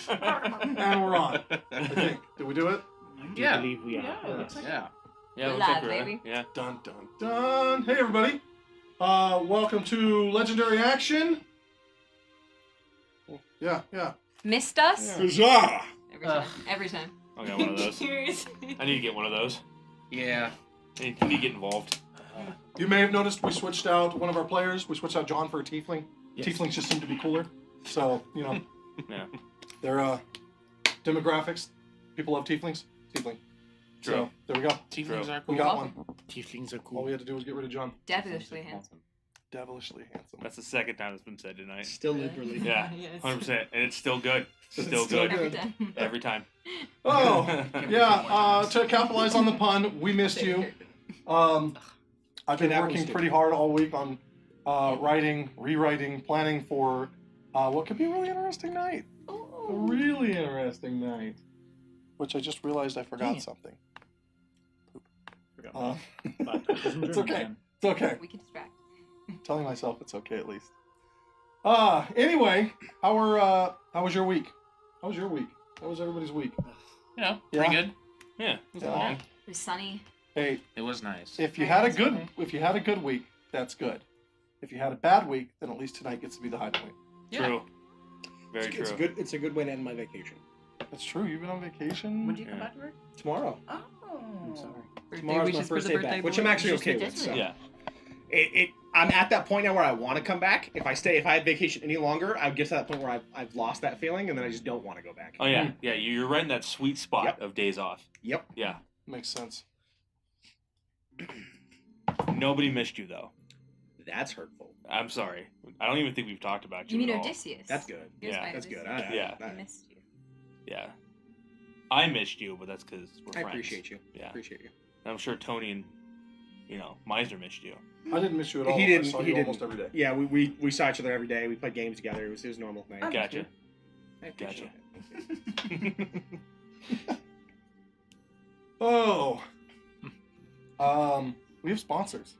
And we're on. I think. Did we do it? Yeah. I believe we are. Yeah. Yeah, We're looks like live, we're baby. Yeah. Dun, dun, dun. Hey, everybody. Welcome to Legendary Action. Yeah. Missed us? Huzzah! Every time. I got one of those. Seriously. I need to get one of those. Yeah. I need to get involved. You may have noticed we switched out one of our players. We switched out John for a tiefling. Yes. Tieflings just seem to be cooler. So, Yeah. their demographics. People love tieflings. Tiefling. True. So, there we go. Tieflings are We cool. got one. Tieflings are All cool. we had to do was get rid of John. Devilishly handsome. Devilishly handsome. That's the second time it's been said tonight. Still literally. Yeah. Yes. 100%. And it's still good. It's Still still good. Every good. time. Every time. Oh, yeah. To capitalize on the pun, we missed you. I've been working pretty hard all week on writing, rewriting, planning for what could be a really interesting night. A really interesting night. Which I just realized I forgot something. It's okay. It's okay. We can distract. Telling myself it's okay at least. Anyway, how was your week? How was your week? How was everybody's week? Yeah, pretty good. Yeah. It was Yeah. long. It was sunny. Hey, It was nice. if you Very had a nice good weather. if you had a good week, that's good. If you had a bad week, then at least tonight gets to be the high point. Yeah. True. Very true. It's a good way to end my vacation. That's true. You've been on vacation. When do you come back to work? Tomorrow. Oh. I'm sorry. Birthday Tomorrow's my wishes for first the day birthday back, which boy. I'm actually You should okay get with. this So. way. Yeah. I'm at that point now where I want to come back. If I had vacation any longer, I would get to that point where I've lost that feeling, and then I just don't want to go back. Oh, yeah. Yeah, you're right in that sweet spot Yep. of days off. Yep. Yeah. Makes sense. Nobody missed you, though. That's hurtful. I'm sorry. I don't even think we've talked about you You mean at all. Odysseus? That's good. Here's Yeah. my That's good. Odysseus. Yeah. I missed you. Yeah. I missed you, but that's because we're I friends. appreciate you. Yeah. Appreciate you. And I'm sure Tony and, Meisner missed you. I didn't miss you at all. He didn't. I saw He you didn't. almost every day. Yeah, we saw each other every day. We played games together. It was normal thing. Oh. Gotcha. I appreciate Gotcha. it. Oh. We have sponsors.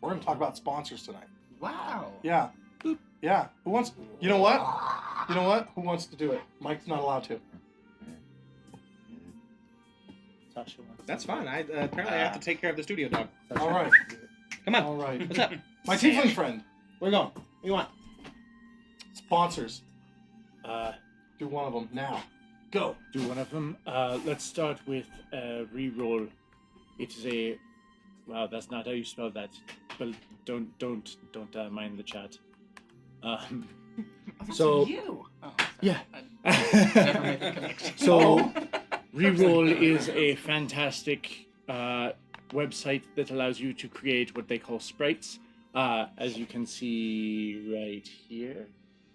We're going to talk about sponsors tonight. Wow. Yeah. Yeah. Who wants? You know what? Who wants to do it? Mike's not allowed to. Sasha wants That's fine. Apparently I have to take care of the studio dog. All right. Come on. All right. What's up? My tiefling friend. Where you going? What do you want? Sponsors. to. Do one of them now. Go. Do one of them. Let's start with reroll. It is a. Wow, that's not how you spell that. But don't mind the chat. So You. Oh, yeah. never made the connection. So reroll is a fantastic website that allows you to create what they call sprites. As you can see right here.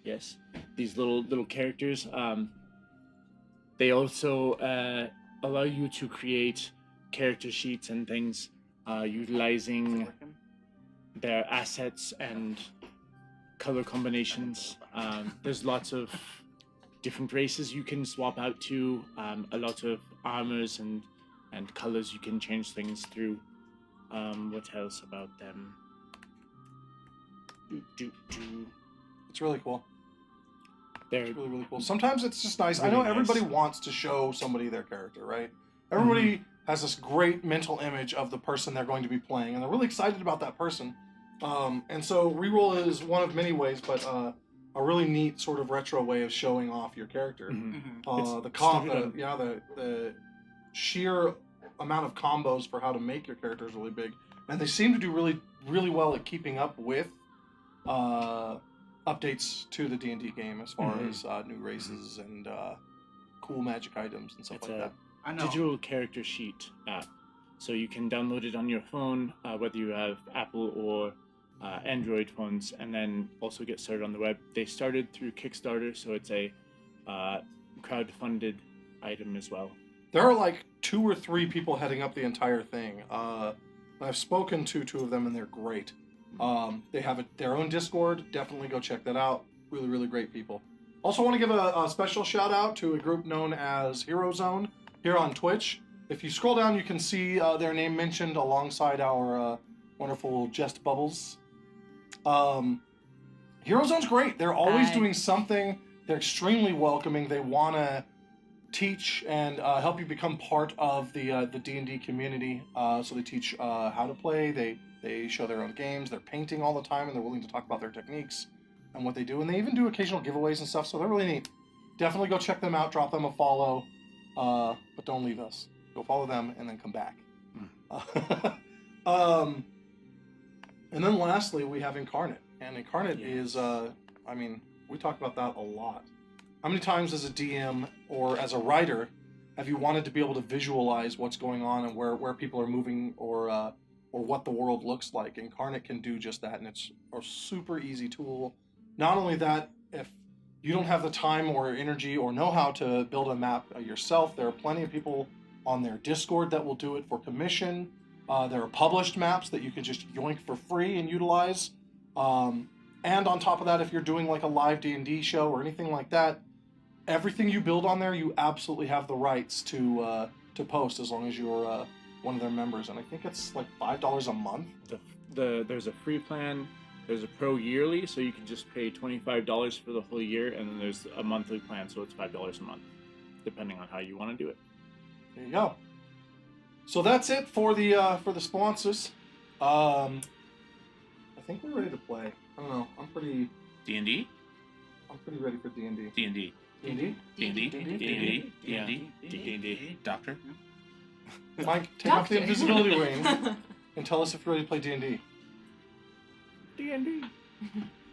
Yes, these little characters. They also allow you to create character sheets and things utilizing their assets and color combinations. There's lots of different races you can swap out to, a lot of armors and colors you can change things through. What else about them? It's really cool. They're It's really, really cool. Sometimes it's just nice. I know Really everybody nice. wants to show somebody their character, right? Everybody has this great mental image of the person they're going to be playing, and they're really excited about that person. And so reroll is one of many ways, but a really neat sort of retro way of showing off your character. The sheer amount of combos for how to make your character is really big, and they seem to do really, really well at keeping up with updates to the D&D game as far as new races and cool magic items and stuff It's like a that. I know. digital character sheet app. So you can download it on your phone, whether you have Apple or Android phones, and then also get started on the web. They started through Kickstarter, so it's a crowd-funded item as well. There are like 2 or 3 people heading up the entire thing. I've spoken to 2 of them, and they're great. They have their own Discord. Definitely go check that out. Really, really great people. Also want to give a special shout out to a group known as Hero Zone here on Twitch. If you scroll down, you can see their name mentioned alongside our wonderful Jest Bubbles. Hero Zone's great. They're always Hi. doing something they're extremely welcoming. They want to teach and help you become part of the D&D community. So they teach how to play. They show their own games. They're painting all the time, and they're willing to talk about their techniques and what they do. And they even do occasional giveaways and stuff. So they're really neat. Definitely go check them out. Drop them a follow. But don't leave us. Go follow them and then come back. And then lastly, we have Incarnate. And Incarnate is, we talk about that a lot. How many times as a DM or as a writer have you wanted to be able to visualize what's going on and where people are moving or what the world looks like? Incarnate can do just that, and it's a super easy tool. Not only that, if you don't have the time or energy or know how to build a map yourself, there are plenty of people on their Discord that will do it for commission. There are published maps that you can just yoink for free and utilize. And on top of that, if you're doing like a live D&D show or anything like that, everything you build on there, you absolutely have the rights to post as long as you're one of their members. And I think it's like $5 a month. There's a free plan. There's a pro yearly, so you can just pay $25 for the whole year, and then there's a monthly plan, so it's $5 a month, depending on how you want to do it. There you go. So that's it for the sponsors. I think we're ready to play. I don't know. I'm pretty D&D? ready for D&D. D&D. D&D? D&D? D&D? D&D? D&D? Doctor? Mike, take off the invisibility ring and tell us if you're ready to play D&D. D&D.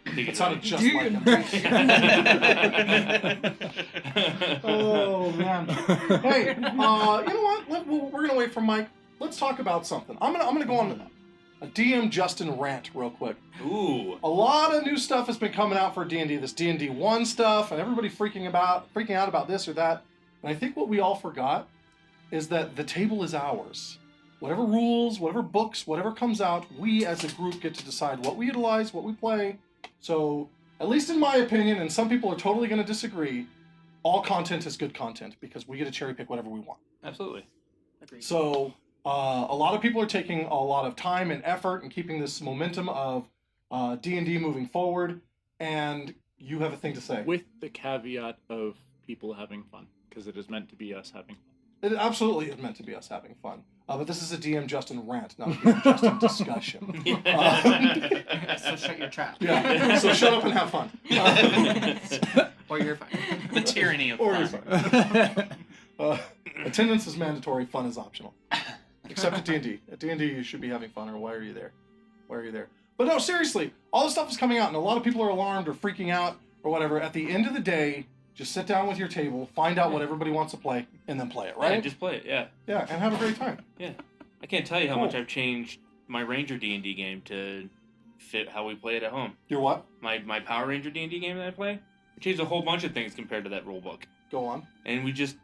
It sounded just like him. Oh man. Hey, you know what? We're gonna wait for Mike. Let's talk about something. I'm gonna go on a DM Justin rant real quick. Ooh. A lot of new stuff has been coming out for D&D. This D&D 1 stuff, and everybody freaking out about this or that. And I think what we all forgot is that the table is ours. Whatever rules, whatever books, whatever comes out, we as a group get to decide what we utilize, what we play. So, at least in my opinion, and some people are totally going to disagree, all content is good content because we get to cherry pick whatever we want. Absolutely. Agreed. So, a lot of people are taking a lot of time and effort and keeping this momentum of D&D moving forward, and you have a thing to say. With the caveat of people having fun, because it is meant to be us having fun. It absolutely is meant to be us having fun. But this is a DM Justin rant, not a DM Justin discussion. So shut your trap. Yeah, so shut up and have fun. Or you're fine. The tyranny of Or you're fun. Attendance is mandatory, fun is optional. Except at D&D. At D&D, you should be having fun, or why are you there? Why are you there? But no, seriously, all this stuff is coming out, and a lot of people are alarmed or freaking out or whatever. At the end of the day, just sit down with your table, find out what everybody wants to play, and then play it, right? Yeah, just play it, yeah. Yeah, and have a great time. Yeah. I can't tell you how Cool. much I've changed my Ranger D&D game to fit how we play it at home. Your what? My Power Ranger D&D game that I play, I changed a whole bunch of things compared to that rule book. Go on. And we just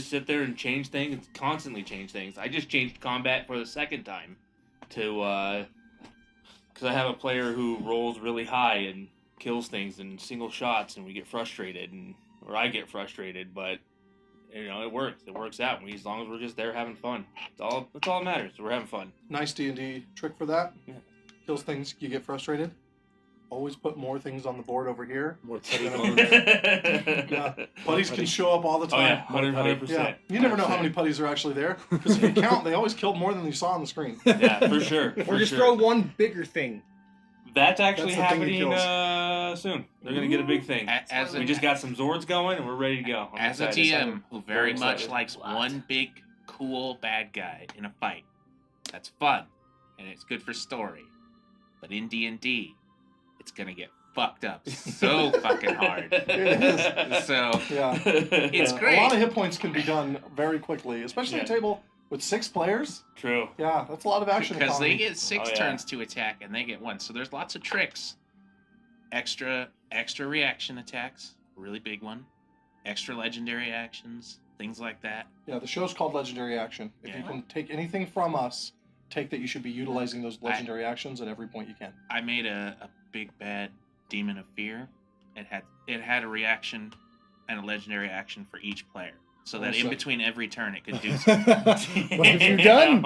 sit there and change things, constantly change things. I just changed combat for the second time to because I have a player who rolls really high and kills things in single shots, and we get frustrated, or I get frustrated, but you know, it works. It works out. As long as we're just there having fun. That's all that matters. We're having fun. Nice D&D trick for that. Yeah. Kills things, you get frustrated. Always put more things on the board over here. More than over there. Yeah. Putties can show up all the Oh time. yeah, 100%. Yeah. You never know how many putties are actually there. Because if you count, they always killed more than you saw on the screen. Yeah, for sure. Or for just sure. throw one bigger thing. That's actually That's the thing that happening soon. They're gonna get a big thing. As We just got some Zords going, and we're ready to go. I'm As a excited. DM who very Very much excited. likes one big, cool bad guy in a fight, that's fun, and it's good for story. But in D&D, it's gonna get fucked up so fucking hard. It is. So Yeah. it's A great. lot of hit points can be done very quickly, especially a Yeah. table with 6 players. True. Yeah, that's a lot of action. Because they economy. get 6 Oh, yeah. turns to attack, and they get 1. So there's lots of tricks. Extra reaction attacks, really big one. Extra legendary actions, things like that. Yeah, the show's called Legendary Action. If you Yeah. can take anything from us, take that you should be utilizing those legendary actions at every point you can. I made a big bad demon of fear. It had a reaction and a legendary action for each player, so that in Awesome. between every turn it could do something. What have you done?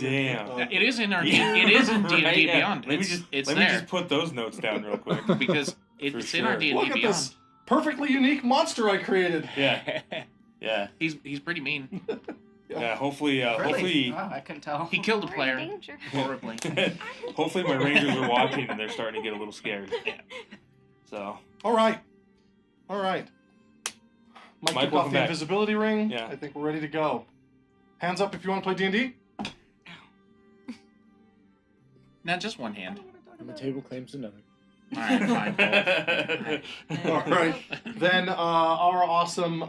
Damn. It is in our it is in D&D Right, yeah. Beyond. Let me It's just there put those notes down real quick. because For it's in our sure. D&D Look at Beyond. this. perfectly unique monster I created. Yeah. Yeah. He's pretty mean. Yeah. Hopefully. Really? Hopefully. Oh, I couldn't tell. He killed a player Danger. horribly. Hopefully my rangers are watching and they're starting to get a little scared. Yeah. So. All right. Mike took Mike, off welcome the back. invisibility ring. Yeah. I think we're ready to go. Hands up if you want to play D&D. Not just one hand. And the table claims another. All right, fine. All right. Then our awesome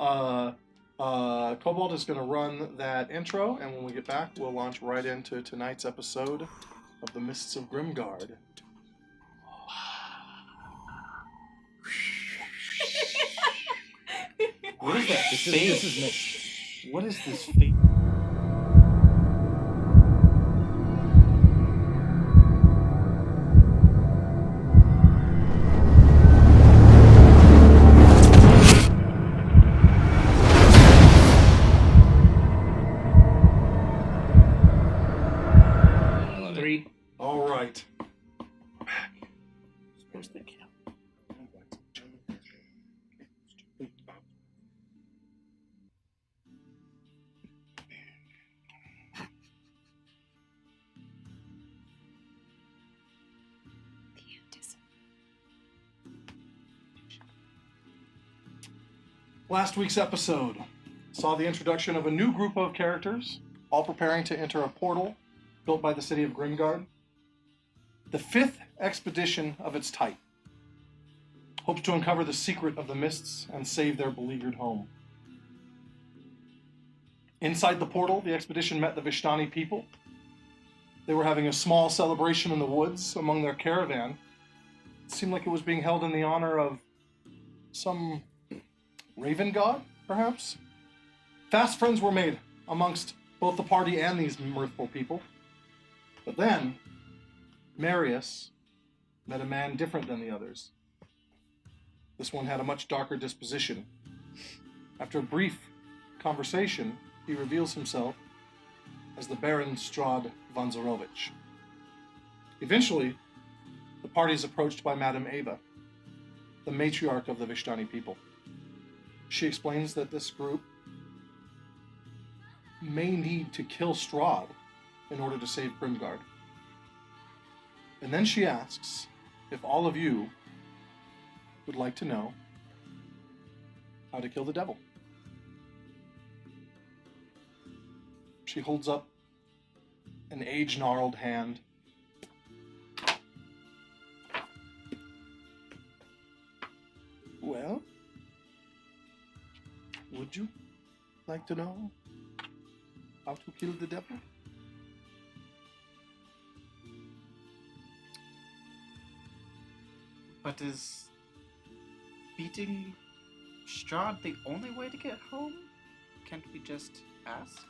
Kobold is going to run that intro, and when we get back, we'll launch right into tonight's episode of The Mists of Grimguard. What is that? This is Mitch. What is this fake? Three. All right. Last week's episode saw the introduction of a new group of characters, all preparing to enter a portal built by the city of Grimguard. The 5th expedition of its type hopes to uncover the secret of the mists and save their beleaguered home. Inside the portal, the expedition met the Vishtani people. They were having a small celebration in the woods among their caravan. It seemed like it was being held in the honor of some raven god, perhaps? Fast friends were made amongst both the party and these mirthful people. But then, Marius met a man different than the others. This one had a much darker disposition. After a brief conversation, he reveals himself as the Baron Strahd von Zarovich. Eventually, the party is approached by Madame Ava, the matriarch of the Vishtani people. She explains that this group may need to kill Strahd in order to save Grimguard. And then she asks if all of you would like to know how to kill the devil. She holds up an age-gnarled hand. Well, would you like to know how to kill the devil? But is beating Strahd the only way to get home? Can't we just ask?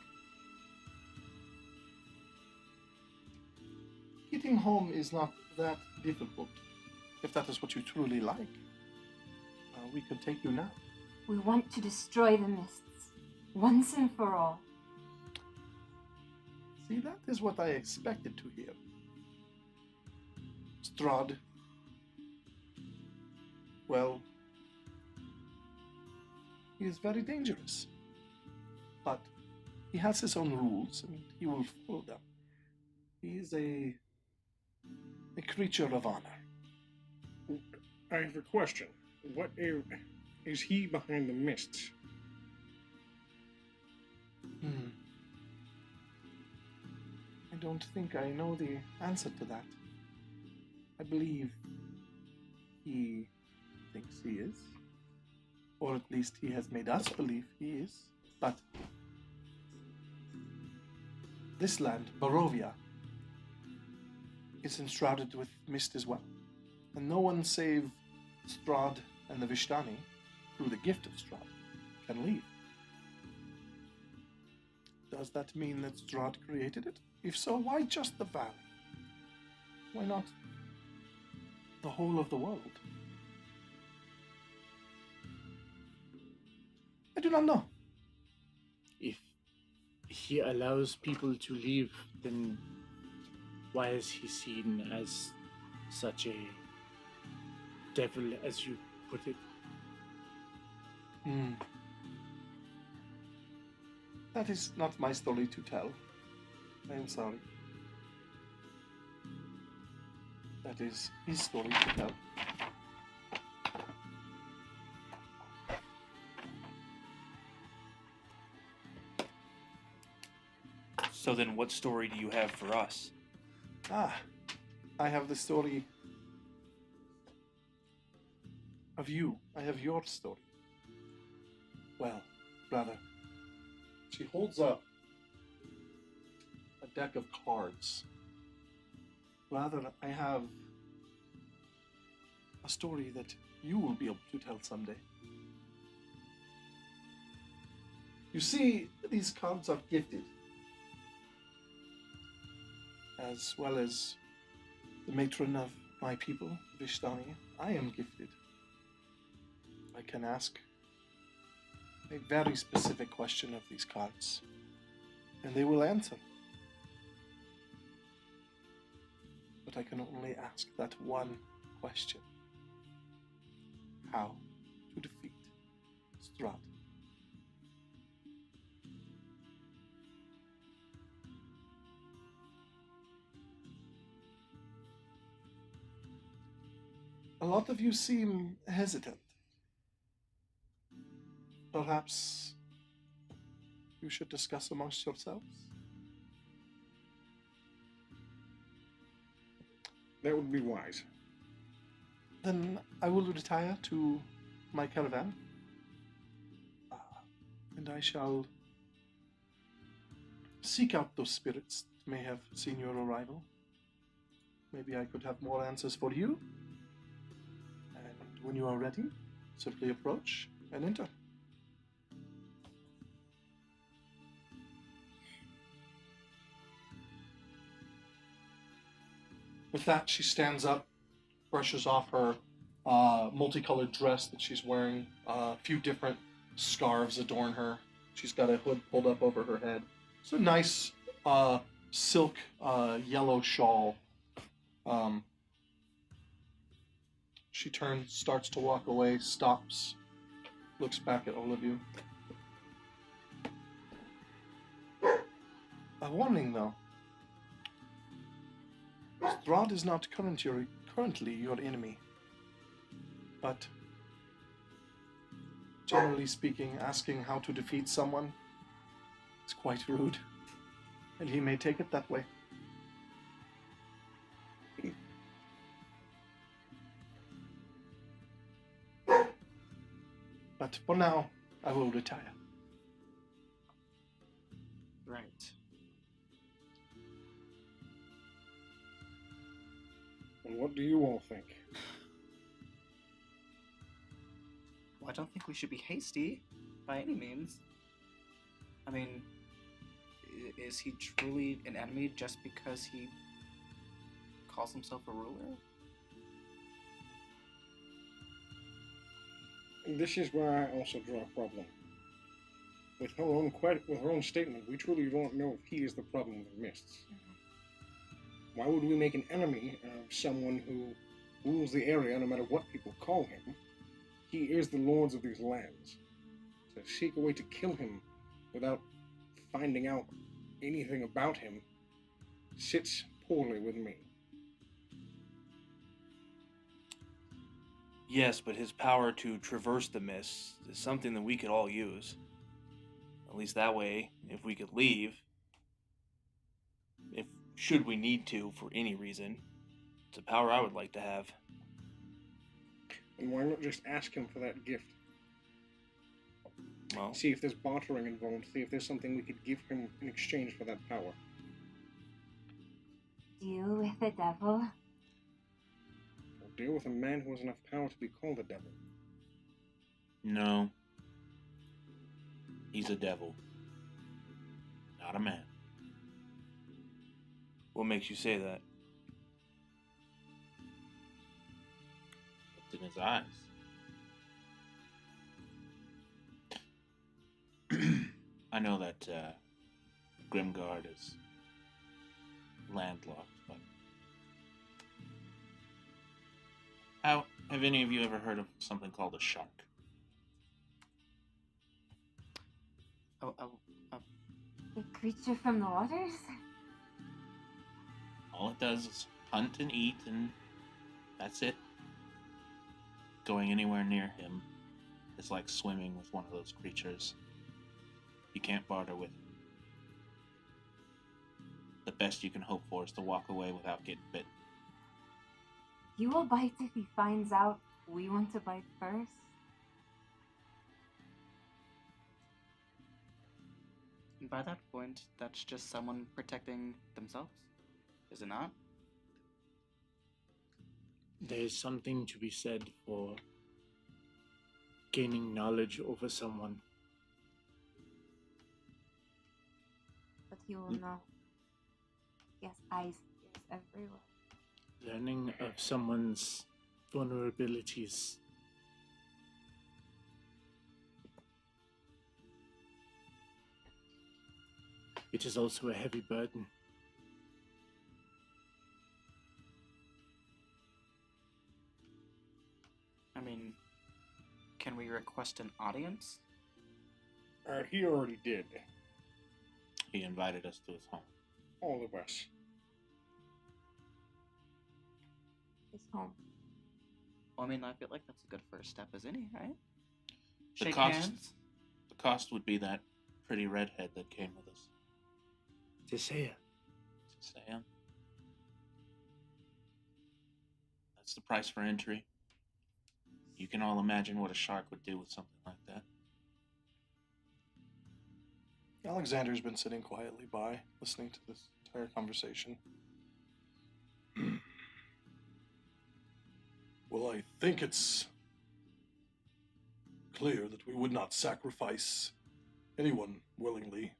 Getting home is not that difficult, if that is what you truly like. We could take you now. We want to destroy the mists, once and for all. See, that is what I expected to hear. Strahd. Well, he is very dangerous. But he has his own rules, and he will follow them. He is a creature of honor. I have a question. What is he behind the mists? I don't think I know the answer to that. I believe he thinks he is. Or at least he has made us believe he is. But this land, Barovia, is enshrouded with mist as well. And no one save Strahd and the Vishtani, through the gift of Strahd, can leave. Does that mean that Strahd created it? If so, why just the valley? Why not the whole of the world? I do not know. If he allows people to leave, then why is he seen as such a devil, as you put it? Hmm. That is not my story to tell. I am sorry. That is his story to tell. So then, what story do you have for us? Ah, I have the story of you. I have your story. Well, brother. She holds up a deck of cards. Rather, I have a story that you will be able to tell someday. You see, these cards are gifted, as well as the matron of my people, Vishtani. I am gifted. I can ask a very specific question of these cards, and they will answer. But I can only ask that one question. How to defeat Strahd? A lot of you seem hesitant. Perhaps you should discuss amongst yourselves? That would be wise. Then I will retire to my caravan, and I shall seek out those spirits that may have seen your arrival. Maybe I could have more answers for you. And when you are ready, simply approach and enter. With that, she stands up, brushes off her multicolored dress that she's wearing. A few different scarves adorn her. She's got a hood pulled up over her head. It's a nice silk yellow shawl. She turns, starts to walk away, stops, looks back at all of you. A warning, though. Strahd is not currently your enemy, but generally speaking, asking how to defeat someone is quite rude, and he may take it that way. But for now, I will retire. Right. And what do you all think? Well, I don't think we should be hasty by any means. I mean, is he truly an enemy just because he calls himself a ruler? And this is where I also draw a problem. With her own statement, we truly don't know if he is the problem with the mists. Why would we make an enemy of someone who rules the area no matter what people call him? He is the lords of these lands. To seek a way to kill him without finding out anything about him sits poorly with me. Yes, but his power to traverse the mists is something that we could all use. At least that way, if we could leave, should we need to for any reason, it's a power I would like to have. And why not just ask him for that gift? Well, See if there's bartering involved, see if there's something we could give him in exchange for that power. Deal with the devil. Or deal with a man who has enough power to be called a devil. No. He's a devil. Not a man. what makes you say that? What's in his eyes? I know that Grimguard is landlocked, but have any of you ever heard of something called a shark? A creature from the waters? All it does is hunt and eat, and that's it. Going anywhere near him is like swimming with one of those creatures. You can't barter with him. The best you can hope for is to walk away without getting bit. You will bite if he finds out we want to bite first? And by that point, that's just someone protecting themselves, is it not? There's something to be said for gaining knowledge over someone. But he will know. He has eyes and ears everywhere. Learning of someone's vulnerabilities. It is also a heavy burden. I mean, can we request an audience? He already did. He invited us to his home. All of us. His home. Well, I mean, I feel like that's a good first step as any, right? The Shake cost- hands. The cost would be that pretty redhead that came with us. Tisea. Sam. That's the price for entry. You can all imagine what a shark would do with something like that. Alexander's been sitting quietly by, listening to this entire conversation. Well, I think it's clear that we would not sacrifice anyone willingly.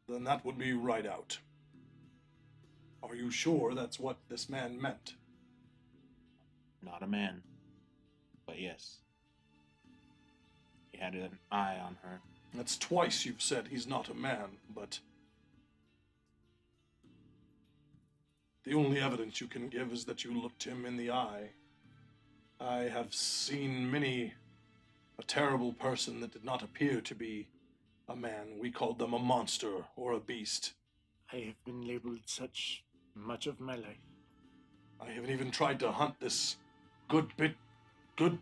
Then that would be right out. Are you sure that's what this man meant? Not a man, but yes. He had an eye on her. That's twice you've said he's not a man, but the only evidence you can give is that you looked him in the eye. I have seen many a terrible person that did not appear to be a man. We called them a monster or a beast. I have been labeled such much of my life. I haven't even tried to hunt this good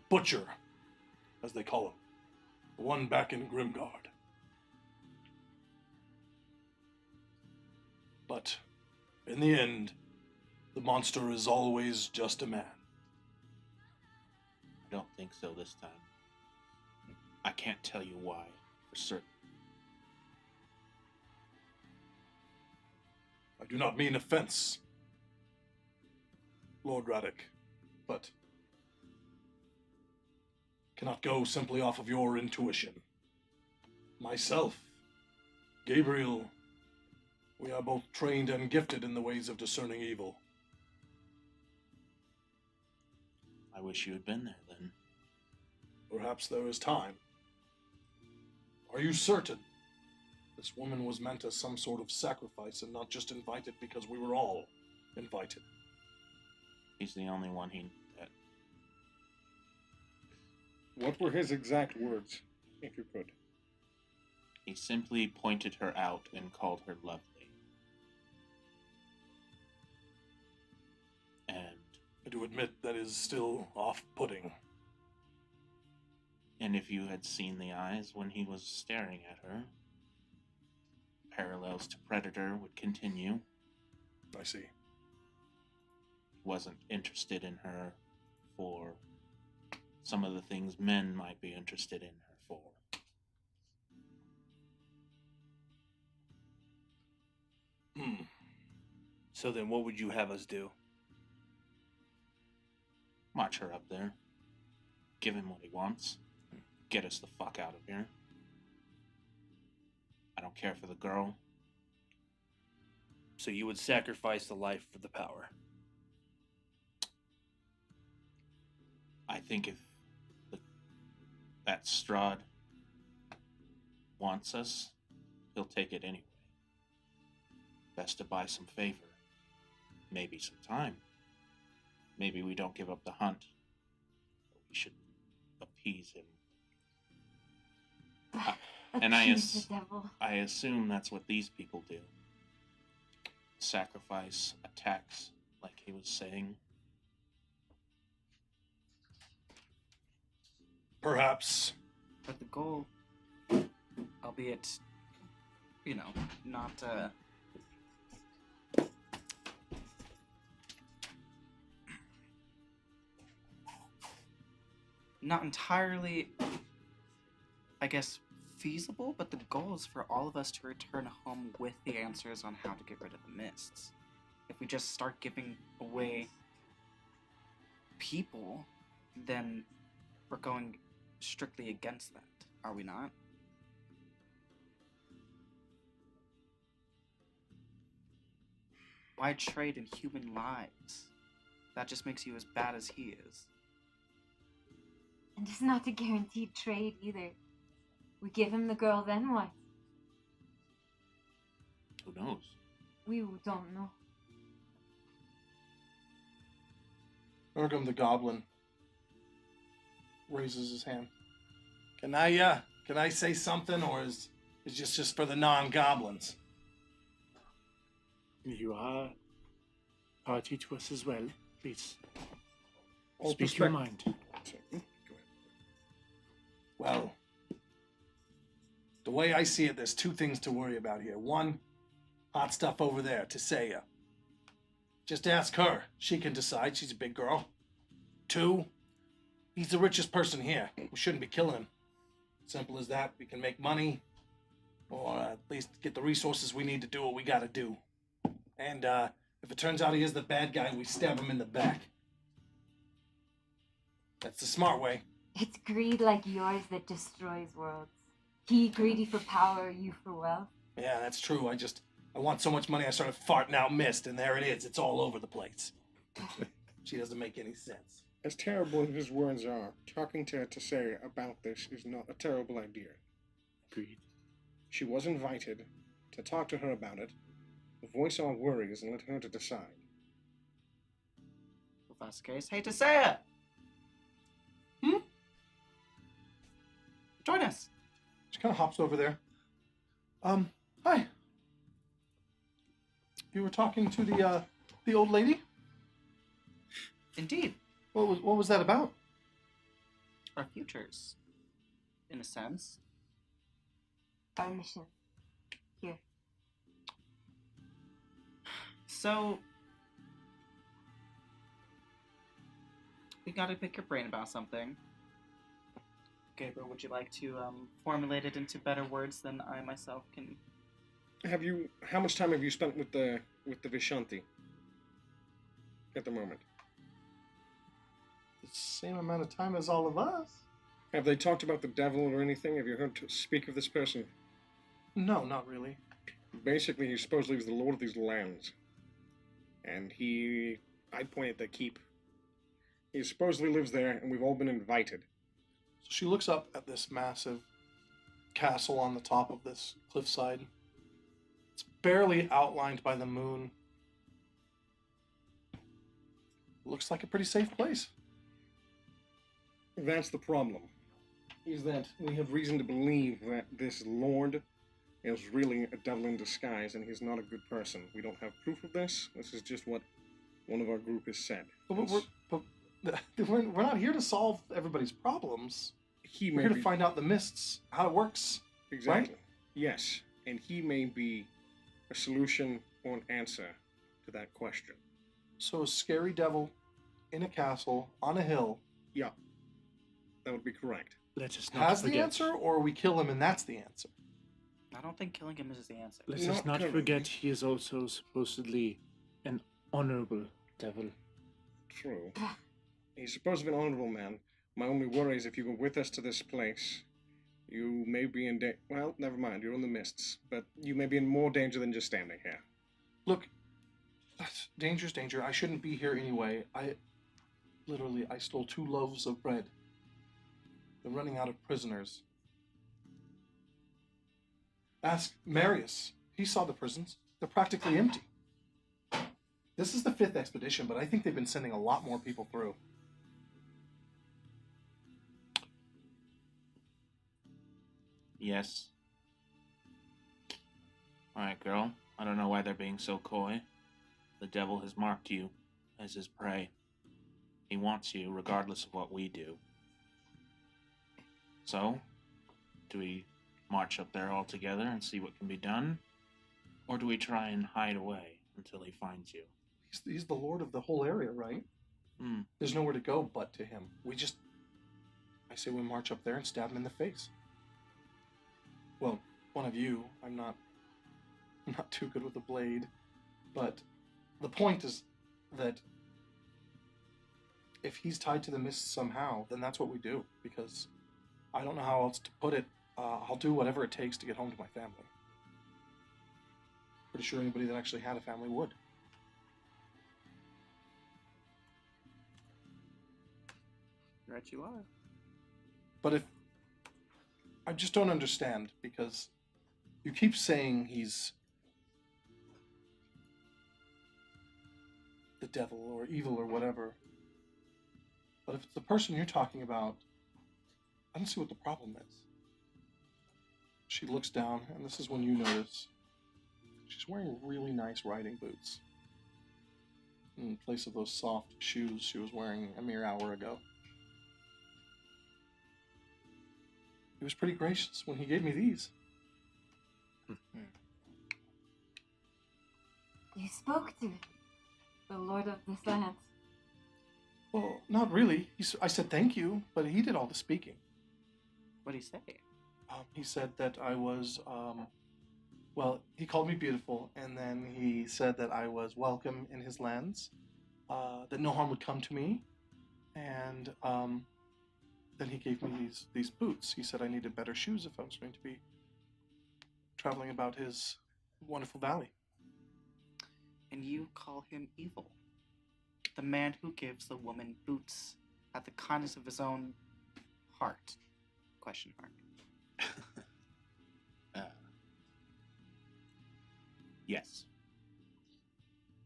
butcher, as they call him. The one back in Grimguard. But in the end, the monster is always just a man. I don't think so this time. I can't tell you why, for certain. I do not mean offense, Lord Raddick, but cannot go simply off of your intuition. Myself, Gabriel, we are both trained and gifted in the ways of discerning evil. I wish you had been there then. Perhaps there is time. Are you certain this woman was meant as some sort of sacrifice and not just invited because we were all invited? He's the only one that What were his exact words, if you could? he simply pointed her out and called her lovely. And I do admit that is still off-putting. And if you had seen the eyes when he was staring at her, parallels to Predator would continue. I see. He wasn't interested in her for some of the things men might be interested in her for. So then what would you have us do? March her up there. Give him what he wants. Get us the fuck out of here. I don't care for the girl. So you would sacrifice the life for the power. I think if that Strahd wants us, he'll take it anyway. Best to buy some favor. Maybe some time. Maybe we don't give up the hunt. We should appease him. And I Appease the devil. assume that's what these people do. Sacrifice attacks, like he was saying. Perhaps. But the goal, albeit, not not entirely, I guess, feasible, but the goal is for all of us to return home with the answers on how to get rid of the mists. If we just start giving away people, then we're going strictly against that, are we not? Why trade in human lives? That just makes you as bad as he is. And it's not a guaranteed trade either. We give him the girl, then what? Who knows? We don't know. Urgum the Goblin raises his hand. Can I say something, or is it just for the non-goblins? You are party to us as well. Please, All speak your perspective. mind. Go ahead. Well, the way I see it, there's two things to worry about here. One, hot stuff over there, Tisea. Just ask her. She can decide. She's a big girl. Two, he's the richest person here. We shouldn't be killing him. Simple as that. We can make money, or at least get the resources we need to do what we gotta do. And if it turns out he is the bad guy, we stab him in the back. That's the smart way. It's greed like yours that destroys worlds. He greedy for power, you for wealth. Yeah, that's true. I want so much money I started farting out mist, and there it is. It's all over the place. She doesn't make any sense. As terrible as his words are, talking to Tisea about this is not a terrible idea. Agreed. She was invited to talk to her about it, voice our worries, and let her to decide. If that's the case, hey, Tisea! Join us! She kind of hops over there. Hi. You were talking to the old lady? Indeed, What was that about? our futures, in a sense. Our mission. Here. So, we gotta pick your brain about something. Gabriel, would you like to formulate it into better words than I myself can? How much time have you spent with the Vishanti at the moment? The same amount of time as all of us. Have they talked about the devil or anything? Have you heard to speak of this person? No, not really. Basically, he supposedly is the lord of these lands. And I point at the keep. He supposedly lives there, and we've all been invited. So she looks up at this massive castle on the top of this cliffside. It's barely outlined by the moon. Looks like a pretty safe place. That's the problem. Is that we have reason to believe that this lord is really a devil in disguise, and he's not a good person. We don't have proof of this. This is just what one of our group has said. But we're not here to solve everybody's problems. He We're may here to be find out the mists, how it works. exactly. Yes, and he may be a solution or an answer to that question. So a scary devil in a castle on a hill Yeah, that would be correct. Let us not has forget. the answer, or we kill him and that's the answer. I don't think killing him is the answer. Let us Not not currently. forget he is also supposedly an honorable devil. True. He's supposed to be an honorable man. My only worry is if you go with us to this place, you may be in danger. Well, never mind. You're in the mists, but you may be in more danger than just standing here. Look, danger's danger. I shouldn't be here anyway. I stole 2 loaves of bread. They're running out of prisoners. Ask Marius. He saw the prisons. They're practically empty. This is the 5th expedition, but I think they've been sending a lot more people through. Yes, Alright, girl. I don't know why they're being so coy. The devil has marked you as his prey. He wants you regardless of what we do. So, do we march up there all together and see what can be done? Or do we try and hide away until he finds you? He's the lord of the whole area, right? Hmm. There's nowhere to go but to him. I say we march up there and stab him in the face. Well, one of you. I'm not too good with a blade, but the point is that if he's tied to the mist somehow, then that's what we do, because I don't know how else to put it. I'll do whatever it takes to get home to my family. Pretty sure anybody that actually had a family would. Right, you are. But if... I just don't understand, because you keep saying he's the devil or evil or whatever. But if it's the person you're talking about, I don't see what the problem is. She looks down, and this is when you notice she's wearing really nice riding boots in place of those soft shoes she was wearing a mere hour ago. He was pretty gracious when he gave me these. You spoke to the Lord of this land. Well, not really. I said thank you, but he did all the speaking. What did he say? He said that I was, well, he called me beautiful, and then he said that I was welcome in his lands, that no harm would come to me, and then he gave me these boots. He said I needed better shoes if I was going to be traveling about his wonderful valley. And you call him evil? The man who gives the woman boots at the kindness of his own heart? Question mark. Yes.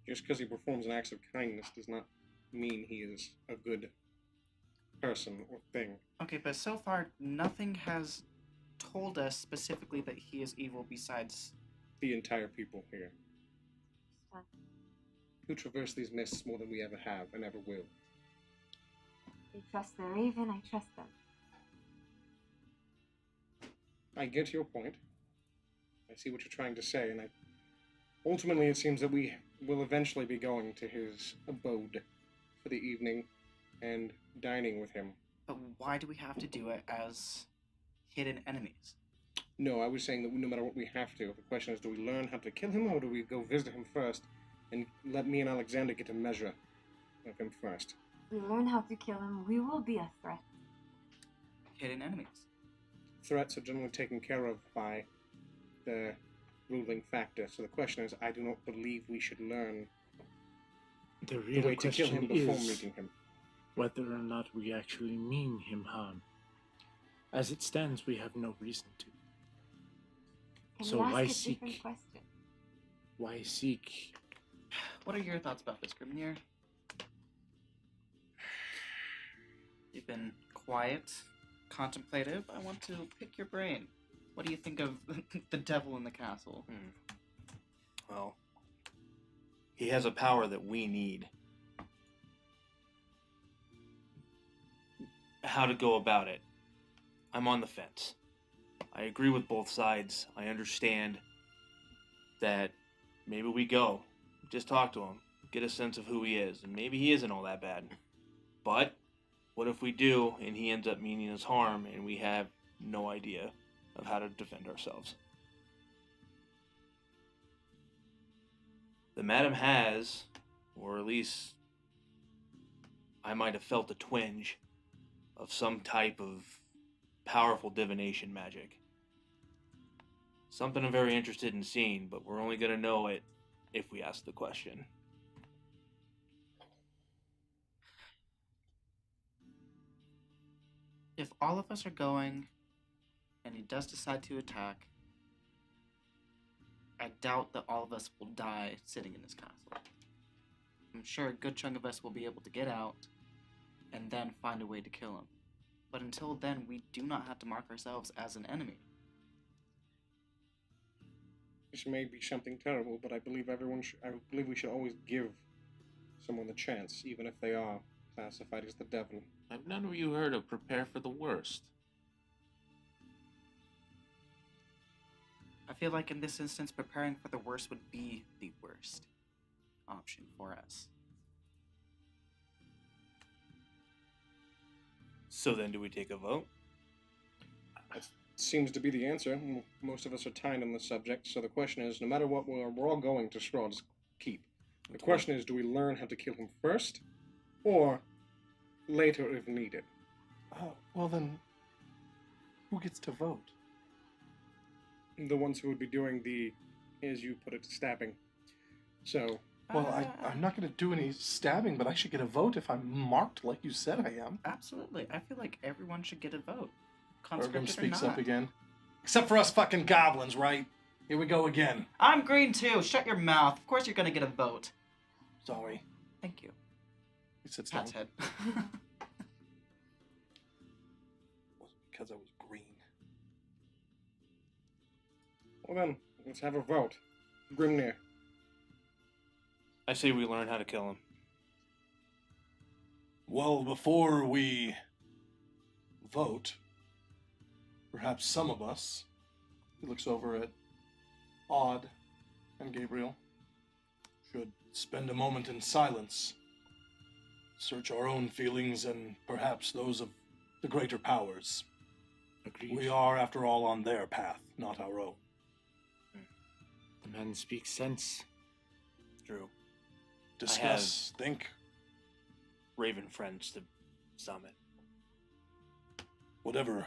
Just because he performs an act of kindness does not mean he is a good person or thing. Okay, but so far, nothing has told us specifically that he is evil besides... The entire people here. Son. Who traverse these mists more than we ever have and ever will. They trust the raven, I trust them. I get your point. I see what you're trying to say, and ultimately it seems that we will eventually be going to his abode for the evening and dining with him. But why do we have to do it as hidden enemies? No, I was saying that no matter what we have to. The question is, do we learn how to kill him, or do we go visit him first and let me and Alexander get a measure of him first? We learn how to kill him, we will be a threat. Hidden enemies. Threats are generally taken care of by the ruling factor. So the question is, I do not believe we should learn The the real way to kill question him before is meeting him. whether or not we actually mean him harm. As it stands, we have no reason to. Can So you ask why a different seek? question? Why seek? What are your thoughts about this, Grimguard? You've been quiet, contemplative. I want to pick your brain. What do you think of the devil in the castle? Well, he has a power that we need. How to go about it? I'm on the fence. I agree with both sides. I understand that maybe we go, just talk to him, get a sense of who he is, and maybe he isn't all that bad. But what if we do and he ends up meaning us harm and we have no idea of how to defend ourselves? The madam has, or at least I might have felt a twinge of some type of powerful divination magic. Something I'm very interested in seeing, but we're only going to know it if we ask the question. If all of us are going, and he does decide to attack, I doubt that all of us will die sitting in this castle. I'm sure a good chunk of us will be able to get out, and then find a way to kill him. But until then, we do not have to mark ourselves as an enemy. This may be something terrible, but I believe I believe we should always give someone the chance, even if they are classified as the devil. Have none of you heard of prepare for the worst? I feel like in this instance, preparing for the worst would be the worst option for us. So then, do we take a vote? Seems to be the answer. Most of us are tied on the subject, so the question is, no matter what, we're all going to Strahd's Keep. The question is, do we learn how to kill him first, or later if needed? Well then, who gets to vote? The ones who would be doing the, as you put it, stabbing. So, Well, I'm not going to do any stabbing, but I should get a vote if I'm marked like you said I am. Absolutely. I feel like everyone should get a vote. Everyone Conscripted or speaks not. up again. Except for us fucking goblins, right? Here we go again. I'm green too. Shut your mouth. Of course you're gonna get a vote. Sorry. Thank you. He sits down. Pat's head. Because I was green. well then, let's have a vote. Grimnir. I say we learn how to kill him. Well, before we vote, perhaps some of us, he looks over at Odd and Gabriel, should spend a moment in silence, search our own feelings and perhaps those of the greater powers. Agreed. We are, after all, on their path, not our own. The man speaks sense. True. Discuss, think, Raven friends to summon. whatever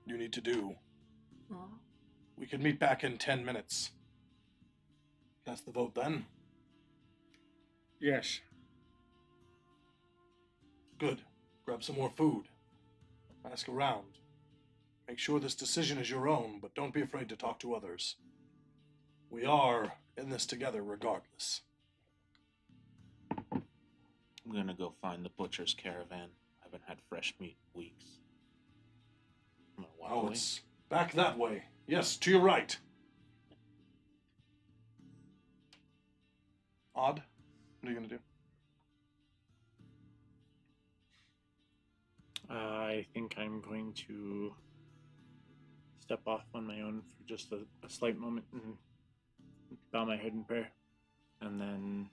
you need to do. Aw. We can meet back in 10 minutes. Cast the vote then. Yes. Good. Grab some more food. Ask around. Make sure this decision is your own, but don't be afraid to talk to others. We are in this together regardless. I'm gonna go find the butcher's caravan. I haven't had fresh meat in weeks. I'm gonna walk Oh, away. it's back that way. Yes, to your right. Odd, what are you gonna do? I think I'm going to step off on my own for just a slight moment and bow my head in prayer. And then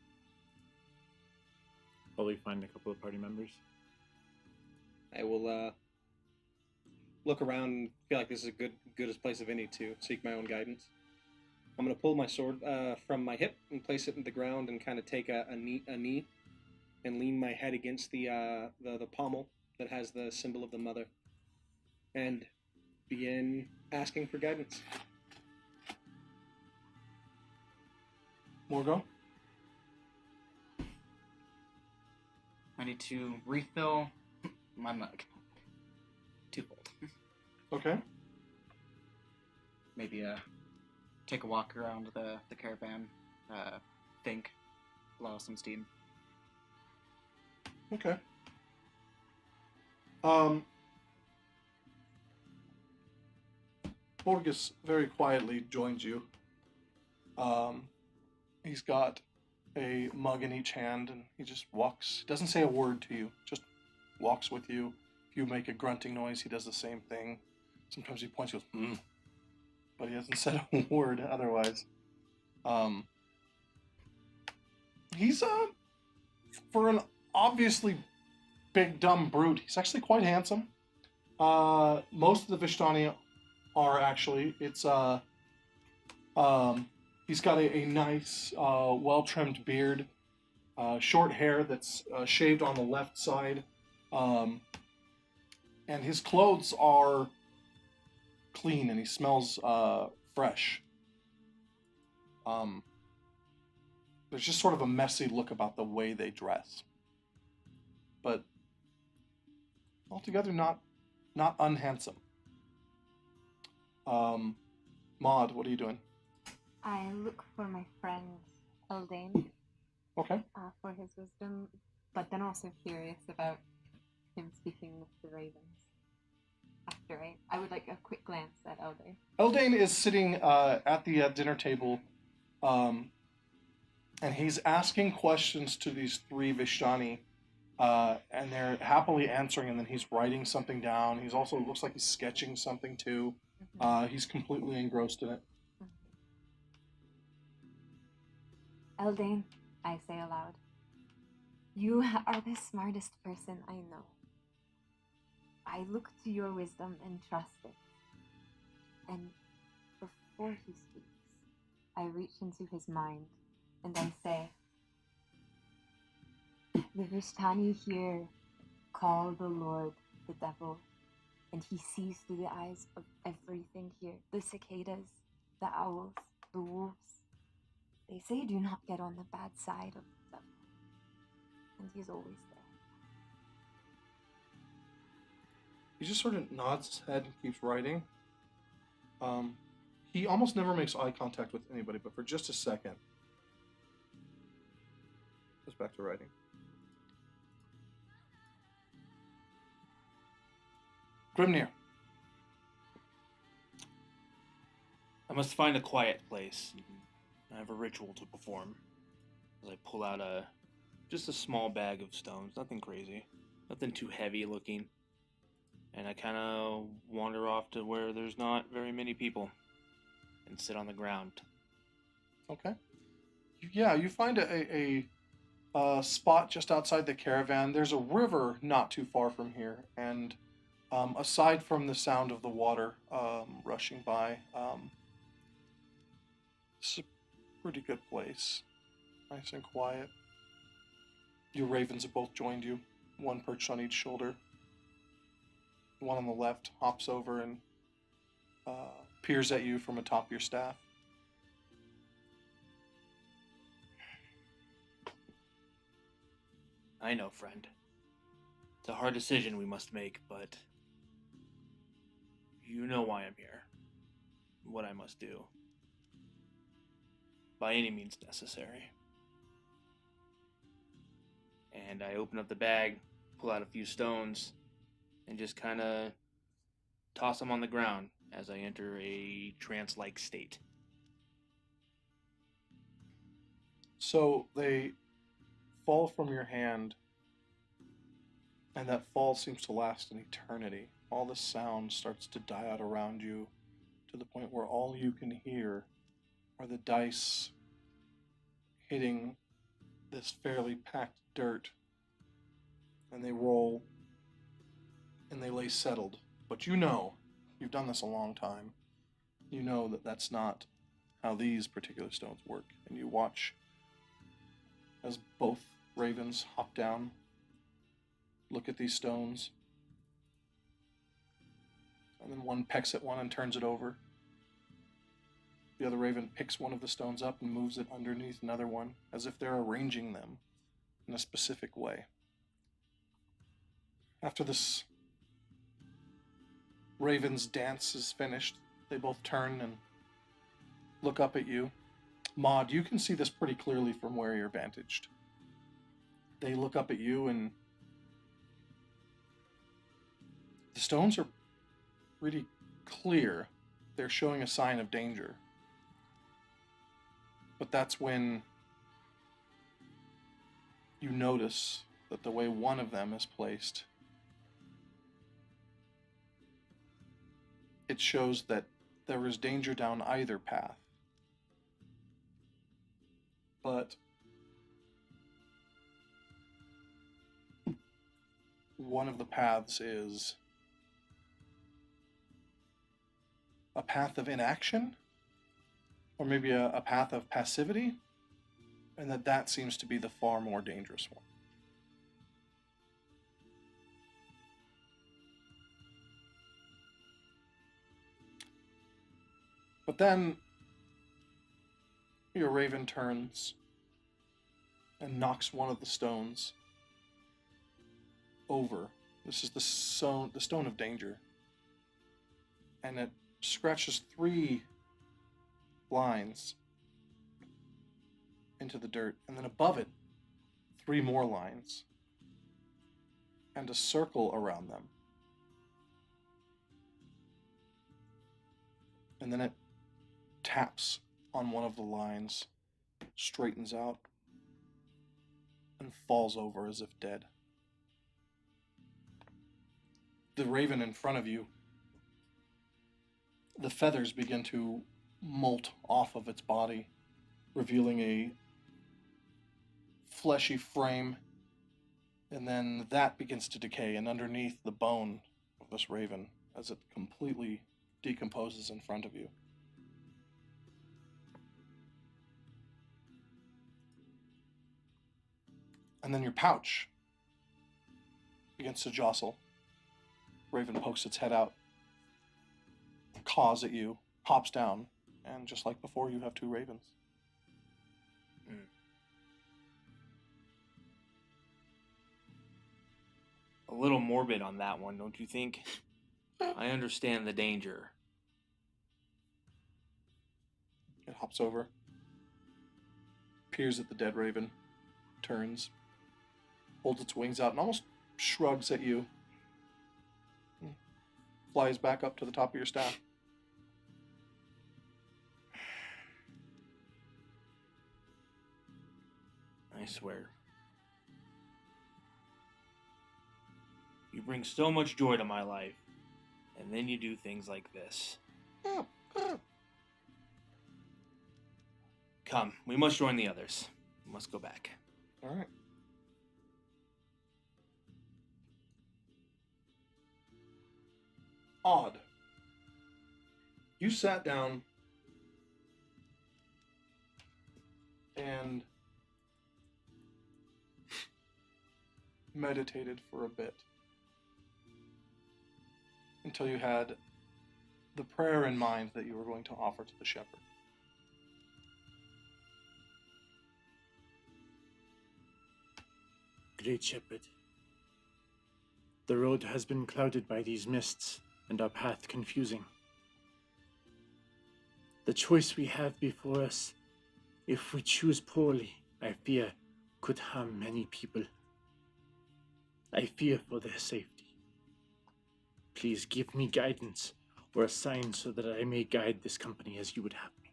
probably find a couple of party members. I will look around and feel like this is a good place of any to seek my own guidance. I'm gonna pull my sword from my hip and place it in the ground and kind of take a knee and lean my head against the pommel that has the symbol of the mother and begin asking for guidance. Morgo? I need to refill my mug. Twofold. Okay. Maybe take a walk around the caravan. Think. Blow some steam. Okay. Borgus very quietly joins you. He's got a mug in each hand, and he just walks. Doesn't say a word to you. Just walks with you. If you make a grunting noise, he does the same thing. Sometimes he points, and goes, but he hasn't said a word otherwise. He's for an obviously big dumb brute, he's actually quite handsome. Most of the Vishtani are actually. It's he's got a nice, well-trimmed beard, short hair that's shaved on the left side, and his clothes are clean, and he smells fresh. There's just sort of a messy look about the way they dress, but altogether not unhandsome. Maud, what are you doing? I look for my friend Eldane Okay. for his wisdom, but then also curious about him speaking with the ravens. After I would like a quick glance at Eldane. Eldane is sitting at the dinner table, And he's asking questions to these three Vishani, and they're happily answering, and then he's writing something down. He's also, looks like he's sketching something too. He's completely engrossed in it. Eldane, I say aloud, you are the smartest person I know. I look to your wisdom and trust it. And before he speaks, I reach into his mind and I say, the Vishtani here call the Lord the devil, and he sees through the eyes of everything here. The cicadas, the owls, the wolves. They say do not get on the bad side of the devil, and he's always there. He just sort of nods his head and keeps writing. He almost never makes eye contact with anybody, but for just a second, goes back to writing. Grimnir. I must find a quiet place. I have a ritual to perform. As I pull out just a small bag of stones, nothing crazy, nothing too heavy looking. And I kind of wander off to where there's not very many people and sit on the ground. Okay. Yeah, you find a spot just outside the caravan. There's a river not too far from here, and aside from the sound of the water rushing by, it's a pretty good place. Nice and quiet. Your ravens have both joined you, one perched on each shoulder. The one on the left hops over and peers at you from atop your staff. I know, friend. It's a hard decision we must make, but you know why I'm here. What I must do. By any means necessary. And I open up the bag, pull out a few stones, and just kind of toss them on the ground as I enter a trance-like state. So they fall from your hand, and that fall seems to last an eternity. All the sound starts to die out around you to the point where all you can hear are the dice hitting this fairly packed dirt, and they roll and they lay settled. But you know, you've done this a long time, you know that that's not how these particular stones work, and you watch as both ravens hop down, look at these stones, and then one pecks at one and turns it over. The other raven picks one of the stones up and moves it underneath another one, as if they're arranging them in a specific way. After this raven's dance is finished, they both turn and look up at you. Maud, you can see this pretty clearly from where you're vantaged. They look up at you, and the stones are pretty clear. They're showing a sign of danger. But that's when you notice that the way one of them is placed, it shows that there is danger down either path. But one of the paths is a path of inaction, or maybe a path of passivity, and that seems to be the far more dangerous one. But then your raven turns and knocks one of the stones over. This is the stone of danger. And it scratches 3 lines into the dirt, and then above it 3 more lines and a circle around them. And then it taps on one of the lines straightens out and falls over as if dead. The raven in front of you, the feathers begin to molt off of its body, revealing a fleshy frame, and then that begins to decay, and underneath the bone of this raven, as it completely decomposes in front of you. And then your pouch begins to jostle. Raven pokes its head out, caws at you, hops down, and just like before, you have two ravens. A little morbid on that one, don't you think? I understand the danger. It hops over, peers at the dead raven, turns, holds its wings out, and almost shrugs at you. Flies back up to the top of your staff. I swear. You bring so much joy to my life, and then you do things like this. Come, we must join the others. We must go back. All right. Odd. You sat down and meditated for a bit until you had the prayer in mind that you were going to offer to the shepherd. Great Shepherd, the road has been clouded by these mists, and our path confusing. The choice we have before us, if we choose poorly, I fear, could harm many people. I fear for their safety. Please give me guidance or a sign so that I may guide this company as you would have me.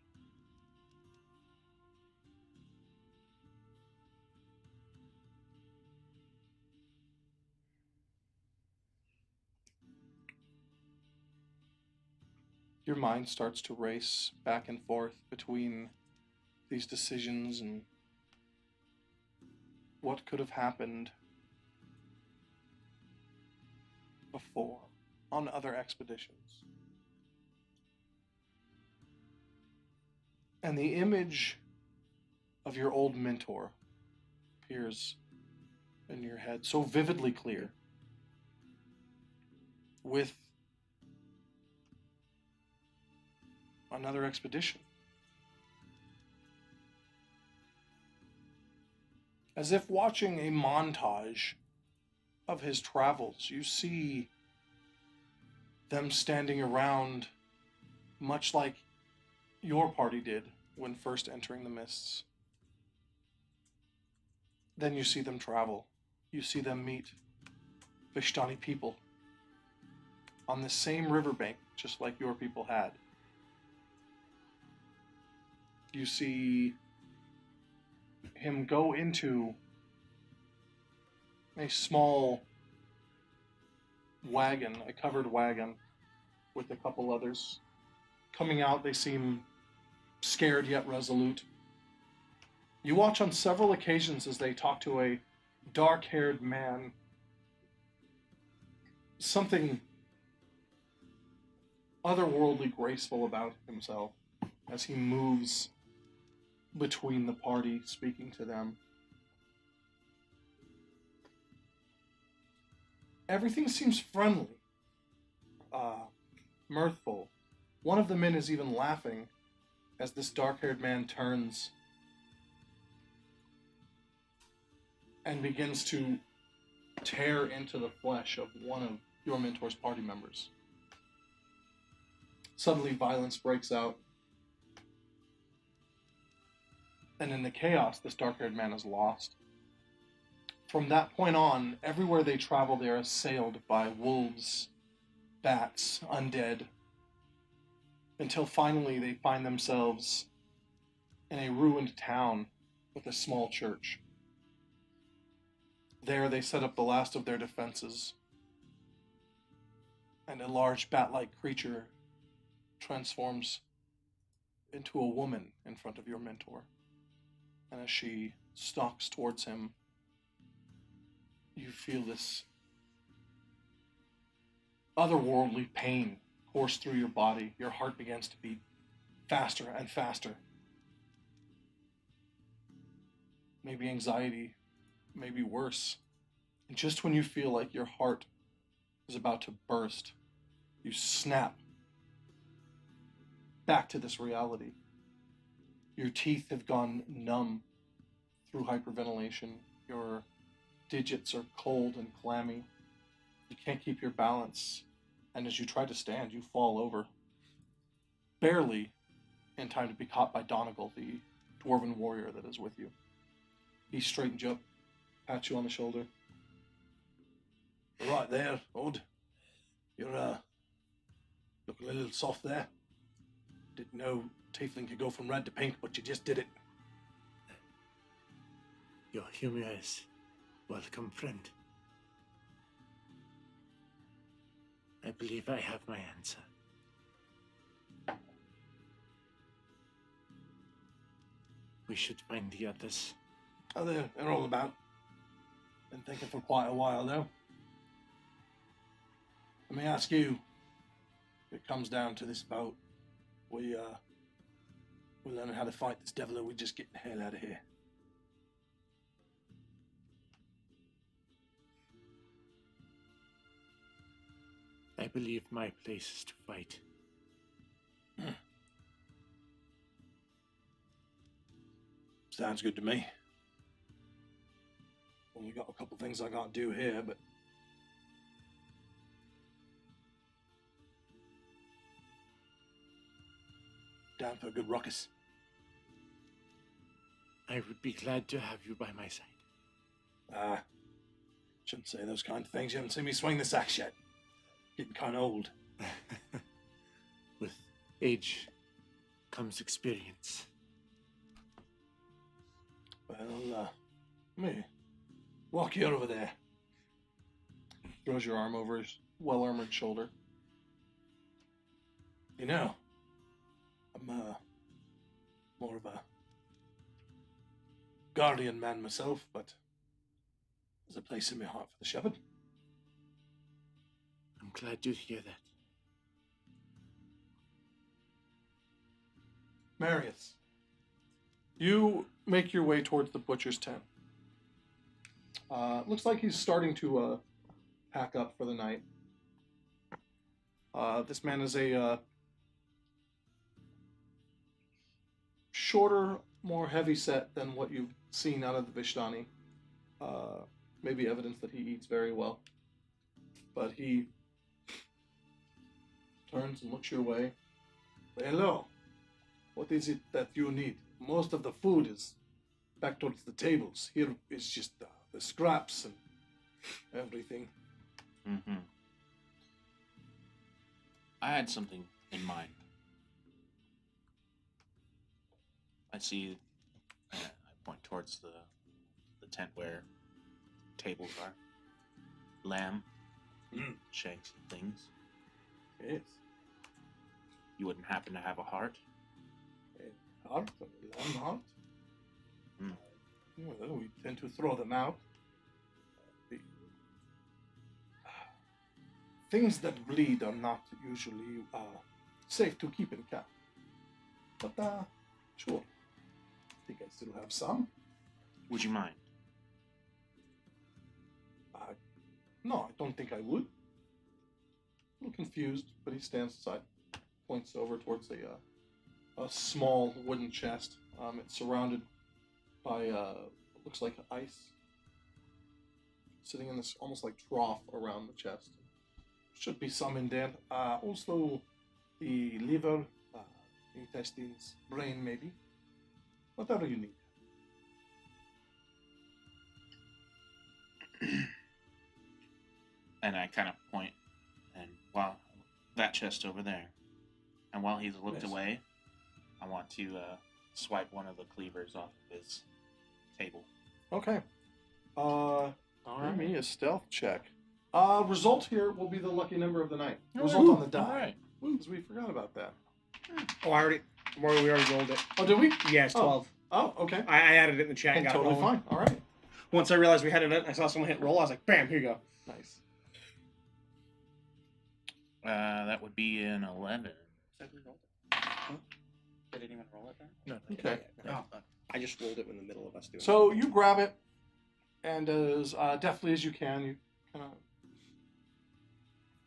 Your mind starts to race back and forth between these decisions and what could have happened before on other expeditions. And the image of your old mentor appears in your head so vividly clear, with another expedition. As if watching a montage of his travels, you see them standing around much like your party did when first entering the mists. Then you see them travel. You see them meet Vishtani people on the same riverbank, just like your people had. You see him go into a small wagon, a covered wagon, with a couple others. Coming out, they seem scared yet resolute. You watch on several occasions as they talk to a dark-haired man. Something otherworldly graceful about himself as he moves between the party, speaking to them. Everything seems friendly, mirthful. One of the men is even laughing as this dark-haired man turns and begins to tear into the flesh of one of your mentor's party members. Suddenly, violence breaks out. And in the chaos, this dark-haired man is lost. From that point on, everywhere they travel, they are assailed by wolves, bats, undead, until finally they find themselves in a ruined town with a small church. There they set up the last of their defenses, and a large bat-like creature transforms into a woman in front of your mentor. And as she stalks towards him, you feel this otherworldly pain course through your body. Your heart begins to beat faster and faster. Maybe anxiety, maybe worse. And just when you feel like your heart is about to burst, you snap back to this reality. Your teeth have gone numb through hyperventilation. Your digits are cold and clammy. You can't keep your balance. And as you try to stand, you fall over. Barely in time to be caught by Donegal, the dwarven warrior that is with you. He straightens you up, pats you on the shoulder. You're right there, Odd. You're, looking a little soft there. Didn't know tiefling could go from red to pink, but you just did it. Your humor is welcome, friend. I believe I have my answer. We should find the others. Oh, they're all about. Been thinking for quite a while, though. Let me ask you, if it comes down to this boat, we learn how to fight this devil, or we just get the hell out of here? I believe my place is to fight. Sounds good to me. Only got a couple things I gotta do here, but down for a good ruckus. I would be glad to have you by my side. Shouldn't say those kind of things. You haven't seen me swing this axe yet. Getting kind of old. With age comes experience. Well, let me walk you over there. Throws your arm over his well-armored shoulder. You know, I'm more of a guardian man myself, but there's a place in my heart for the shepherd. I'm glad to hear that. Marius, you make your way towards the butcher's tent. Looks like he's starting to pack up for the night. This man is a shorter, more heavy set than what you've seen out of the Vishtani. Maybe evidence that he eats very well. But he turns and looks your way. Hello. What is it that you need? Most of the food is back towards the tables. Here is just the scraps and everything. Mm-hmm. I had something in mind. I see, I point towards the tent where tables are. Lamb, shanks and things. Yes. You wouldn't happen to have a heart? Heart? Lamb heart? Mm. Well, we tend to throw them out. The things that bleed are not usually safe to keep in camp. But, sure. I think I still have some. Would you mind? No, I don't think I would. A little confused, but he stands aside, points over towards a small wooden chest. It's surrounded by what looks like ice, sitting in this almost like trough around the chest. Should be some in there. Also, the liver, intestines, brain maybe. Whatever you need. And I kind of point, and while that chest over there, and while he's looked Yes. away, I want to swipe one of the cleavers off of his table. Okay. All Give me right. a stealth check. Result here will be the lucky number of the night. Oh, Result on the die. All right. Because we forgot about that. Oh, we already rolled it. Oh, did we? Yes, 12. Oh, okay. I added it in the chat and got Totally it rolling. fine. All right. Once I realized we had it, I saw someone hit roll. I was like, bam, here you go. Nice. That would be an 11. Did anyone roll it then? No. Okay. Oh. I just rolled it in the middle of us doing So it. you grab it, and as deftly as you can, you kind of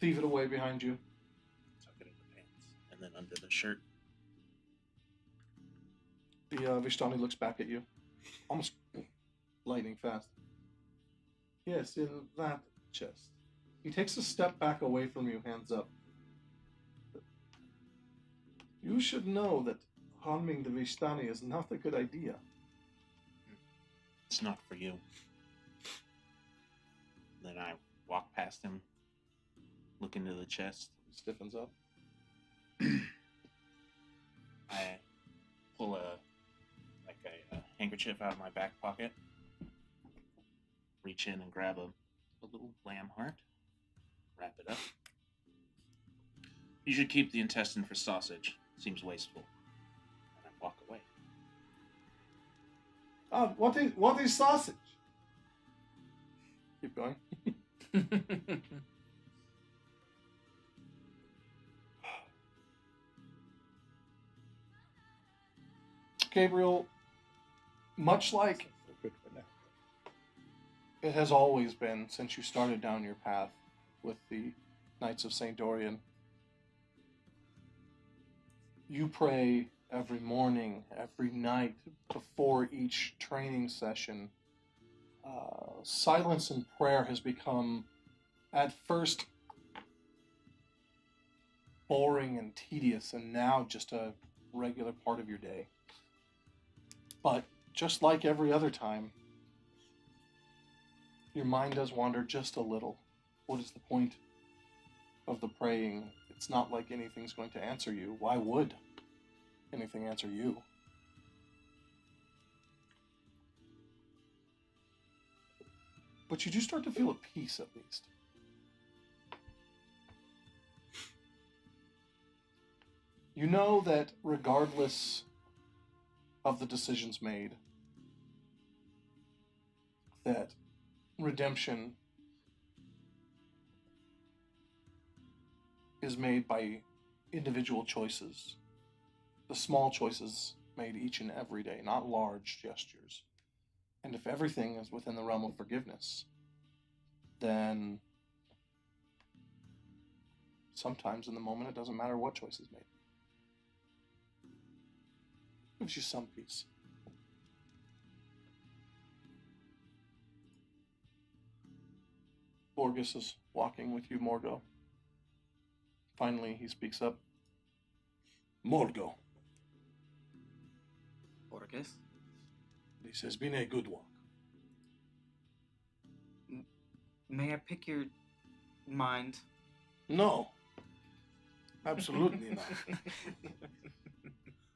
thieve it away behind you. Tuck it in the pants. And then under the shirt. The Vishtani looks back at you, almost lightning fast. Yes, in that chest. He takes a step back away from you, hands up. You should know that harming the Vishtani is not a good idea. It's not for you. Then I walk past him, look into the chest. He stiffens up. I pull a handkerchief out of my back pocket, reach in and grab a little lamb heart, wrap it up. You should keep the intestine for sausage. Seems wasteful. And I walk away. What is sausage? Keep going. Gabriel, much like it has always been since you started down your path with the Knights of St. Dorian, you pray every morning, every night, before each training session. Silence and prayer has become, at first, boring and tedious, and now just a regular part of your day. But just like every other time, your mind does wander just a little. What is the point of the praying? It's not like anything's going to answer you. Why would anything answer you? But you do start to feel at peace, at least. You know that regardless of the decisions made, that redemption is made by individual choices. The small choices made each and every day, not large gestures. And if everything is within the realm of forgiveness, then sometimes in the moment it doesn't matter what choice is made. It gives you some peace. Borges is walking with you, Morgo. Finally, he speaks up. Morgo, Borges? This has been a good walk. May I pick your mind? No. Absolutely not.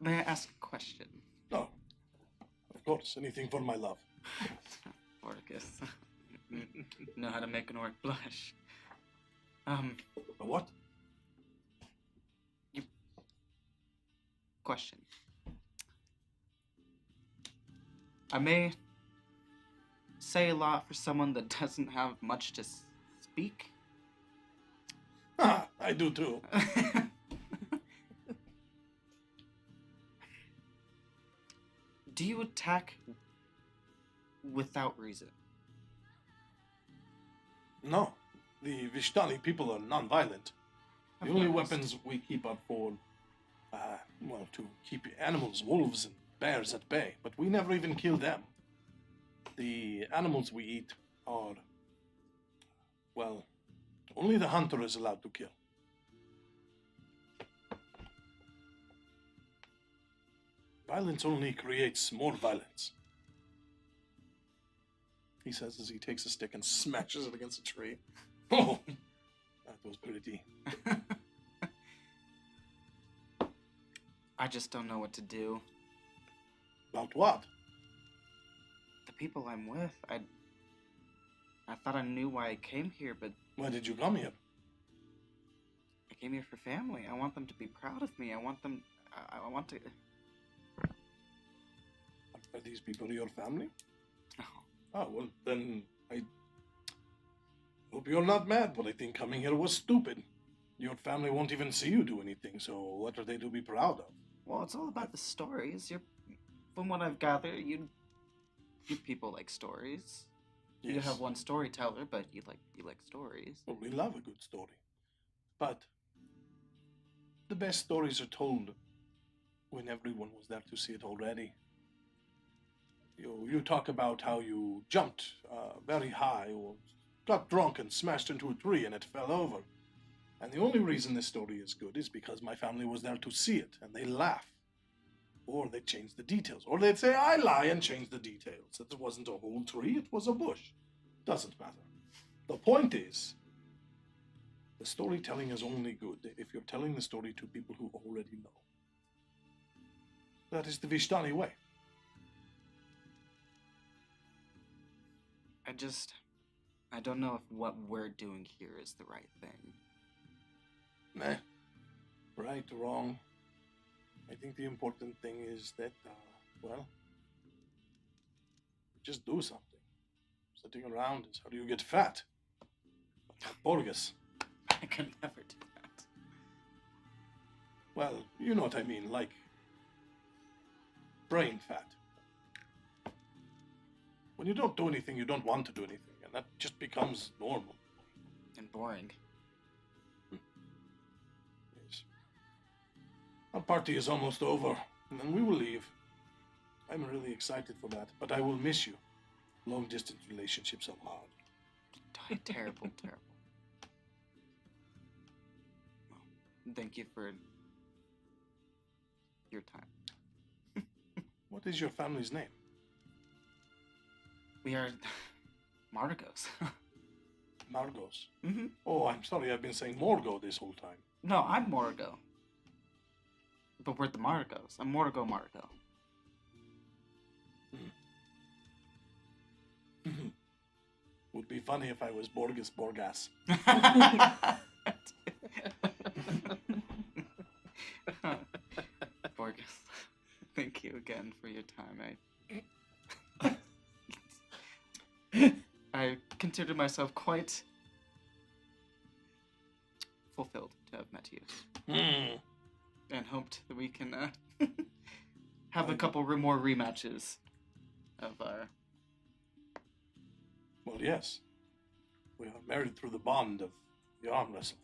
May I ask a question? No. Of course, anything for my love. Borges. Know how to make an orc blush. A what? Question. I may say a lot for someone that doesn't have much to speak. Ah, I do too. Do you attack without reason? No. The Vishtani people are non-violent. The Of only course. weapons we keep are for, to keep animals, wolves and bears at bay. But we never even kill them. The animals we eat are, well, only the hunter is allowed to kill. Violence only creates more violence. He says as he takes a stick and smashes it against a tree. Oh, that was pretty. I just don't know what to do. About what? The people I'm with, I thought I knew why I came here, but Why did you come here? I came here for family. I want them to be proud of me. I want them. I want to. Are these people your family? Oh, Oh, well, then I hope you're not mad, but I think coming here was stupid. Your family won't even see you do anything, so what are they to be proud of? well, it's all about the stories. From what I've gathered, you people like stories. You Yes. have one storyteller, but you like stories. Well, we love a good story. But the best stories are told when everyone was there to see it already. You talk about how you jumped very high or got drunk and smashed into a tree and it fell over. And the only reason this story is good is because my family was there to see it and they laugh. Or they change the details. Or they'd say, I lie and change the details. It wasn't a whole tree, it was a bush. Doesn't matter. The point is, the storytelling is only good if you're telling the story to people who already know. That is the Vishtani way. I don't know if what we're doing here is the right thing. Meh. Right, wrong. I think the important thing is that, just do something. Sitting around is how do you get fat? Borges. I could never do that. Well, you know what I mean, like brain fat. When you don't do anything, you don't want to do anything, and that just becomes normal. And boring. Yes. Our party is almost over, and then we will leave. I'm really excited for that, but I will miss you. Long-distance relationships are hard. Terrible, terrible. Well, thank you for your time. What is your family's name? We are Margos. Margos. Mm-hmm. Oh, I'm sorry, I've been saying Morgo this whole time. No, I'm Morgo. But we're the Margos. I'm Morgo Margo. Would be funny if I was Borges Borgas. Borges, thank you again for your time. I consider myself quite fulfilled to have met you, and hoped that we can have a couple more rematches of our. Well, yes. We are married through the bond of the arm wrestle.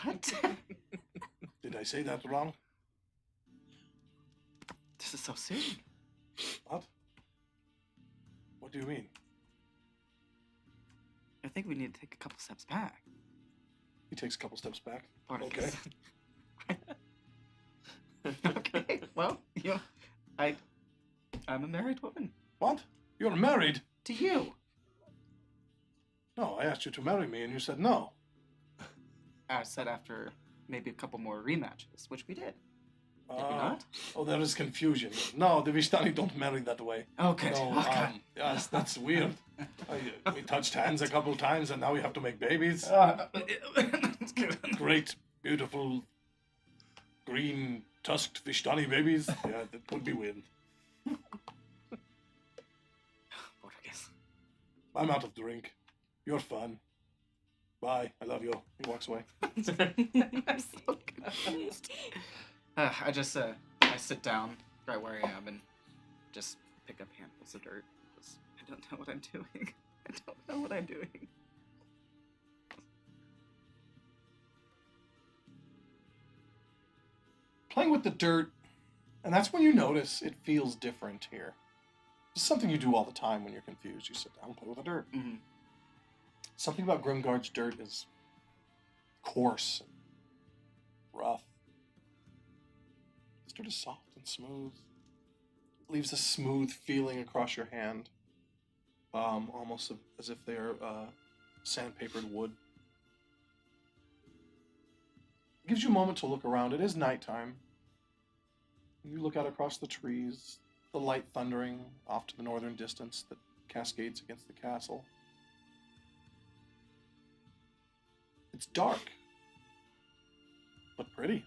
What? Did I say that wrong? This is so soon. What? What do you mean? I think we need to take a couple steps back. He takes a couple steps back. Okay. Okay. Well, I'm a married woman. What? You're married? To you. No, I asked you to marry me and you said no. I said after maybe a couple more rematches, which we did. Did we not? Oh, there is confusion. No, the Vishtani don't marry that way. Okay. No, yes, that's weird. We touched hands a couple times and now we have to make babies. Great, beautiful, green, tusked Vishtani babies. Yeah, that would be weird. I'm out of drink. You're fun. Bye. I love you. He walks away. I'm so confused. I sit down right where I am and just pick up handfuls of dirt. Because I don't know what I'm doing. I don't know what I'm doing. Playing with the dirt, and that's when you notice it feels different here. It's something you do all the time when you're confused. You sit down and play with the dirt. Mm-hmm. Something about Grimguard's dirt is coarse and rough. This dirt is soft and smooth. It leaves a smooth feeling across your hand, almost as if they are sandpapered wood. It gives you a moment to look around. It is nighttime. You look out across the trees, the light thundering off to the northern distance that cascades against the castle. It's dark, but pretty.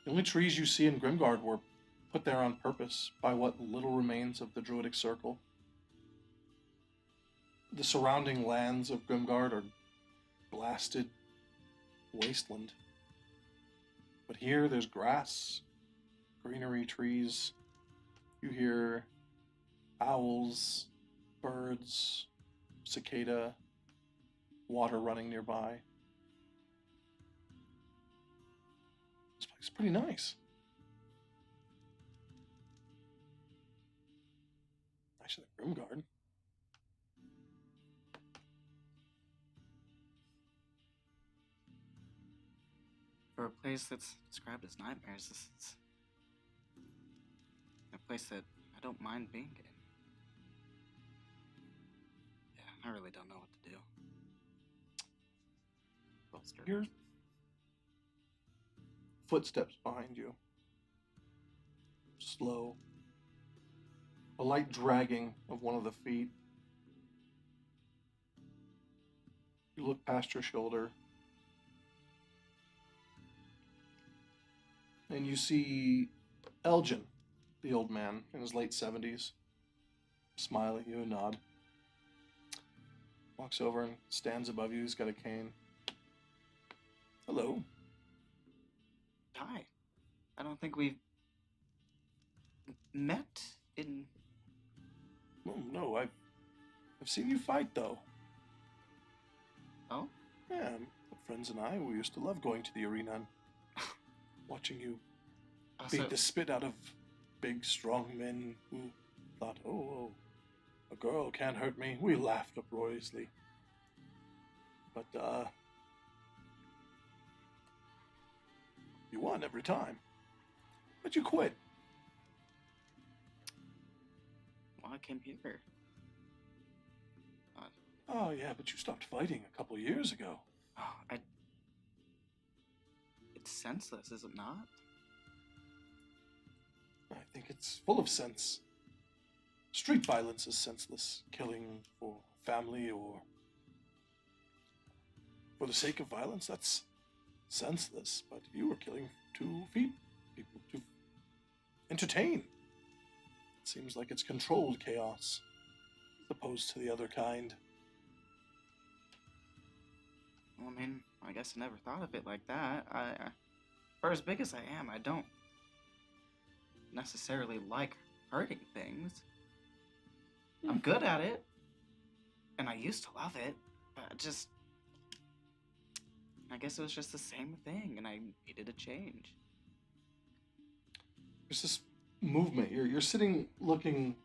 The only trees you see in Grimguard were put there on purpose by what little remains of the Druidic Circle. The surrounding lands of Grimguard are blasted wasteland. But here there's grass, greenery, trees. You hear owls, birds, cicada, water running nearby. This place is pretty nice. Nicer than Grimguard. For a place that's described as nightmares, this is a place that I don't mind being in. Yeah, I really don't know what to do. Bolster. Here's footsteps behind you. Slow. A light dragging of one of the feet. You look past your shoulder. And you see Elgin, the old man, in his late 70s. Smile at you and nod. Walks over and stands above you. He's got a cane. Hello. Hi. I don't think we've met in... Oh, no, I've seen you fight, though. Oh? Yeah, friends and I, we used to love going to the arena and watching you beat the spit out of big, strong men who thought, oh, a girl can't hurt me. We laughed uproariously. But, you won every time. But you quit. Well, I came here. Oh, yeah, but you stopped fighting a couple years ago. Oh, It's senseless, is it not? I think it's full of sense. Street violence is senseless. Killing for family or for the sake of violence, that's senseless. But you were killing to feed people, to entertain. It seems like it's controlled chaos, as opposed to the other kind. Well, I mean, I guess I never thought of it like that. For as big as I am, I don't necessarily like hurting things. I'm good at it, and I used to love it, but I guess it was just the same thing, and I needed a change. There's this movement. You're sitting looking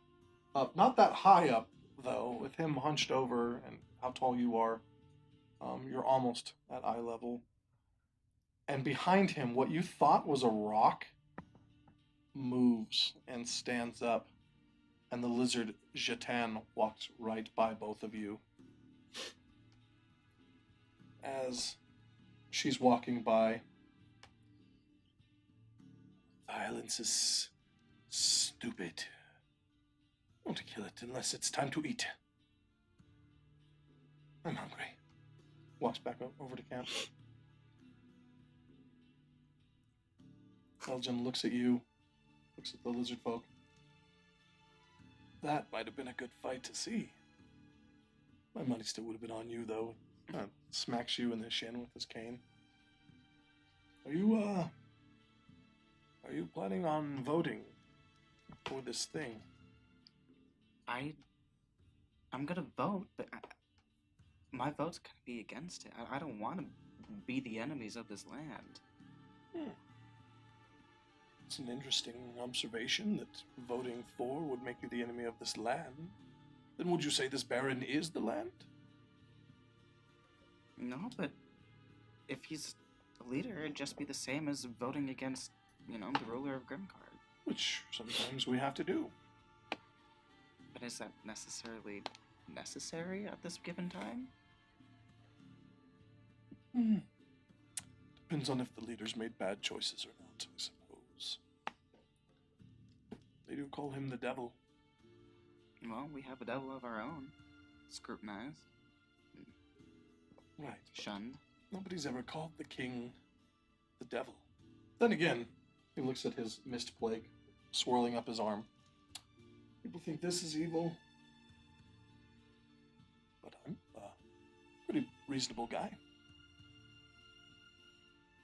up, not that high up, though, with him hunched over and how tall you are. You're almost at eye level. And behind him, what you thought was a rock moves and stands up. And the lizard Jatan walks right by both of you. As she's walking by, violence is stupid. Don't kill it unless it's time to eat. I'm hungry. Walks back over to camp. Elgin looks at you, looks at the lizard folk. That might have been a good fight to see. My money still would have been on you, though. Smacks you in the shin with his cane. Are you planning on voting for this thing? I'm gonna vote, but my vote's gonna be against it. I don't want to be the enemies of this land. It's an interesting observation that voting for would make you the enemy of this land. Then would you say this Baron is the land? No, but if he's a leader, it'd just be the same as voting against, the ruler of Grimguard. Which sometimes we have to do. But is that necessarily necessary at this given time? Depends on if the leaders made bad choices or not, I suppose. They do call him the devil. Well, we have a devil of our own. Scrutinized, Right. shunned. Nobody's ever called the king the devil. Then again, he looks at his mist plague swirling up his arm. People think this is evil. But I'm a pretty reasonable guy.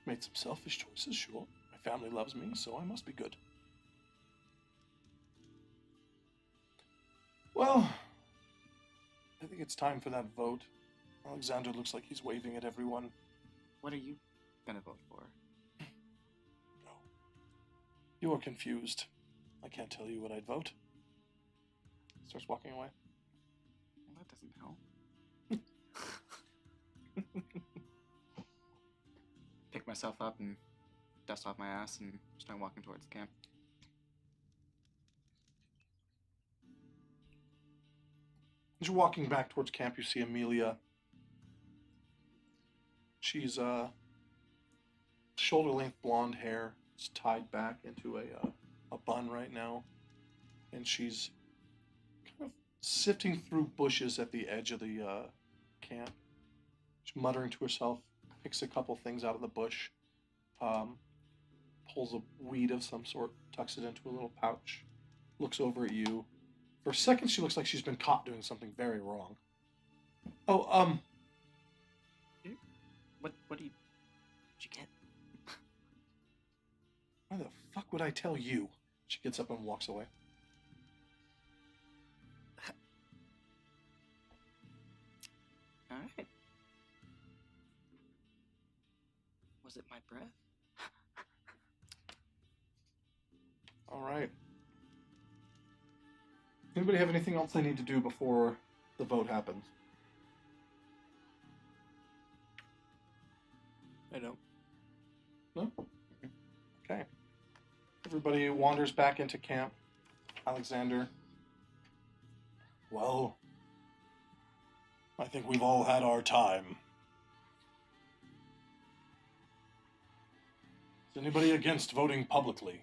Made some selfish choices, sure. My family loves me, so I must be good. Well, I think it's time for that vote. Alexander looks like he's waving at everyone. What are you gonna vote for? No. You are confused. I can't tell you what I'd vote. Starts walking away. Well, that doesn't help. Pick myself up and dust off my ass and start walking towards the camp. As you're walking back towards camp, you see Amelia. She's shoulder-length blonde hair. It's tied back into a bun right now, and she's kind of sifting through bushes at the edge of the camp. She's muttering to herself, picks a couple things out of the bush, pulls a weed of some sort, tucks it into a little pouch, looks over at you. For a second, she looks like she's been caught doing something very wrong. Oh, What did you get? why the fuck would I tell you? She gets up and walks away. All right. Was it my breath? All right. Anybody have anything else they need to do before the vote happens? I don't. No? Okay. Everybody wanders back into camp. Alexander. Well, I think we've all had our time. Is anybody against voting publicly?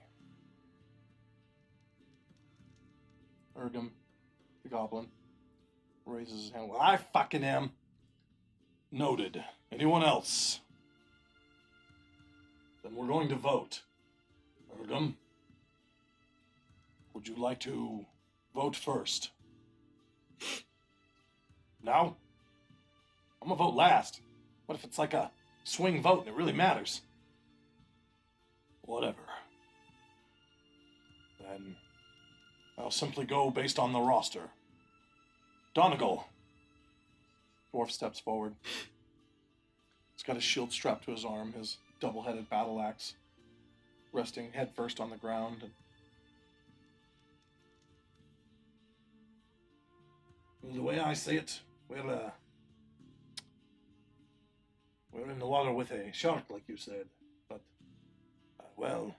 Ergum, the goblin, raises his hand. Well, I fucking am. Noted. Anyone else? Then we're going to vote. Ergum, would you like to vote first? Now? I'm gonna vote last. What if it's like a swing vote and it really matters? Whatever. Then I'll simply go based on the roster. Donegal. Dwarf steps forward. He's got his shield strapped to his arm, his double-headed battle axe resting head first on the ground. Well, the way I see it, we're in the water with a shark, like you said. But, well,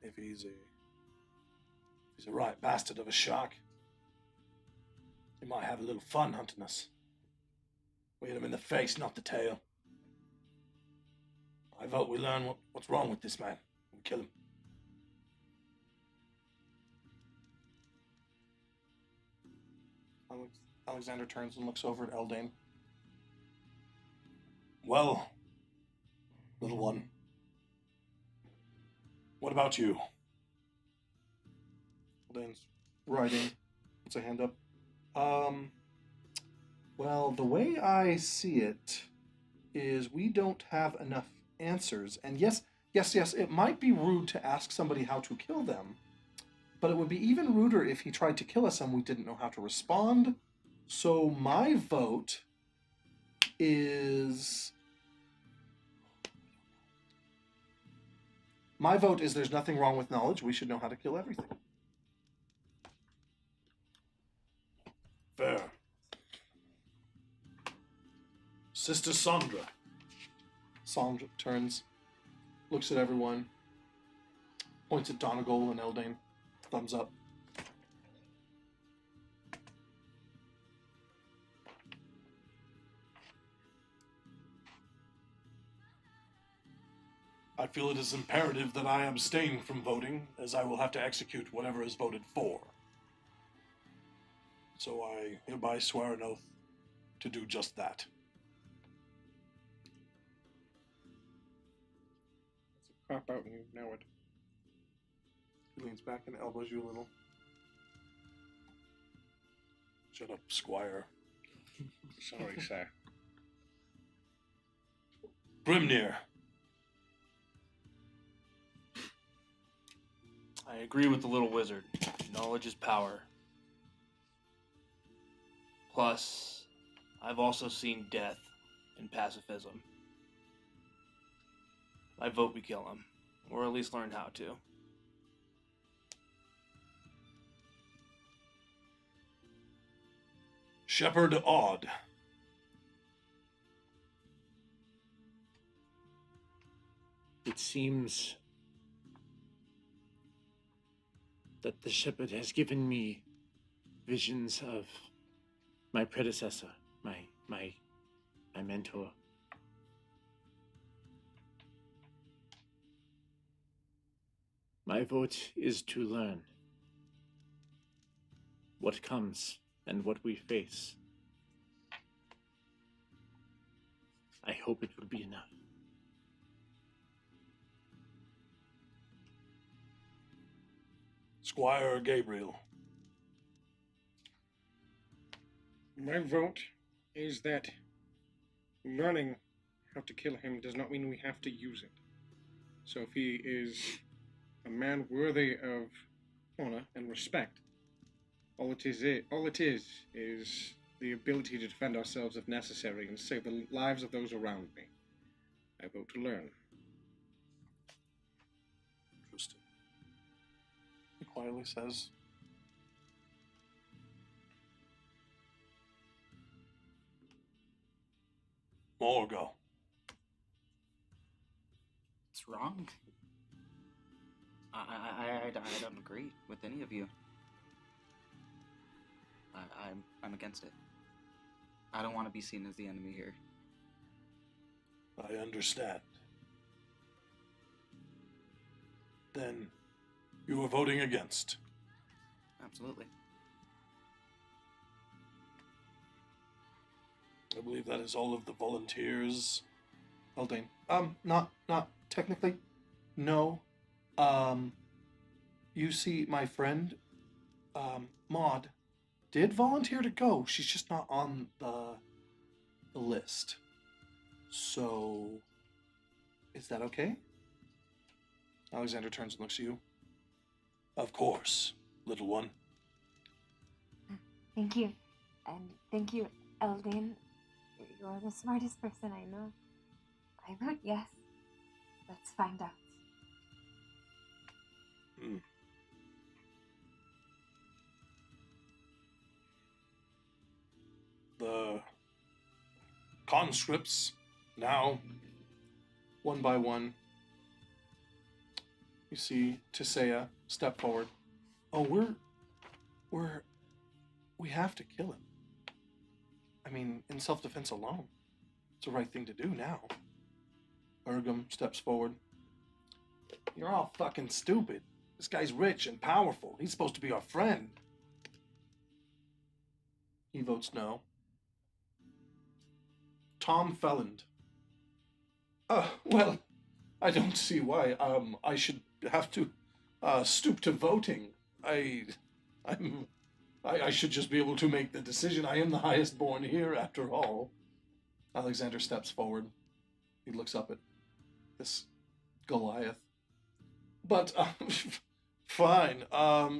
if he's a right bastard of a shark, he might have a little fun hunting us. We hit him in the face, not the tail. I vote we learn what's wrong with this man and kill him. Alexander turns and looks over at Eldane. Well, little one, what about you? Eldane's writing, puts a hand up. Well, the way I see it is we don't have enough answers. And yes, it might be rude to ask somebody how to kill them, but it would be even ruder if he tried to kill us and we didn't know how to respond. So my vote is... there's nothing wrong with knowledge. We should know how to kill everything. Fair. Sister Sandra. Sandra turns, looks at everyone, points at Donegal and Eldane, thumbs up. I feel it is imperative that I abstain from voting, as I will have to execute whatever is voted for. So I hereby swear an oath to do just that. It's a cop out and you know it. He leans back and elbows you a little. Shut up, Squire. Sorry, sir. Grimnir. I agree with the little wizard. Knowledge is power. Plus, I've also seen death and pacifism. I vote we kill him, or at least learn how to. Shepherd Odd. It seems that the shepherd has given me visions of my predecessor, my mentor. My vote is to learn what comes and what we face. I hope it will be enough. Squire Gabriel. My vote is that learning how to kill him does not mean we have to use it. So if he is a man worthy of honor and respect, all it is the ability to defend ourselves if necessary and save the lives of those around me. I vote to learn. Interesting. He quietly says, Morgo. It's wrong. I don't agree with any of you. I'm against it. I don't want to be seen as the enemy here. I understand. Then you are voting against. Absolutely. I believe that is all of the volunteers. Eldane. Not technically. No. You see, my friend, Maud, did volunteer to go. She's just not on the list. So, is that okay? Alexander turns and looks at you. Of course, little one. Thank you. And thank you, Eldane. You're the smartest person I know. I vote yes. Let's find out. The conscripts now, one by one, you see Tisea step forward. Oh, we have to kill him. I mean, in self-defense alone, it's the right thing to do now. Urgum steps forward. You're all fucking stupid. This guy's rich and powerful. He's supposed to be our friend. He votes no. Tom Felland. Well, I don't see why. I should have to stoop to voting. I should just be able to make the decision. I am the highest born here, after all. Alexander steps forward. He looks up at this Goliath. But, fine.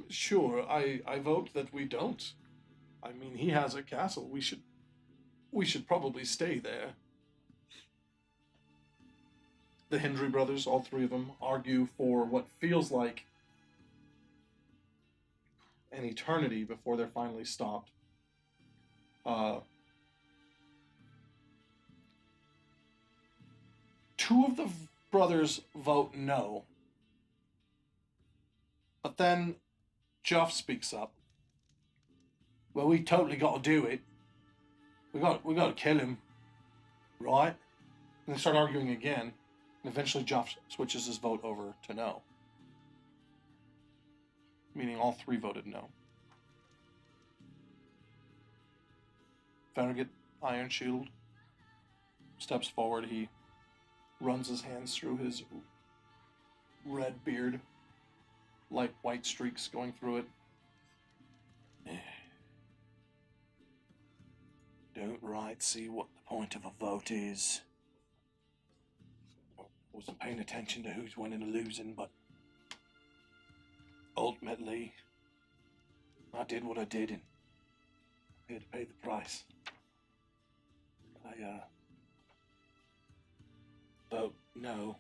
Sure. I vote that we don't. I mean, he has a castle. We should probably stay there. The Hendry brothers, all three of them, argue for what feels like an eternity before they're finally stopped. Two of the brothers vote no. But then Jeff speaks up. Well, we totally got to do it. We got to kill him, right? And they start arguing again. And eventually Joff switches his vote over to no. Meaning all three voted no. Farragut, Iron Shield, steps forward. He runs his hands through his red beard, light white streaks going through it. Don't right see what the point of a vote is. I wasn't paying attention to who's winning or losing, but ultimately, I did what I did and I had to pay the price. I, vote no.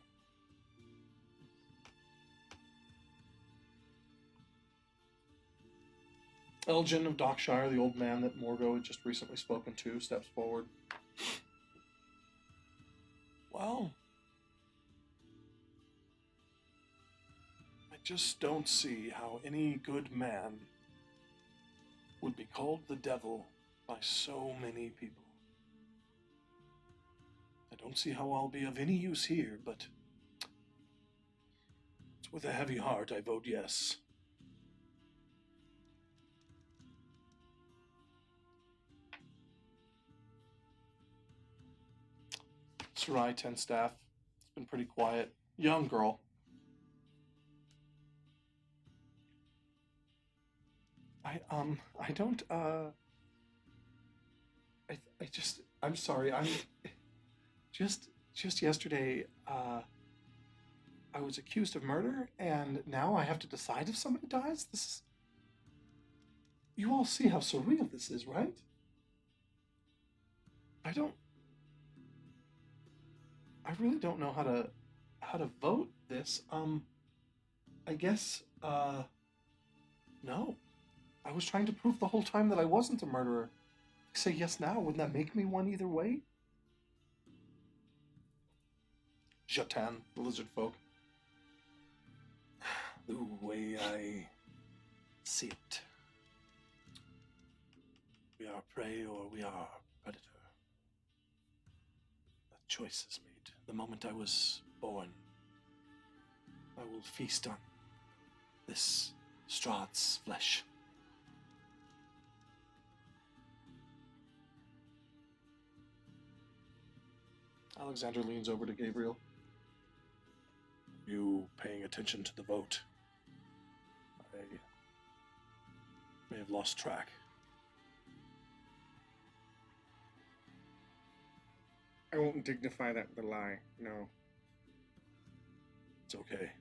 Elgin of Dockshire, the old man that Morgo had just recently spoken to, steps forward. Well, I just don't see how any good man would be called the devil by so many people. I don't see how I'll be of any use here, but with a heavy heart I vote yes. Sarai Tenstaff. It's been pretty quiet. Young girl. I'm sorry. Just yesterday, I was accused of murder, and now I have to decide if somebody dies? You all see how surreal this is, right? I really don't know how to vote this. I guess, no. I was trying to prove the whole time that I wasn't a murderer. Say yes now, wouldn't that make me one either way? Jatan, the lizard folk. The way I see it. We are prey or we are predator. That choice is made the moment I was born. I will feast on this Strahd's flesh. Alexander leans over to Gabriel. You paying attention to the vote? I may have lost track. I won't dignify that with a lie, no. It's okay.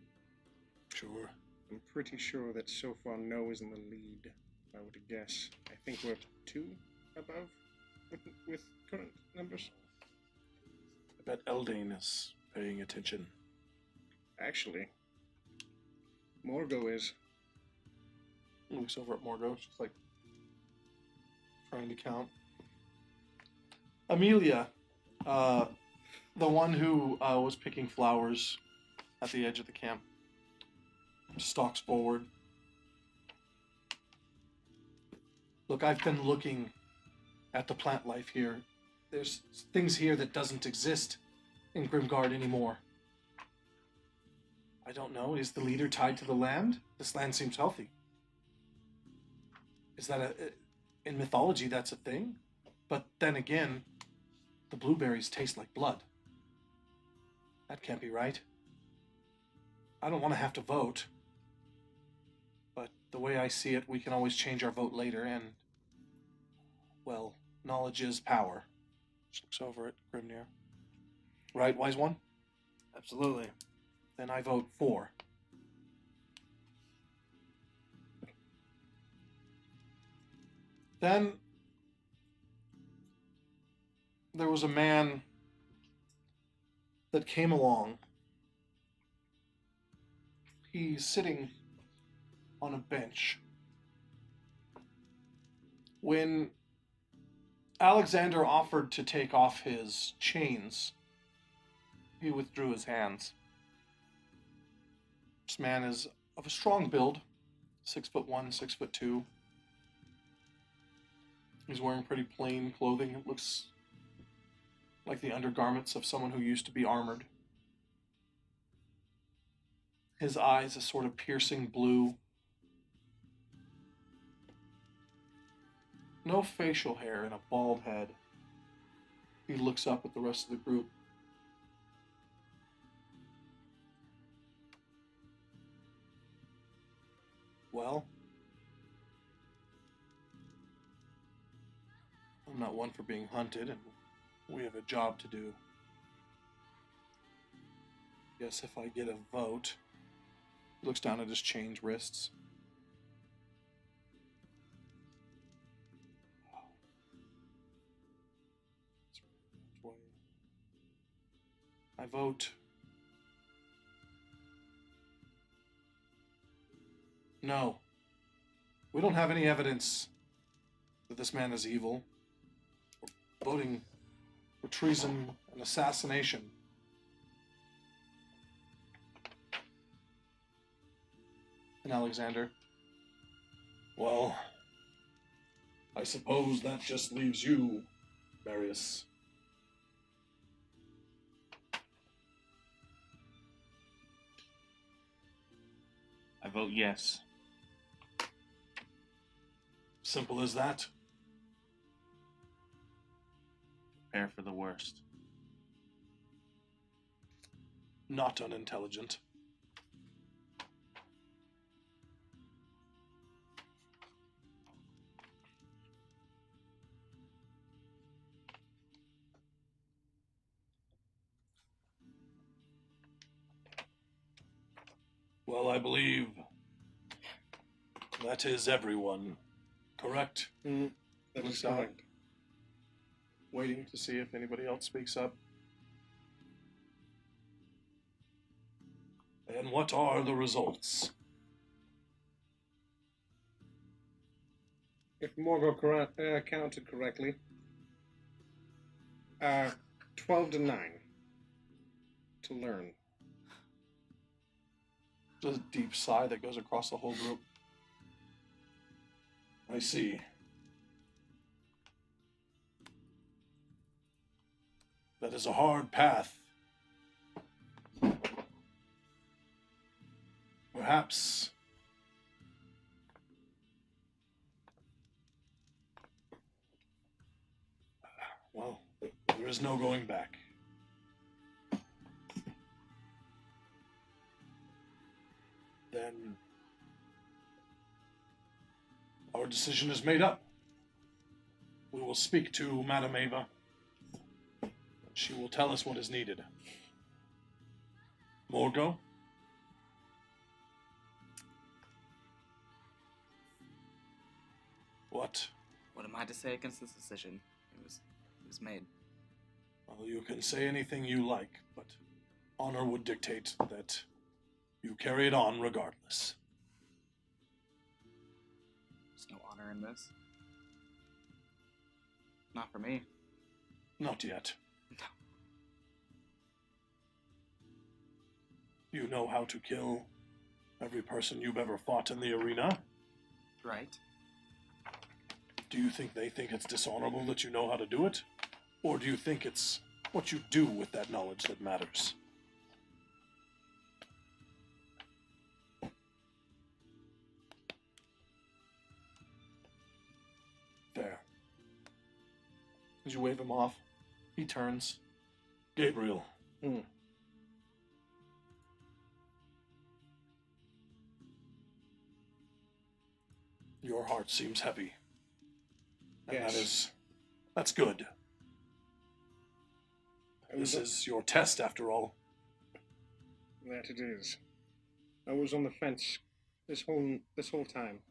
Sure. I'm pretty sure that so far no is in the lead, if I were to guess. I think we're 2 above with current numbers. I bet Eldane is paying attention. Actually, Morgo is. Looks over at Morgo. She's like trying to count. Amelia, the one who was picking flowers at the edge of the camp, stalks forward. Look, I've been looking at the plant life here. There's things here that doesn't exist in Grimguard anymore. I don't know. Is the leader tied to the land? This land seems healthy. Is that in mythology that's a thing? But then again, the blueberries taste like blood. That can't be right. I don't want to have to vote. But the way I see it, we can always change our vote later, and, well, knowledge is power. She looks over at Grimnir. Right, Wise One? Absolutely. Then I vote for. Then there was a man that came along. He's sitting on a bench. When Alexander offered to take off his chains, he withdrew his hands. This man is of a strong build, 6'1", 6'2". He's wearing pretty plain clothing. It looks like the undergarments of someone who used to be armored. His eyes a sort of piercing blue. No facial hair and a bald head. He looks up at the rest of the group. Well, I'm not one for being hunted, and we have a job to do. Guess if I get a vote. He looks down at his chained wrists. I vote no. We don't have any evidence that this man is evil. We're voting for treason and assassination. And Alexander. Well, I suppose that just leaves you, Marius. I vote yes. Simple as that. Prepare for the worst. Not unintelligent. Well, I believe that is everyone, correct? That is Looks out. correct. Waiting to see if anybody else speaks up. And what are the results? If Morgo counted correctly, 12 to 9 to learn. There's a deep sigh that goes across the whole group. I see. That is a hard path. Perhaps well, there is no going back. Then our decision is made up. We will speak to Madame Ava. She will tell us what is needed. Morgo? What? What am I to say against this decision? It was made. Well, you can say anything you like, but honor would dictate that you carry it on regardless. There's no honor in this. Not for me. Not yet. No. You know how to kill every person you've ever fought in the arena? Right. Do you think they think it's dishonorable that you know how to do it? Or do you think it's what you do with that knowledge that matters? Fair. As you wave him off, he turns. Gabriel. Your heart seems heavy. And Yes. that's good. This is your test, after all. That it is. I was on the fence this whole time.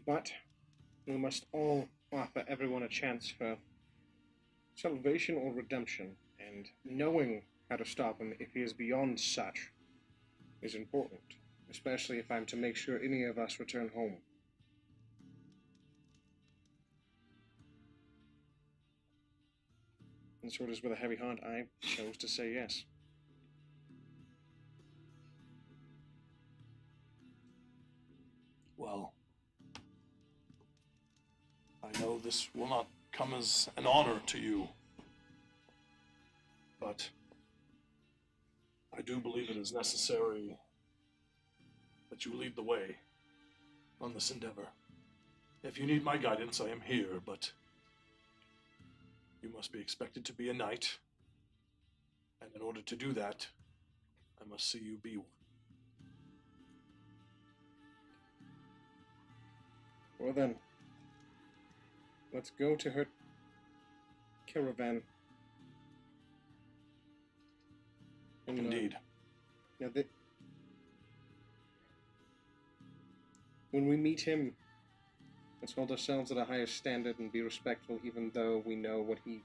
But we must all offer everyone a chance for salvation or redemption, and knowing how to stop him if he is beyond such is important, especially if I'm to make sure any of us return home. And so it is with a heavy heart I chose to say yes. Well, I know this will not come as an honor to you, but I I do believe it is necessary that you lead the way on this endeavor. If you need my guidance, I am here, but you must be expected to be a knight. And in order to do that, I must see you be one. Well then, let's go to her caravan. And, Indeed. Now when we meet him, let's hold ourselves at a higher standard and be respectful, even though we know what he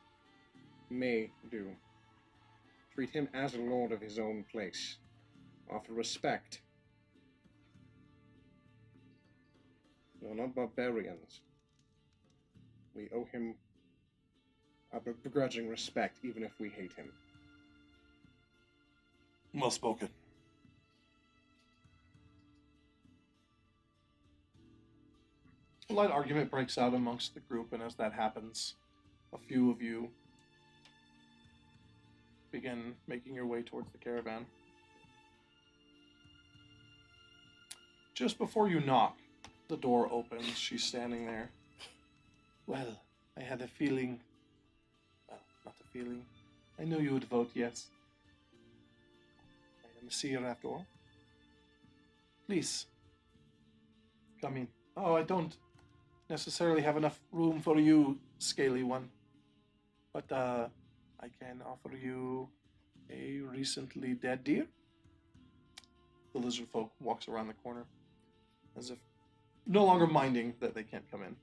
may do. Treat him as a lord of his own place. Offer respect. We are not barbarians. We owe him a begrudging respect, even if we hate him. Well spoken. A light argument breaks out amongst the group, and as that happens, a few of you begin making your way towards the caravan. Just before you knock, the door opens. She's standing there. Well, I had a feeling. Well, not a feeling. I knew you would vote yes. I am a seer after all. Please, come in. Oh, I don't necessarily have enough room for you, scaly one. But, I can offer you a recently dead deer. The lizard folk walks around the corner as if no longer minding that they can't come in.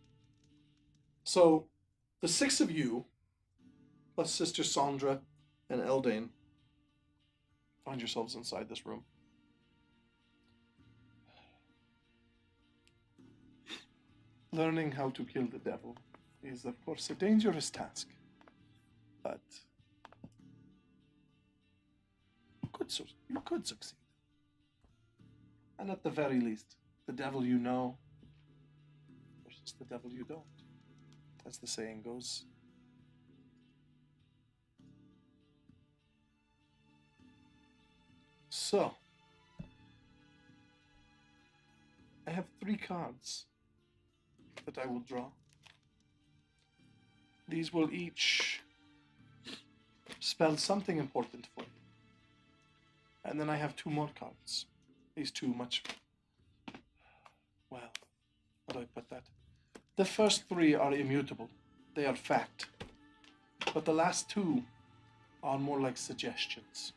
So, the six of you, plus Sister Sandra and Eldane, find yourselves inside this room. Learning how to kill the devil is, of course, a dangerous task, but you could succeed. And at the very least, the devil you know versus the devil you don't, as the saying goes. So, I have 3 cards that I will draw. These will each spell something important for you. And then I have 2 more cards. These 2 much... well, how do I put that? The first 3 are immutable. They are fact. But the last 2 are more like suggestions.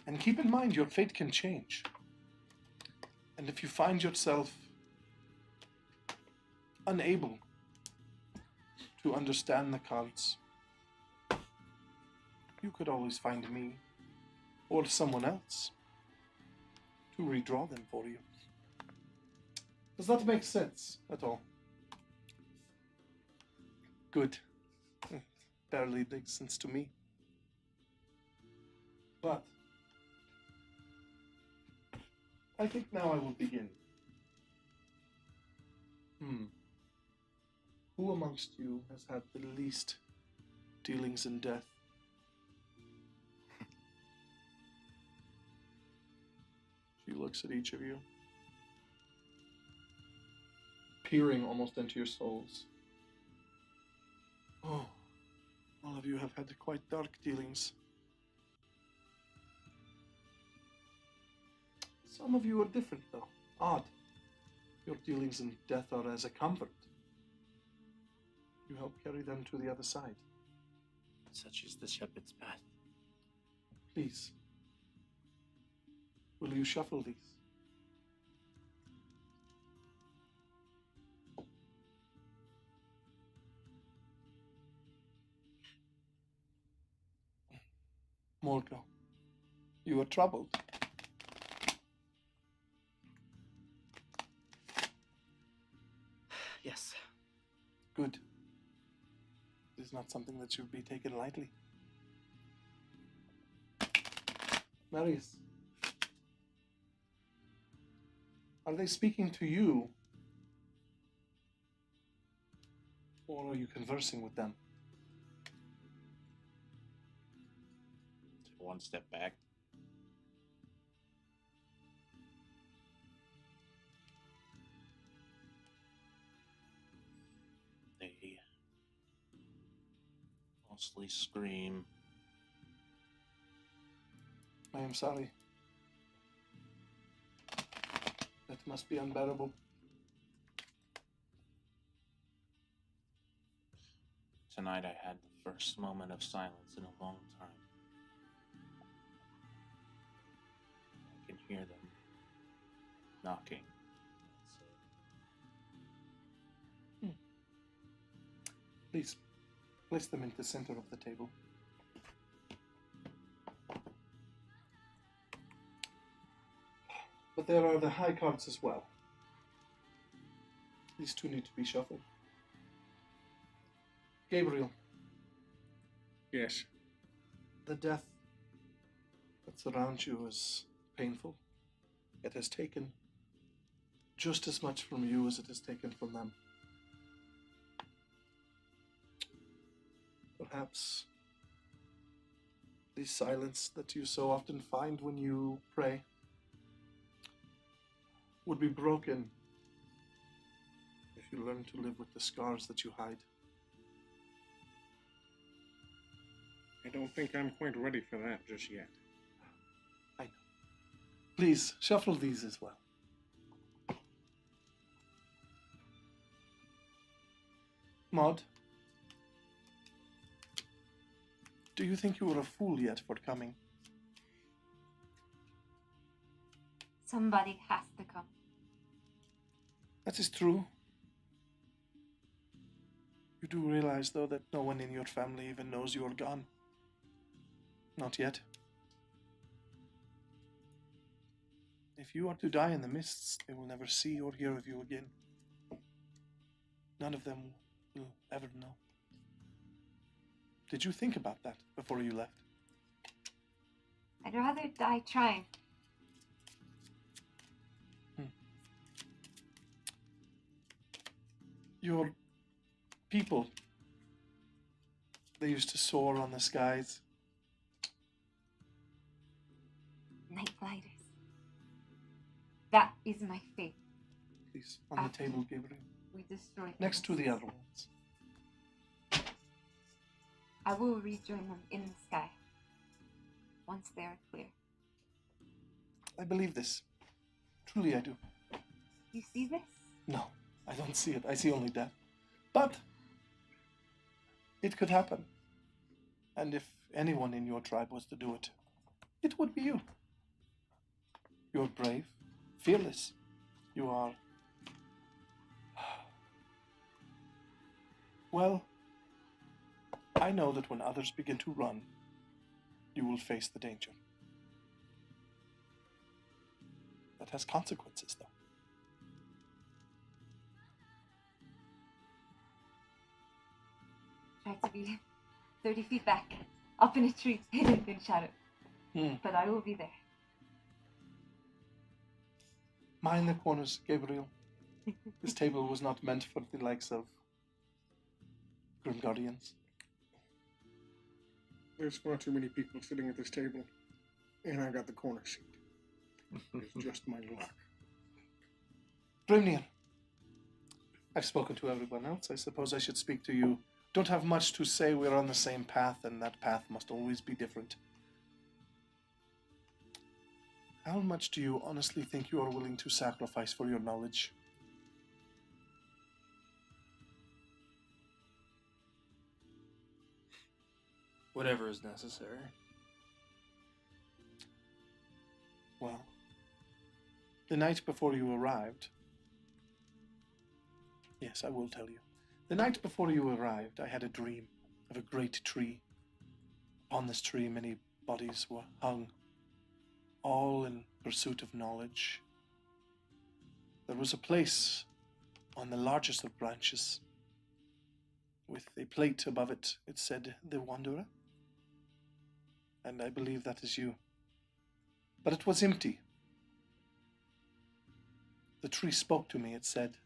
And keep in mind, your fate can change. And if you find yourself unable to understand the cards, you could always find me or someone else to redraw them for you. Does that make sense at all? Good. Barely makes sense to me. But I think now I will begin. Who amongst you has had the least dealings in death? She looks at each of you, peering almost into your souls. Oh, all of you have had quite dark dealings. Some of you are different, though. Odd. Your dealings in death are as a comfort. You help carry them to the other side. Such is the shepherd's path. Please, will you shuffle these? Morgo, you are troubled. Yes. Good. It is not something that should be taken lightly. Marius, are they speaking to you? Or are you conversing with them? one step back. They mostly scream. I am sorry. That must be unbearable. Tonight I had the first moment of silence in a long time. I can hear them knocking. Please, place them in the center of the table. But there are the high cards as well. These two need to be shuffled. Gabriel, Yes. the death that surrounds you is painful. It has taken just as much from you as it has taken from them. Perhaps the silence that you so often find when you pray would be broken if you learn to live with the scars that you hide. I don't think I'm quite ready for that just yet. I know. Please, shuffle these as well. Maud, do you think you are a fool yet for coming? Somebody has to come. That is true. You do realize, though, that no one in your family even knows you are gone. Not yet. If you are to die in the mists, they will never see or hear of you again. None of them will ever know. Did you think about that before you left? I'd rather die trying. Your people, they used to soar on the skies. Night gliders. That is my fate. Please, on the table, Gabriel. We destroy them. Next to the other ones. I will rejoin them in the sky. Once they are clear. I believe this. Truly, I do. You see this? No, I don't see it. I see only death. But it could happen. And if anyone in your tribe was to do it, it would be you. You're brave, fearless. You are... Well, I know that when others begin to run, you will face the danger. That has consequences, though. Try to be 30 feet back, up in a tree, hidden in shadow. But I will be there. Mind the corners, Gabriel. This table was not meant for the likes of Grimguardians. There's far too many people sitting at this table, and I got the corner seat. It's just my luck. Brimnir, I've spoken to everyone else. I suppose I should speak to you. Don't have much to say. We're on the same path, and that path must always be different. How much do you honestly think you are willing to sacrifice for your knowledge? Whatever is necessary. Well, the night before you arrived... Yes, I will tell you. The night before you arrived, I had a dream of a great tree. Upon this tree, many bodies were hung, all in pursuit of knowledge. There was a place on the largest of branches. With a plate above it, it said, "The Wanderer." And I believe that is you. But it was empty. The tree spoke to me. It said,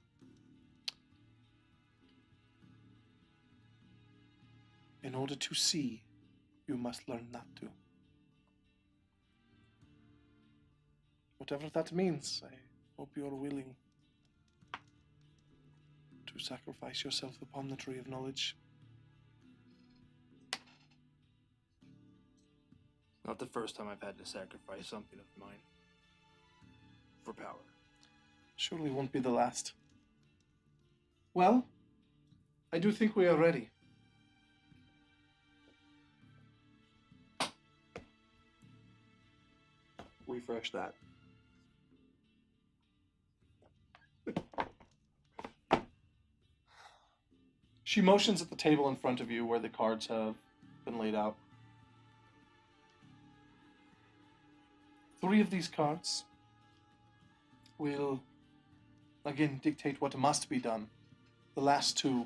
"In order to see, you must learn not to." whatever that means, I hope you're willing to sacrifice yourself upon the Tree of Knowledge. Not the first time I've had to sacrifice something of mine for power. Surely won't be the last. Well, I do think we are ready. Refresh that. She motions at the table in front of you where the cards have been laid out. 3 of these cards will, again, dictate what must be done. The last 2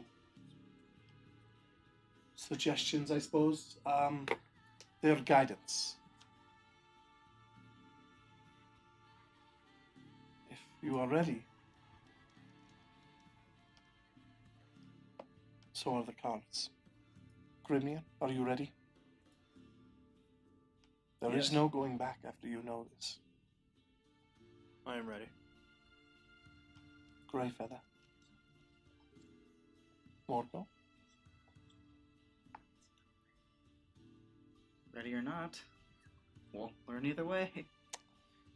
suggestions, I suppose, they're guidance. If you are ready, so are the cards. Grimnir, are you ready? There is Yes. no going back after you know this. I am ready. Greyfeather. Morgo. Ready or not, won't learn either way.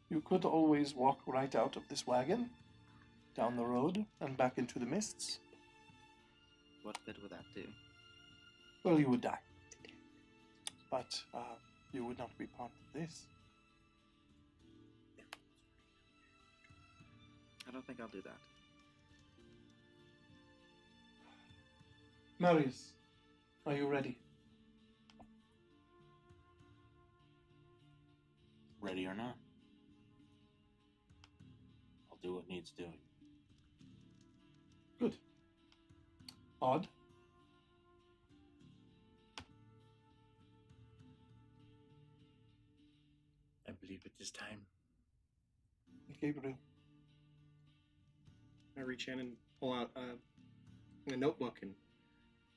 You could always walk right out of this wagon, down the road, and back into the mists. What good would that do? Well, you would die. But you would not be part of this. I don't think I'll do that. Marius, are you ready? Ready or not, I'll do what needs doing. Good. Odd. I believe it is time. Gabriel. I reach in and pull out a notebook, and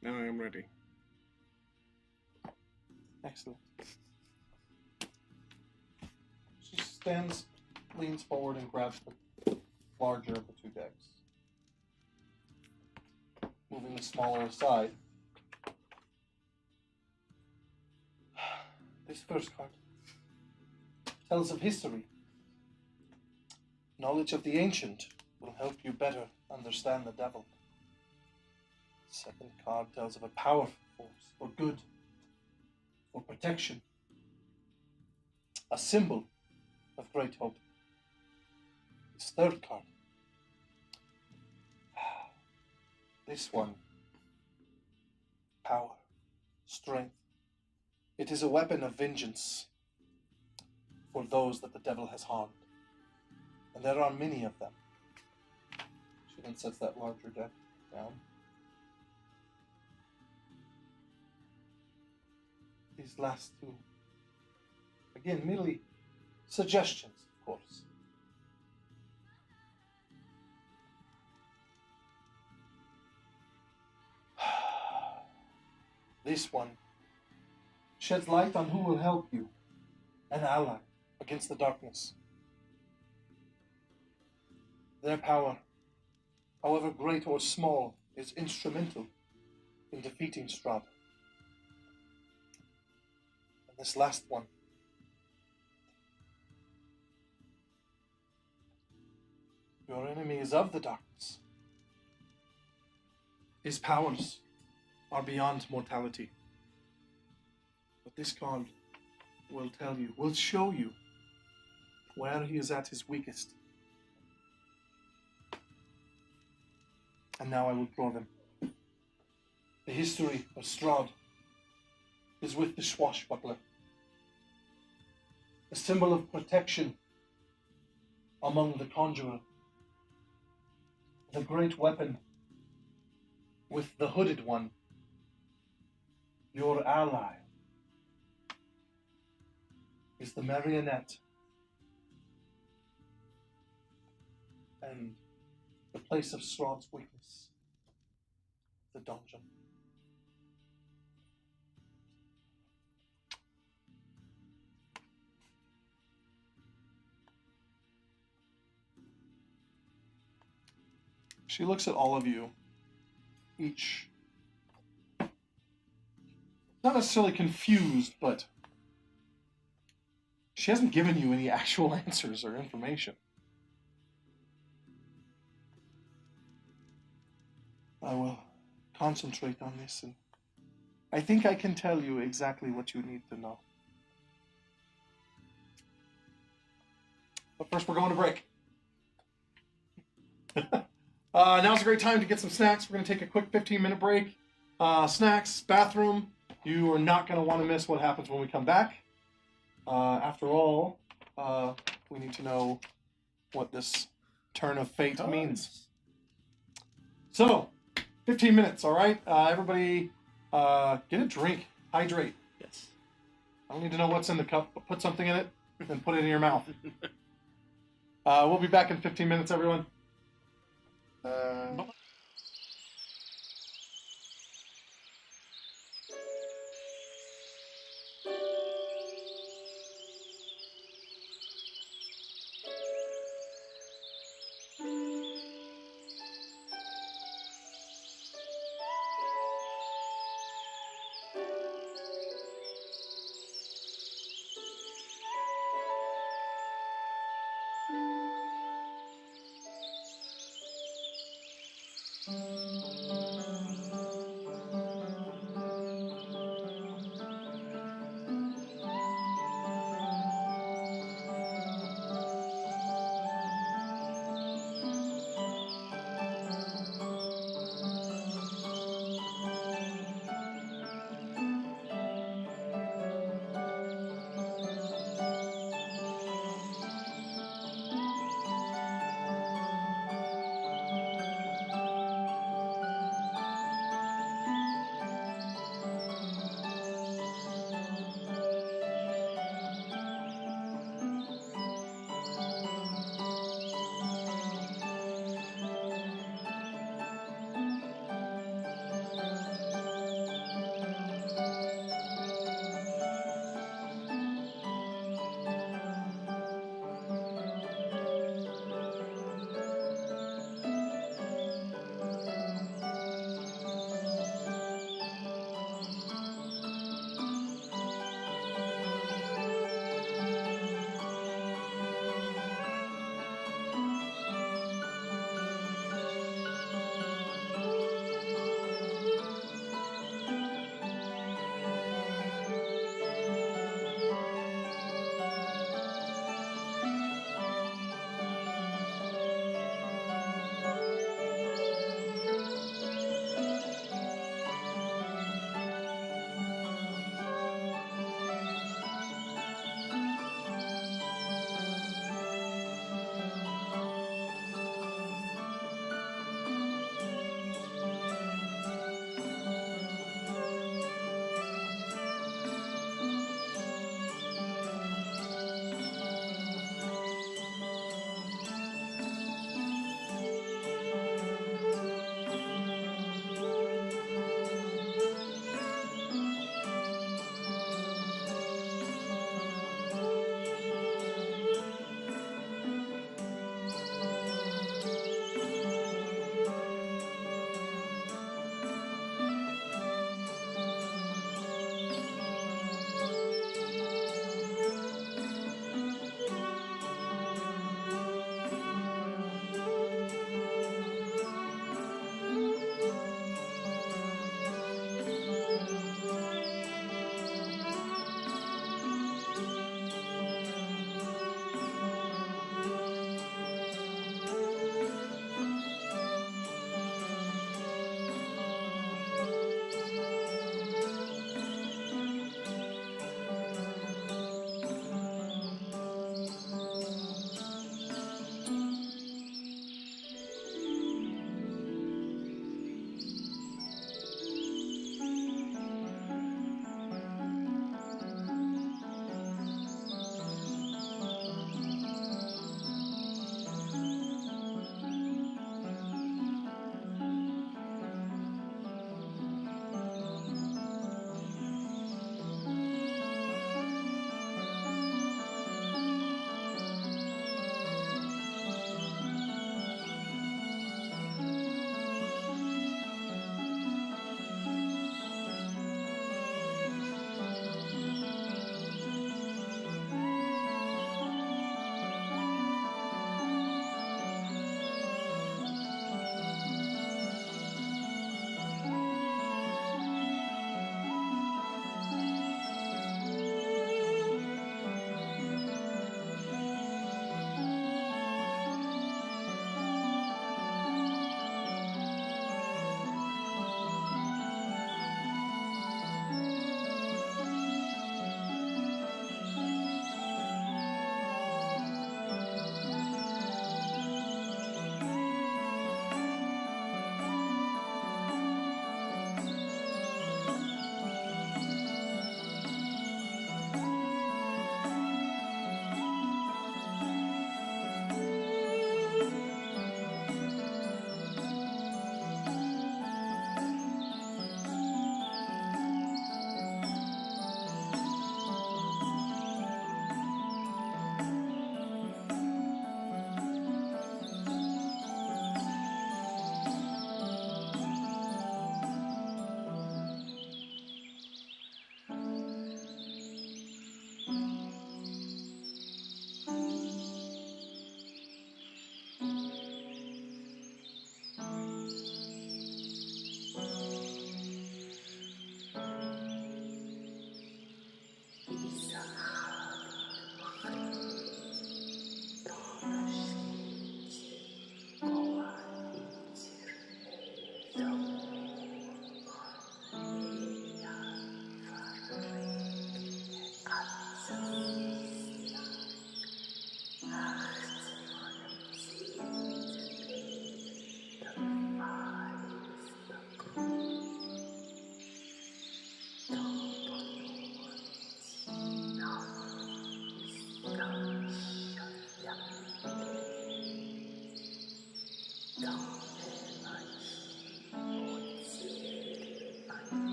now I am ready. Excellent. She stands, leans forward, and grabs the larger of the 2 decks. Moving the smaller aside. This first card tells of history. Knowledge of the ancient will help you better understand the devil. Second card tells of a powerful force for good, for protection. A symbol of great hope. This third card. This one. Power, strength. It is a weapon of vengeance for those that the devil has harmed. And there are many of them. She then sets that larger deck down. These last 2, again, merely suggestions, of course. This one sheds light on who will help you, an ally against the darkness. Their power, however great or small, is instrumental in defeating Strahd. And this last one. Your enemy is of the darkness. His powers are beyond mortality. But this card will tell you, will show you where he is at his weakest. And now I will draw them. The history of Strahd is with the swashbuckler, a symbol of protection among the conjurer, the great weapon with the hooded one, your ally, is the marionette, and the place of Strahd's weakness, the dungeon. She looks at all of you, each not necessarily confused, but she hasn't given you any actual answers or information. I will concentrate on this, and I think I can tell you exactly what you need to know. But first, we're going to break. Now's a great time to get some snacks. We're going to take a quick 15-minute break. Snacks, bathroom. You are not going to want to miss what happens when we come back. After all, we need to know what this turn of fate means. So, 15 minutes, all right? Everybody, get a drink. Hydrate. Yes. I don't need to know what's in the cup, but put something in it and put it in your mouth. We'll be back in 15 minutes, everyone.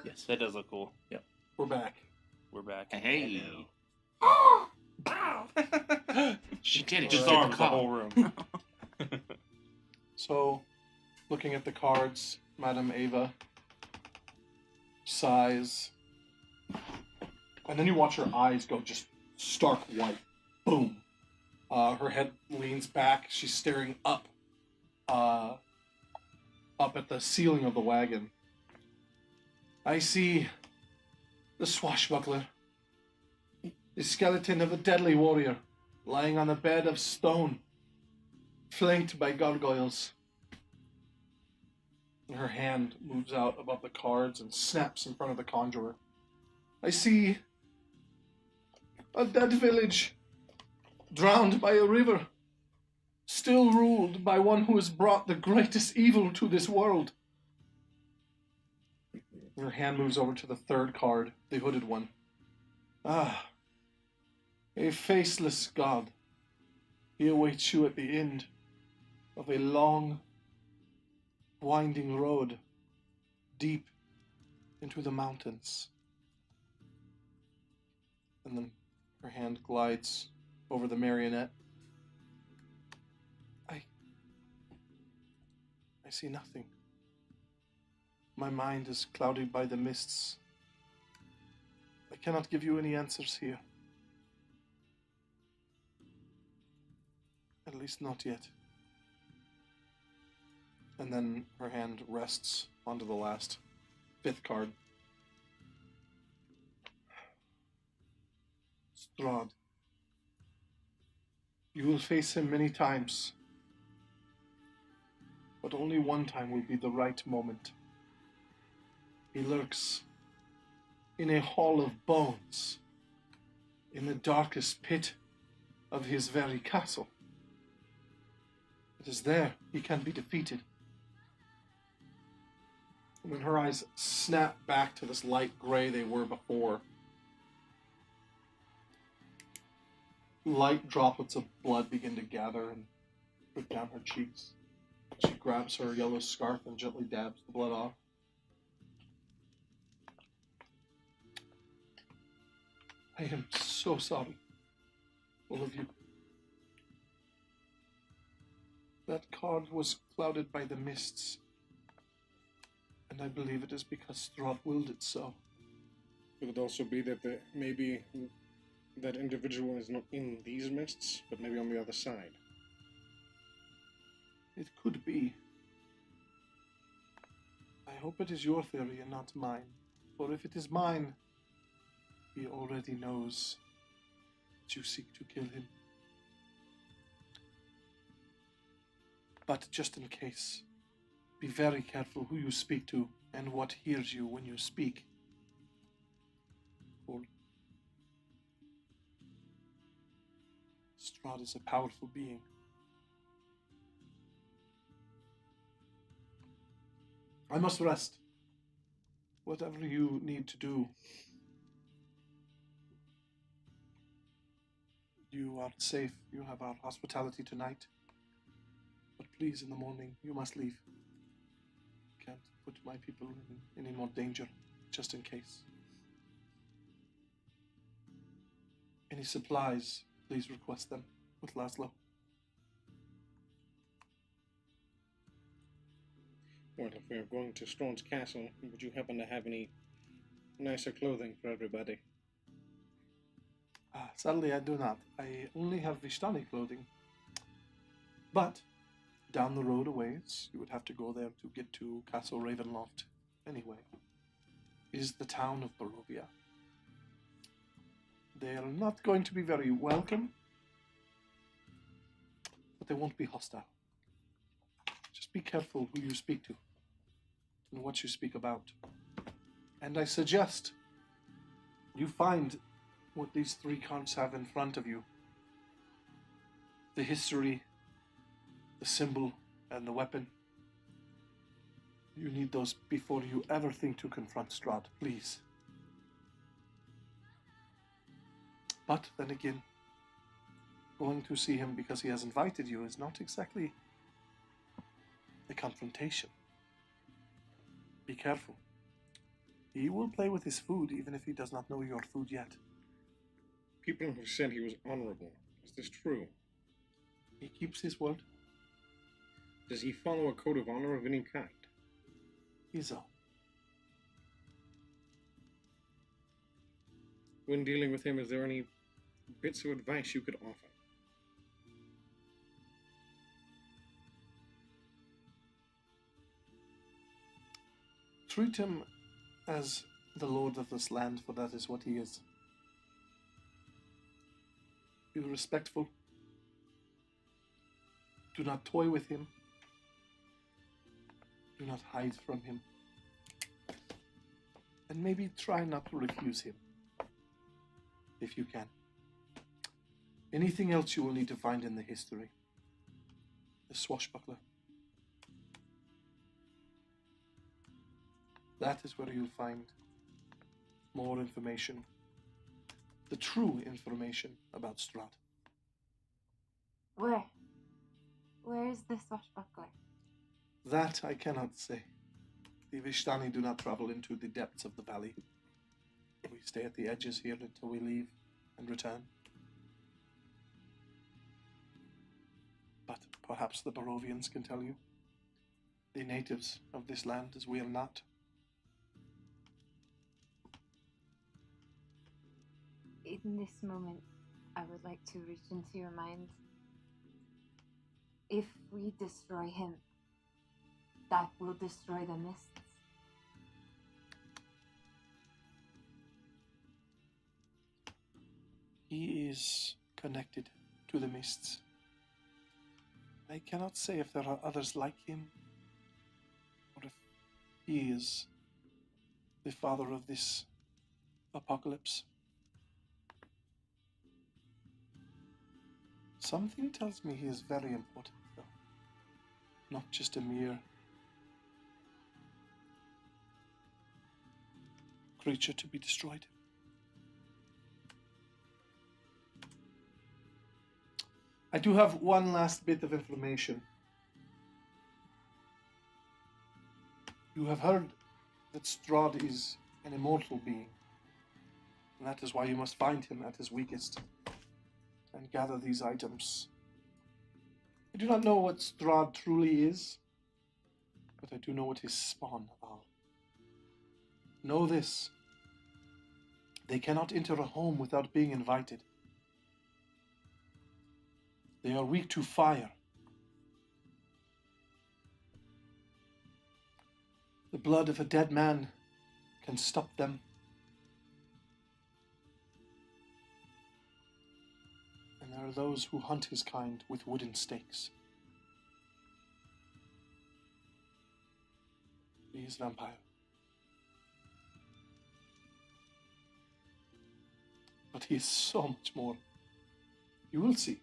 Yes, that does look cool. We're back. We're back. Hey. She did it. She did Disarmed the the call. whole room. So, looking at the cards, Madame Ava sighs. And then you watch her eyes go just stark white. Boom. Her head leans back. She's staring up at the ceiling of the wagon. I see the swashbuckler, the skeleton of a deadly warrior, lying on a bed of stone, flanked by gargoyles. And her hand moves out above the cards and snaps in front of the conjurer. I see a dead village, drowned by a river, still ruled by one who has brought the greatest evil to this world. Her hand moves over to the third card, the hooded one. Ah, a faceless god. He awaits you at the end of a long, winding road deep into the mountains. And then her hand glides over the marionette. I see nothing. My mind is clouded by the mists. I cannot give you any answers here. At least not yet. And then her hand rests onto the last, fifth card. Strahd. You will face him many times, but only one time will be the right moment. He lurks in a hall of bones, in the darkest pit of his very castle. It is there he can be defeated. And then her eyes snap back to this light gray they were before. Light droplets of blood begin to gather and drip down her cheeks. She grabs her yellow scarf and gently dabs the blood off. I am so sorry, all of you. That card was clouded by the mists, and I believe it is because Strahd willed it so. It could also be that maybe that individual is not in these mists, but maybe on the other side. It could be. I hope it is your theory and not mine, for if it is mine, he already knows that you seek to kill him. But just in case, be very careful who you speak to and what hears you when you speak. For Strahd is a powerful being. I must rest. Whatever you need to do, you are safe. You have our hospitality tonight. But please, in the morning, you must leave. Can't put my people in any more danger, just in case. Any supplies, please request them with Laszlo. Well, if we are going to Strawn's castle, would you happen to have any nicer clothing for everybody? Sadly, I do not. I only have Vishtani clothing. But down the road a ways, you would have to go there to get to Castle Ravenloft anyway. is the town of Barovia. They are not going to be very welcome, but they won't be hostile. Just be careful who you speak to and what you speak about. And I suggest you find what these 3 cards have in front of you. The history, the symbol, and the weapon. You need those before you ever think to confront Strahd, please. But then again, going to see him because he has invited you is not exactly a confrontation. Be careful. He will play with his food even if he does not know your food yet. People have said he was honorable. Is this true? He keeps his word. Does he follow a code of honor of any kind? Izzo. When dealing with him, is there any bits of advice you could offer? Treat him as the lord of this land, for that is what he is. Be respectful. Do not toy with him. Do not hide from him. And maybe try not to refuse him, if you can. Anything else you will need to find in the history. The swashbuckler. That is where you'll find more information. The true information about Strahd. Where? Where is the swashbuckler? That I cannot say. The Vishtani do not travel into the depths of the valley. We stay at the edges here until we leave and return. But perhaps the Barovians can tell you. The natives of this land, as we are not. In this moment, I would like to reach into your mind. If we destroy him, that will destroy the mists. He is connected to the mists. I cannot say if there are others like him, or if he is the father of this apocalypse. Something tells me he is very important, though. Not just a mere creature to be destroyed. I do have one last bit of information. You have heard that Strahd is an immortal being, and that is why you must find him at his weakest and gather these items. I do not know what Strahd truly is, but I do know what his spawn are. Know this: they cannot enter a home without being invited. They are weak to fire. The blood of a dead man can stop them. And there are those who hunt his kind with wooden stakes. He is a vampire. But he is so much more. You will see.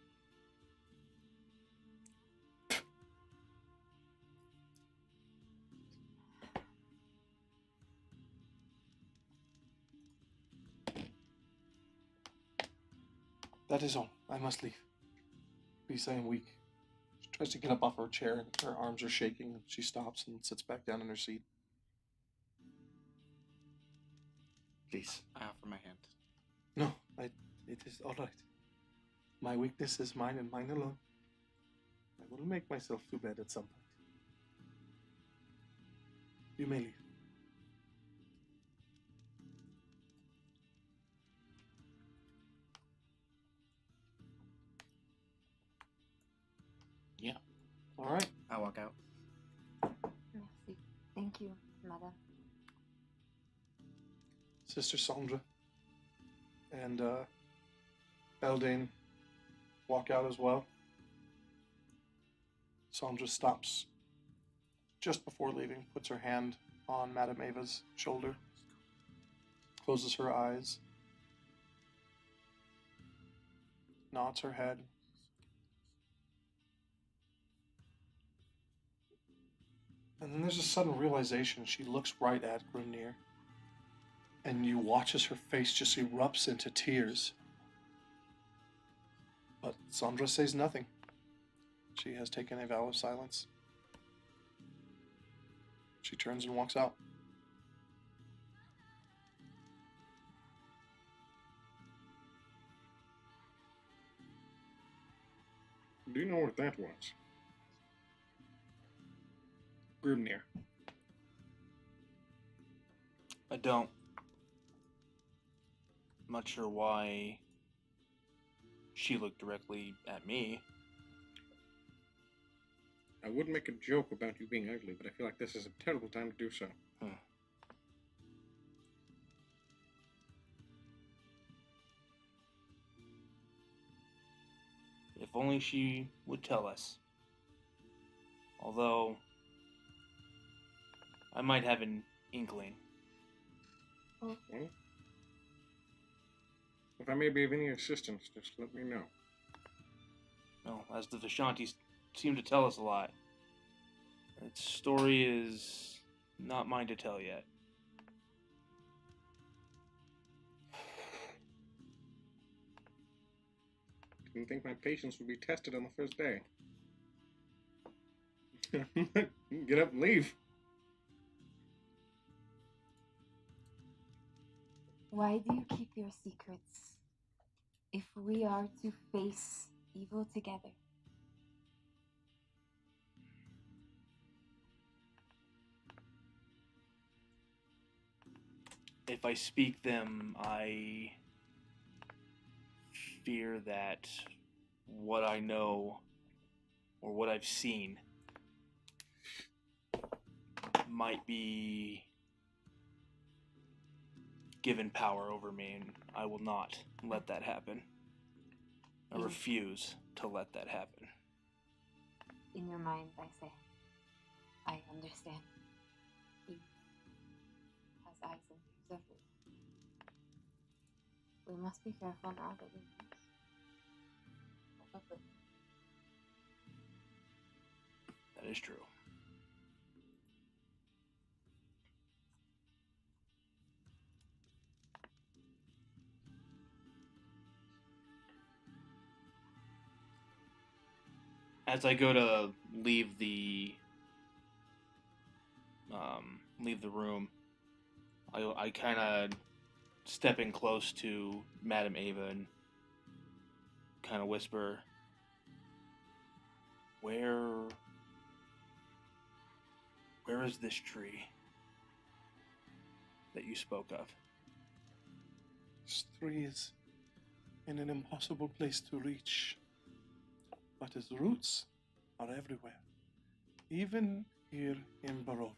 That is all. I must leave. Please, I am weak. She tries to get up off her chair, and her arms are shaking. She stops and sits back down in her seat. Please. I offer my hand. No, it is all right. My weakness is mine and mine alone. I will make myself to bed at some point. You may leave. Yeah. All right. I walk out. Merci. Thank you, madam. Sister Sandra and Eldane walk out as well. Sandra stops just before leaving, puts her hand on Madame Ava's shoulder, closes her eyes, nods her head. And then there's a sudden realization. She looks right at Grimnir, and you watch as her face just erupts into tears. But Sandra says nothing. She has taken a vow of silence. She turns and walks out. Do you know what that was? Grimnir. I don't. I'm not sure why she looked directly at me. I would make a joke about you being ugly, but I feel like this is a terrible time to do so. If only she would tell us. Although, I might have an inkling. Well, if I may be of any assistance, just let me know. No, as the Vishantis seem to tell us a lot. Its story is not mine to tell yet. Didn't think my patience would be tested on the first day. Get up and leave. Why do you keep your secrets if we are to face evil together? If I speak them, I fear that what I know or what I've seen might be given power over me, and I will not let that happen. I refuse to let that happen. In your mind, I say, I understand. He has eyes and ears everywhere. We must be careful now that we lose. That is true. As I go to leave the room, I kind of step in close to Madame Ava and kind of whisper, Where is this tree that you spoke of? This tree is in an impossible place to reach, but its roots are everywhere, even here in Barovia.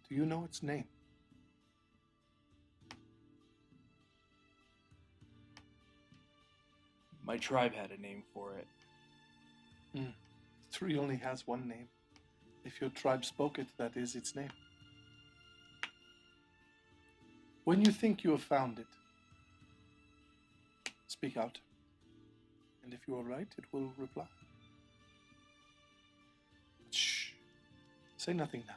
Do you know its name? My tribe had a name for it. The tree only has one name. If your tribe spoke it, that is its name. When you think you have found it, speak out. And if you are right, it will reply. Shh. Say nothing now.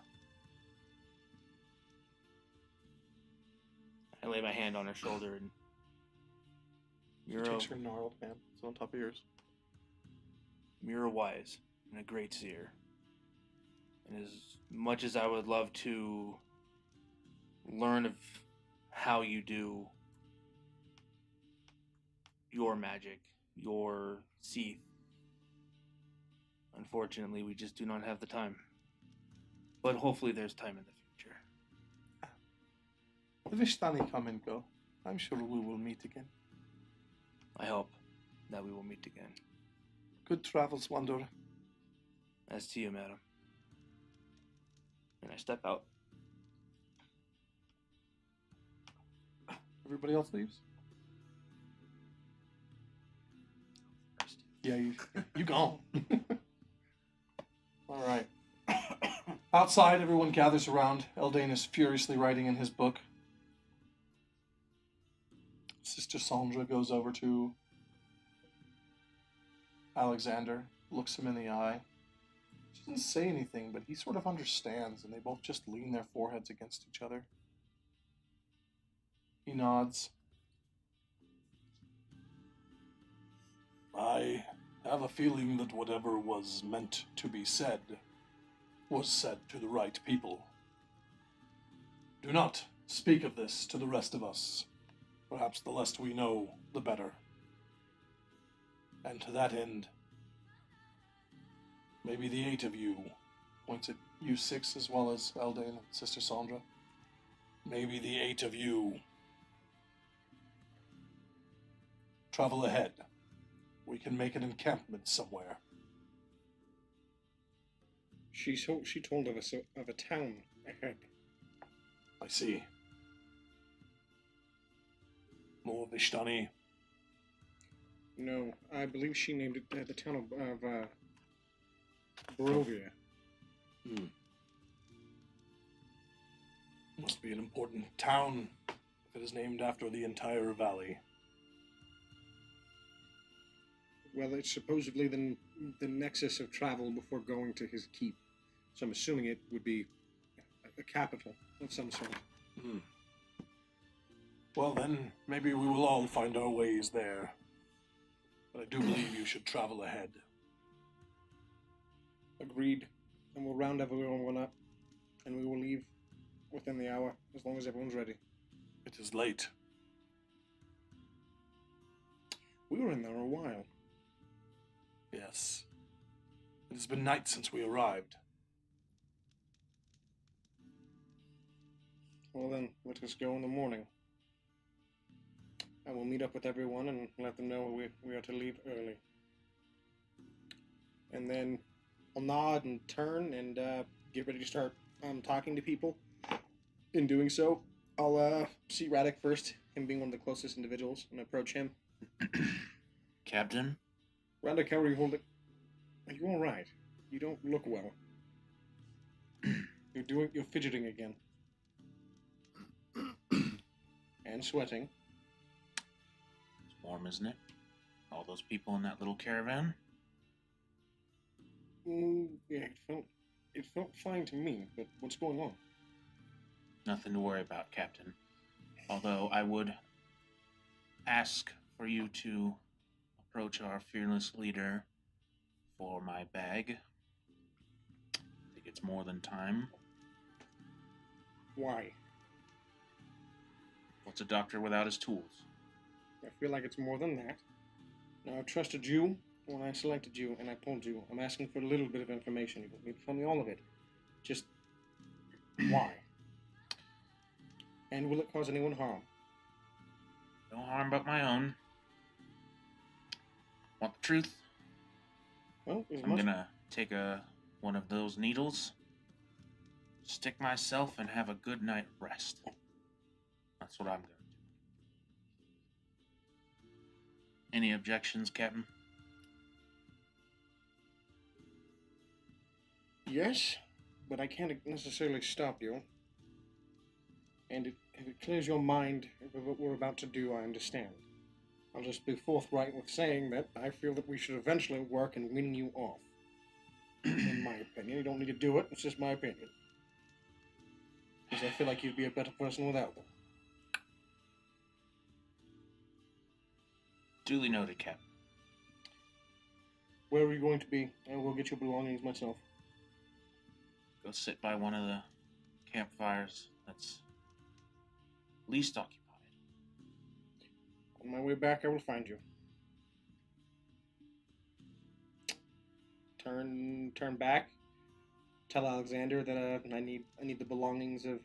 I lay my hand on her shoulder and She takes her gnarled hand. It's on top of yours. You're wise and a great seer. And as much as I would love to learn of how you do your magic, your seeth, unfortunately, we just do not have the time. But hopefully there's time in the future. The Vishtani come and go. I'm sure we will meet again. I hope that we will meet again. Good travels, Wanderer. As to you, madam. And I step out. Everybody else leaves? Yeah, you gone. All right. Outside, everyone gathers around. Eldane is furiously writing in his book. Sister Sandra goes over to Alexander, looks him in the eye. She doesn't say anything, but he sort of understands, and they both just lean their foreheads against each other. He nods. I have a feeling that whatever was meant to be said was said to the right people. Do not speak of this to the rest of us. Perhaps the less we know, the better. And to that end, maybe the 8 of you, Points at you six as well as Eldane and Sister Sandra. maybe the 8 of you, travel ahead. We can make an encampment somewhere. She told us of a town ahead. I see. More Vishtani. No, I believe she named it the town of Barovia. Must be an important town if it is named after the entire valley. Well, it's supposedly the nexus of travel before going to his keep. So I'm assuming it would be a capital of some sort. Well then, maybe we will all find our ways there. But I do believe you should travel ahead. Agreed. And we'll round everyone up, and we will leave within the hour, as long as everyone's ready. It is late. We were in there a while. Yes. It has been night since we arrived. Well then, let us go in the morning. I will meet up with everyone and let them know we are to leave early. And then I'll nod and turn and get ready to start talking to people. In doing so, I'll see Radek first, him being one of the closest individuals, and approach him. Captain? Radek, how are you holding? Are you alright? You don't look well. You're fidgeting again. And sweating. It's warm, isn't it? All those people in that little caravan? Yeah, it felt fine to me, but what's going on? Nothing to worry about, Captain. Although I would ask for you to approach our fearless leader for my bag. I think it's more than time. Why? What's a doctor without his tools? I feel like it's more than that. Now, I trusted you when I selected you, and I told you I'm asking for a little bit of information. You don't need to tell me all of it. Just why? And will it cause anyone harm? No harm but my own. Want the truth? Well, as I'm much. gonna take one of those needles, stick myself, and have a good night rest. That's what I'm gonna do. Any objections, Captain? Yes, but I can't necessarily stop you. And if it clears your mind of what we're about to do, I understand. I'll just be forthright with saying that I feel that we should eventually work and win you off. In my opinion. You don't need to do it, it's just my opinion. Because I feel like you'd be a better person without them. Duly noted, Captain. Where are you going to be? I will get your belongings myself. Go sit by one of the campfires that's least occupied. On my way back, I will find you. Turn back. Tell Alexander that I need the belongings of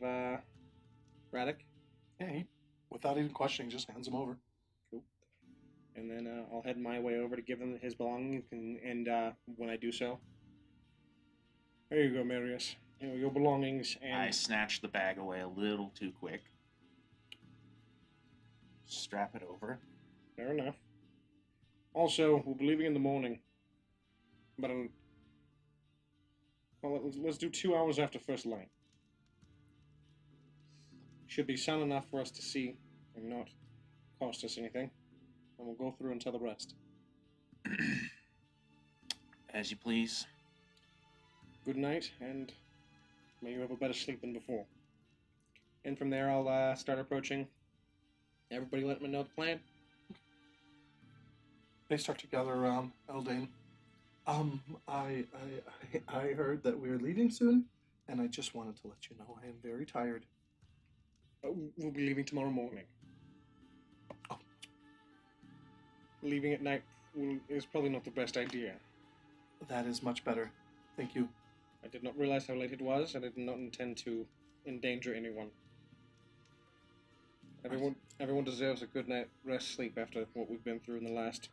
Radek. Yeah, he, without even questioning, just hands him over. Cool. And then I'll head my way over to give him his belongings, and when I do so, there you go, Marius. your belongings and I snatched the bag away a little too quick. Strap it over. fair enough. Also, we'll be leaving in the morning. But let's do 2 hours after first light. Should be sun enough for us to see and not cost us anything. And we'll go through and tell the rest. As you please. Good night, and may you have a better sleep than before. And from there, I'll start approaching. Everybody let me know the plan. They start to gather around Eldane. I heard that we're leaving soon, and I just wanted to let you know I am very tired. We'll be leaving tomorrow morning. Oh. Leaving at night is probably not the best idea. That is much better. Thank you. I did not realize how late it was, and I did not intend to endanger anyone. Everyone deserves a good night rest sleep after what we've been through in the last,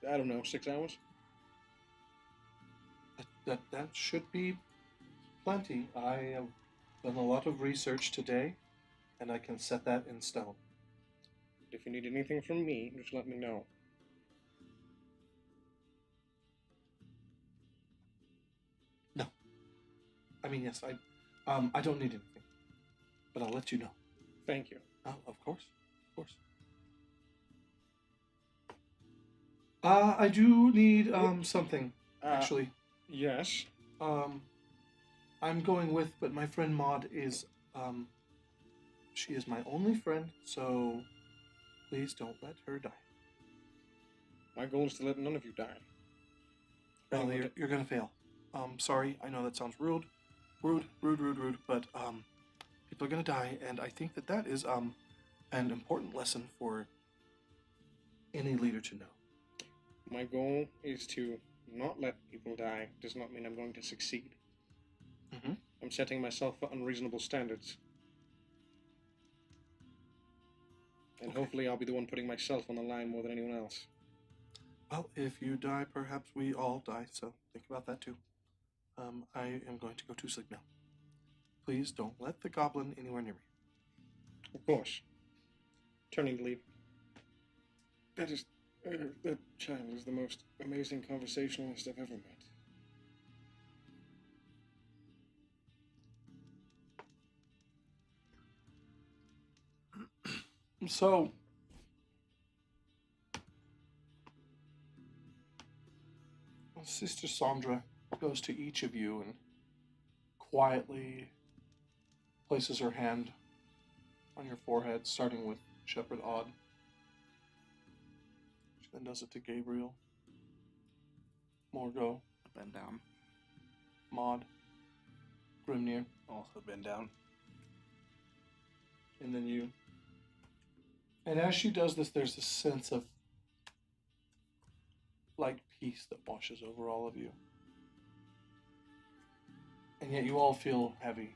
6 hours. That should be plenty. I have done a lot of research today, and I can set that in stone. If you need anything from me, just let me know. No. I mean, yes, I don't need anything, but I'll let you know. Thank you. Oh, of course. I do need something, actually. Yes. I'm going with, but my friend Maud is, she is my only friend, so please don't let her die. My goal is to let none of you die. Well, you're gonna fail. Sorry, I know that sounds rude, but, people are gonna die, and I think that is, an important lesson for any leader to know. My goal is to not let people die. Does not mean I'm going to succeed. Mm-hmm. I'm setting myself for unreasonable standards. And Okay. hopefully I'll be the one putting myself on the line more than anyone else. Well, if you die, perhaps we all die, so think about that too. I am going to go to sleep now. Please don't let the goblin anywhere near me. Of course. Turning to leave. That child is the most amazing conversationalist I've ever met. So, Sister Sandra goes to each of you and quietly places her hand on your forehead, starting with Shepherd Odd. She then does it to Gabriel, Morgo, Bend down. Maud, Grimnir, Also bend down. and then you. And as she does this, there's a sense of like peace that washes over all of you. And yet you all feel heavy,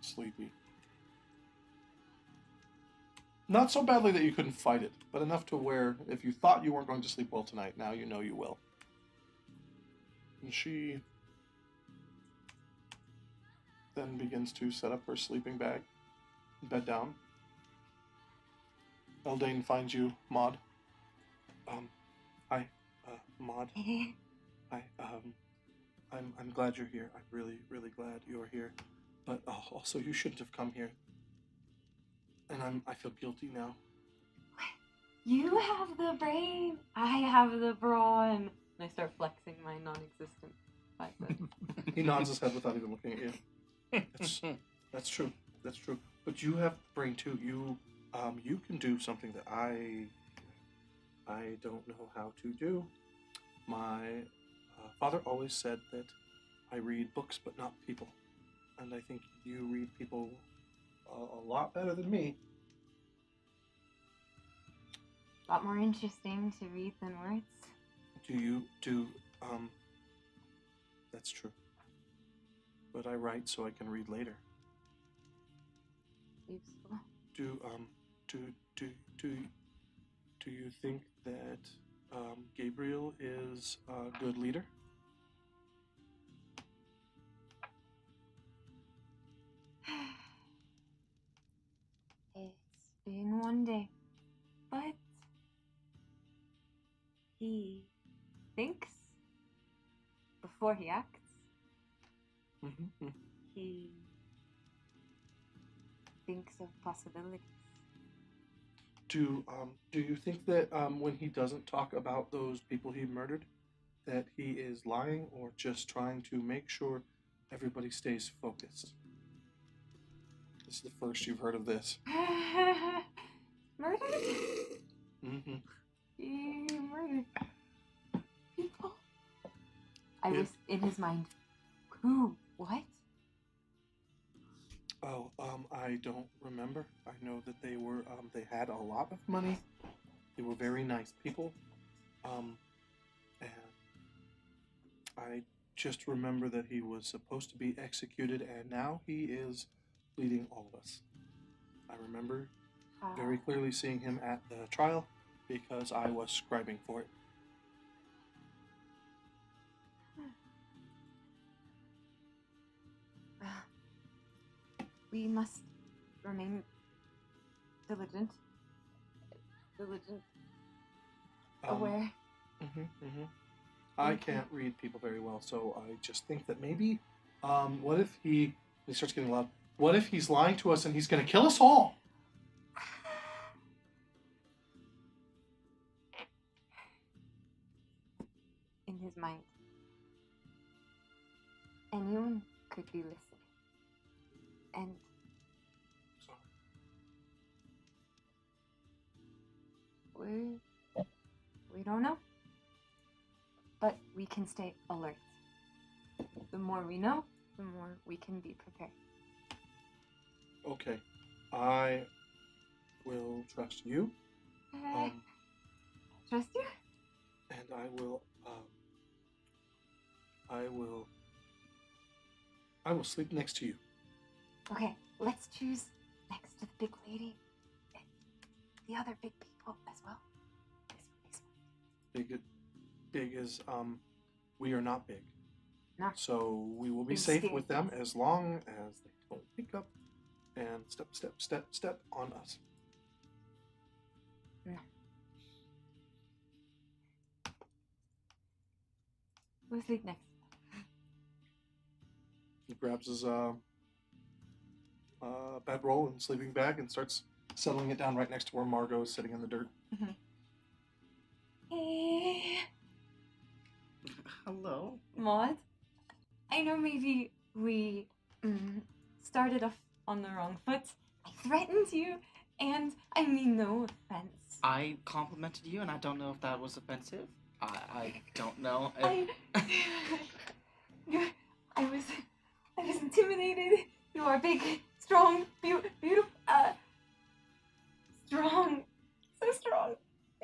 sleepy. Not so badly that you couldn't fight it, but enough to where if you thought you weren't going to sleep well tonight, now you know you will. And she then begins to set up her sleeping bag and bed down. Eldane finds you, Maud. Hi, Maud. Hi, I'm glad you're here. I'm really, really glad you're here. But also, you shouldn't have come here. And I feel guilty now. You have the brain. I have the brawn. And I start flexing my non-existent bicep. He nods his head without even looking at you. That's true. That's true. But you have brain too. You can do something that I don't know how to do. My father always said that I read books but not people, and I think you read people a lot better than me. A lot more interesting to read than words. That's true. But I write so I can read later. Useful. Do you think that Gabriel is a good leader? before he acts, Mm-hmm. he thinks of possibilities. Do you think that when he doesn't talk about those people he murdered, that he is lying or just trying to make sure everybody stays focused? This is the first you've heard of this. Murdered? Mm-hmm. He murdered people. I It- was in his mind. Who? What? Oh, I don't remember. I know that they were, they had a lot of money. They were very nice people. And I just remember that he was supposed to be executed, and now he is leading all of us. I remember very clearly seeing him at the trial because I was scribing for it. We must remain diligent, aware. I can't read people very well, so I just think that maybe, what if he starts getting loud? What if he's lying to us and he's going to kill us all? In his mind. Anyone could be listening. And we don't know. But we can stay alert. The more we know, the more we can be prepared. Okay, I will trust you, Trust you? and I will sleep next to you. Okay, let's choose next to the big lady and the other big people as well. This one. Big is, we are not big. No. So we will be In safe spirit, with them yes. as long as they don't pick up and step on us. No. We'll sleep next. He grabs his bedroll and sleeping bag and starts settling it down right next to where Margot is sitting in the dirt. Hey, Hello. Maud. I know maybe we started off on the wrong foot. I threatened you, and I mean no offense. I complimented you, and I don't know if that was offensive. I don't know. I was intimidated. You are big, strong, beautiful, strong, so strong.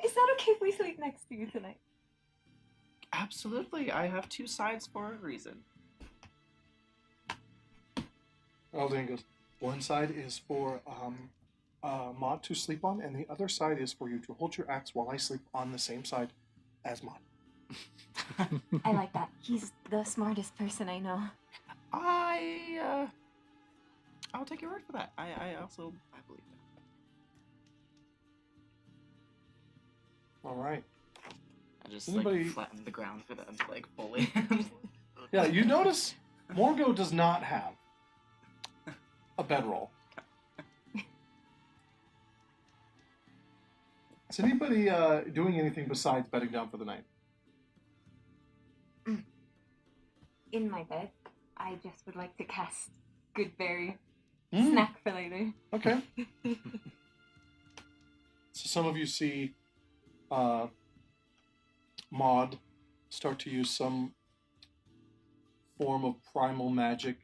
Is that okay if we sleep next to you tonight? Absolutely. I have two sides for a reason. Aldane goes, one side is for Maud to sleep on, and the other side is for you to hold your axe while I sleep on the same side as Maud. I like that. He's the smartest person I know. I'll take your word for that. I believe that. All right. I just Anybody- flattened the ground for them to fully. Yeah, you notice Morgo does not have a bedroll. Is anybody doing anything besides bedding down for the night? In my bed, I just would like to cast good berry Mm, snack for later. Okay. So some of you see Maud start to use some form of primal magic,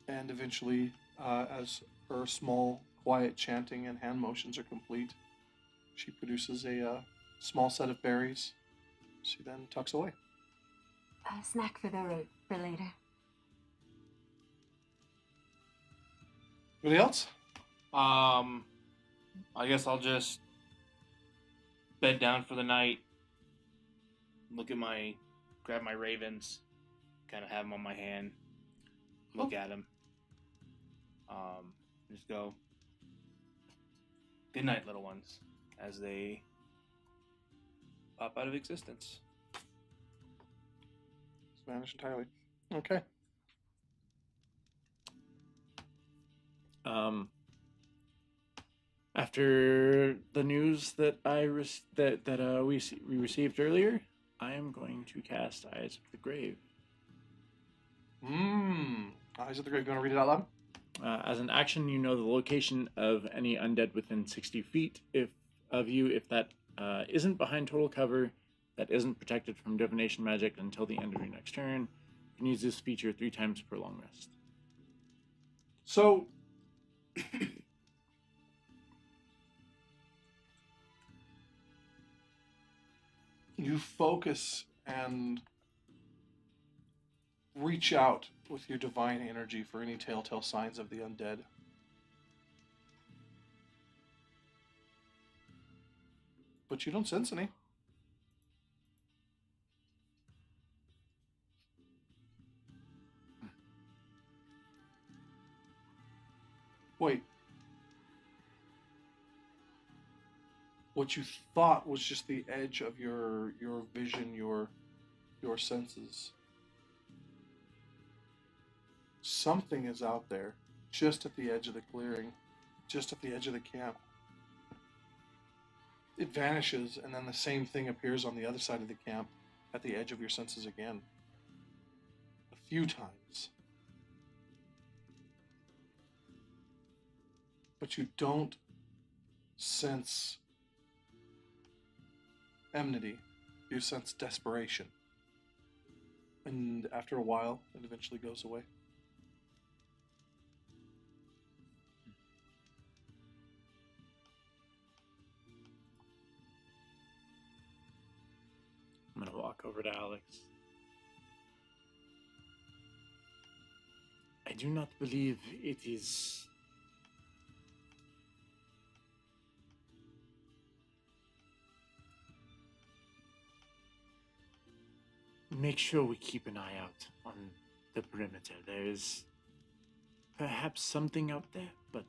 and eventually, as her small, quiet chanting and hand motions are complete, she produces a small set of berries. She then tucks away. A snack for the road for later. Anybody else? I guess I'll just bed down for the night. Grab my ravens, kind of have them on my hand. Look at them. Just go. Good night, little ones, as they pop out of existence. vanish entirely. Okay. After the news that we received earlier, I am going to cast Eyes of the Grave. Eyes of the Grave. You want to read it out loud? As an action, you know the location of any undead within 60 feet of you if that isn't behind total cover, that isn't protected from divination magic until the end of your next turn. You can use this feature 3 times per long rest. So, you focus and reach out with your divine energy for any telltale signs of the undead. But you don't sense any. Wait. What you thought was just the edge of your vision, your senses. Something is out there, just at the edge of the clearing, just at the edge of the camp. It vanishes, and then the same thing appears on the other side of the camp, at the edge of your senses again. A few times. But you don't sense enmity. You sense desperation. And after a while, it eventually goes away. I'm going to walk over to Alex. I do not believe it is make sure we keep an eye out on the perimeter. There is perhaps something out there, but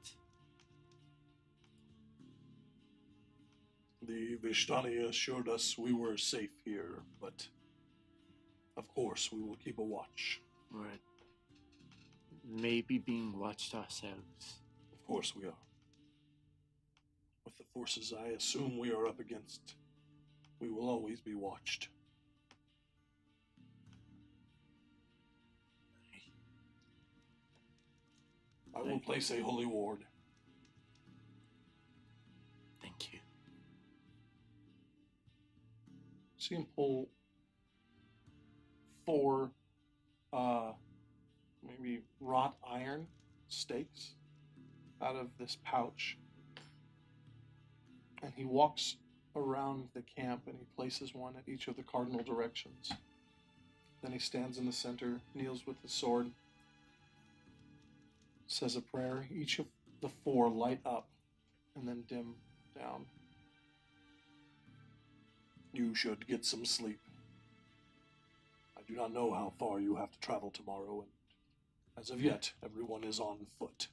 The Vishtani assured us we were safe here, but of course we will keep a watch. we're maybe being watched ourselves. Of course we are. With the forces I assume we are up against, we will always be watched. I will place a holy ward. Thank you. See him pull 4 maybe wrought iron stakes out of this pouch. And he walks around the camp and he places one at each of the cardinal directions. Then he stands in the center, kneels with his sword, says a prayer. Each of the 4 light up and then dim down. You should get some sleep. I do not know how far you have to travel tomorrow, and as of yet, everyone is on foot.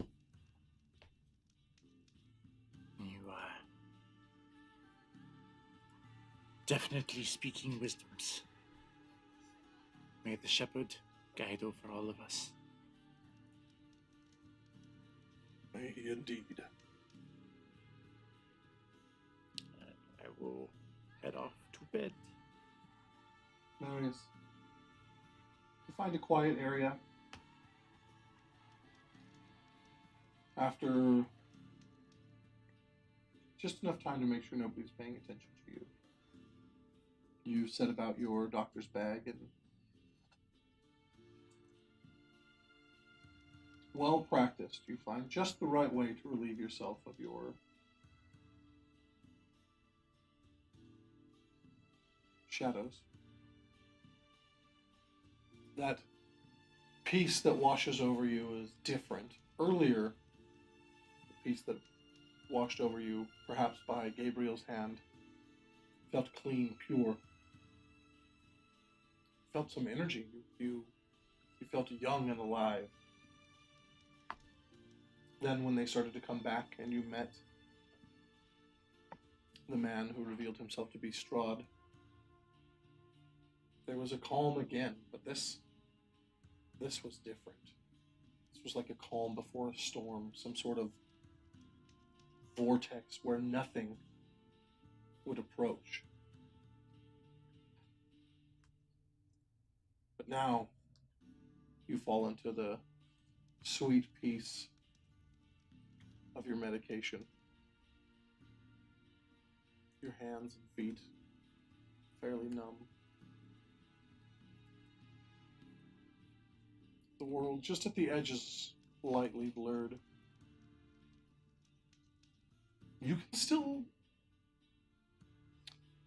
You are definitely speaking wisdoms. May the shepherd guide over all of us. May he indeed. I will head off to bed. There is. You find a quiet area. After just enough time to make sure nobody's paying attention to you, you set about your doctor's bag and well practiced, you find just the right way to relieve yourself of your shadows. That peace that washes over you is different. Earlier, the peace that washed over you, perhaps by Gabriel's hand, felt clean, pure. Felt some energy. You felt young and alive. Then when they started to come back and you met the man who revealed himself to be Strahd, there was a calm again, but But this was different. This was like a calm before a storm, some sort of vortex where nothing would approach. But now you fall into the sweet peace of your medication. Your hands and feet fairly numb. The world just at the edges lightly blurred. You can still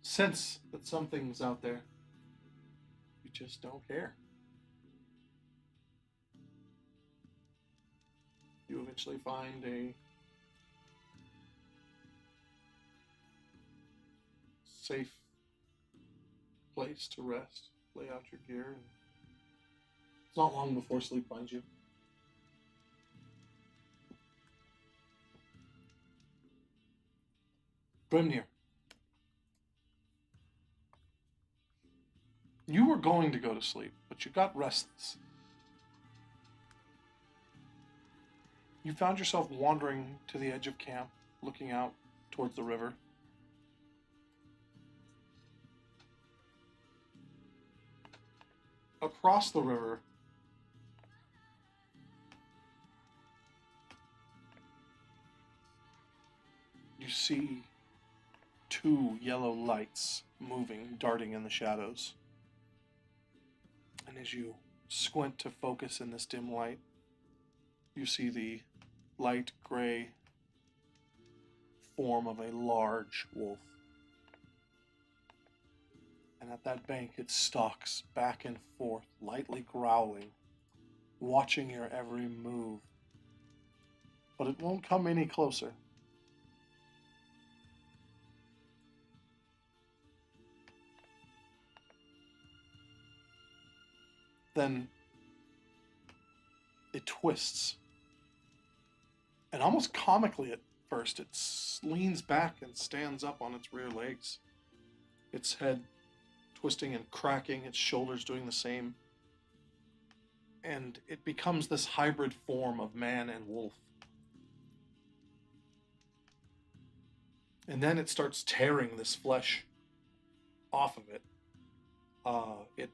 sense that something's out there. You just don't care. You eventually find a safe place to rest, lay out your gear, and it's not long before sleep finds you. Grimnir, you were going to go to sleep, but you got restless. You found yourself wandering to the edge of camp, looking out towards the river. Across the river, you see two yellow lights moving, darting in the shadows. And as you squint to focus in this dim light, you see the light gray form of a large wolf. And at that bank it stalks back and forth, lightly growling, watching your every move. But it won't come any closer. Then it twists. And almost comically at first, it leans back and stands up on its rear legs. Its head twisting and cracking, its shoulders doing the same. And it becomes this hybrid form of man and wolf. And then it starts tearing this flesh off of it. It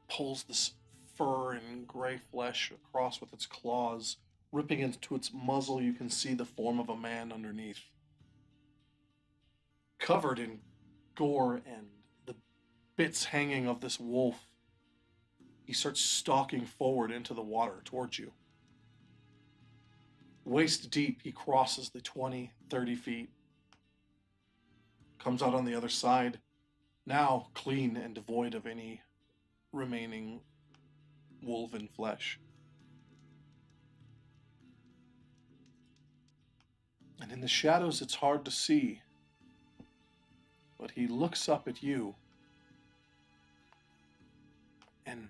pulls this fur and gray flesh across with its claws, ripping into its muzzle. You can see the form of a man underneath, covered in gore and the bits hanging of this wolf. He starts stalking forward into the water towards you. Waist deep, he crosses the 20, 30 feet, comes out on the other side, now clean and devoid of any remaining wolven flesh. And in the shadows, it's hard to see, but he looks up at you, and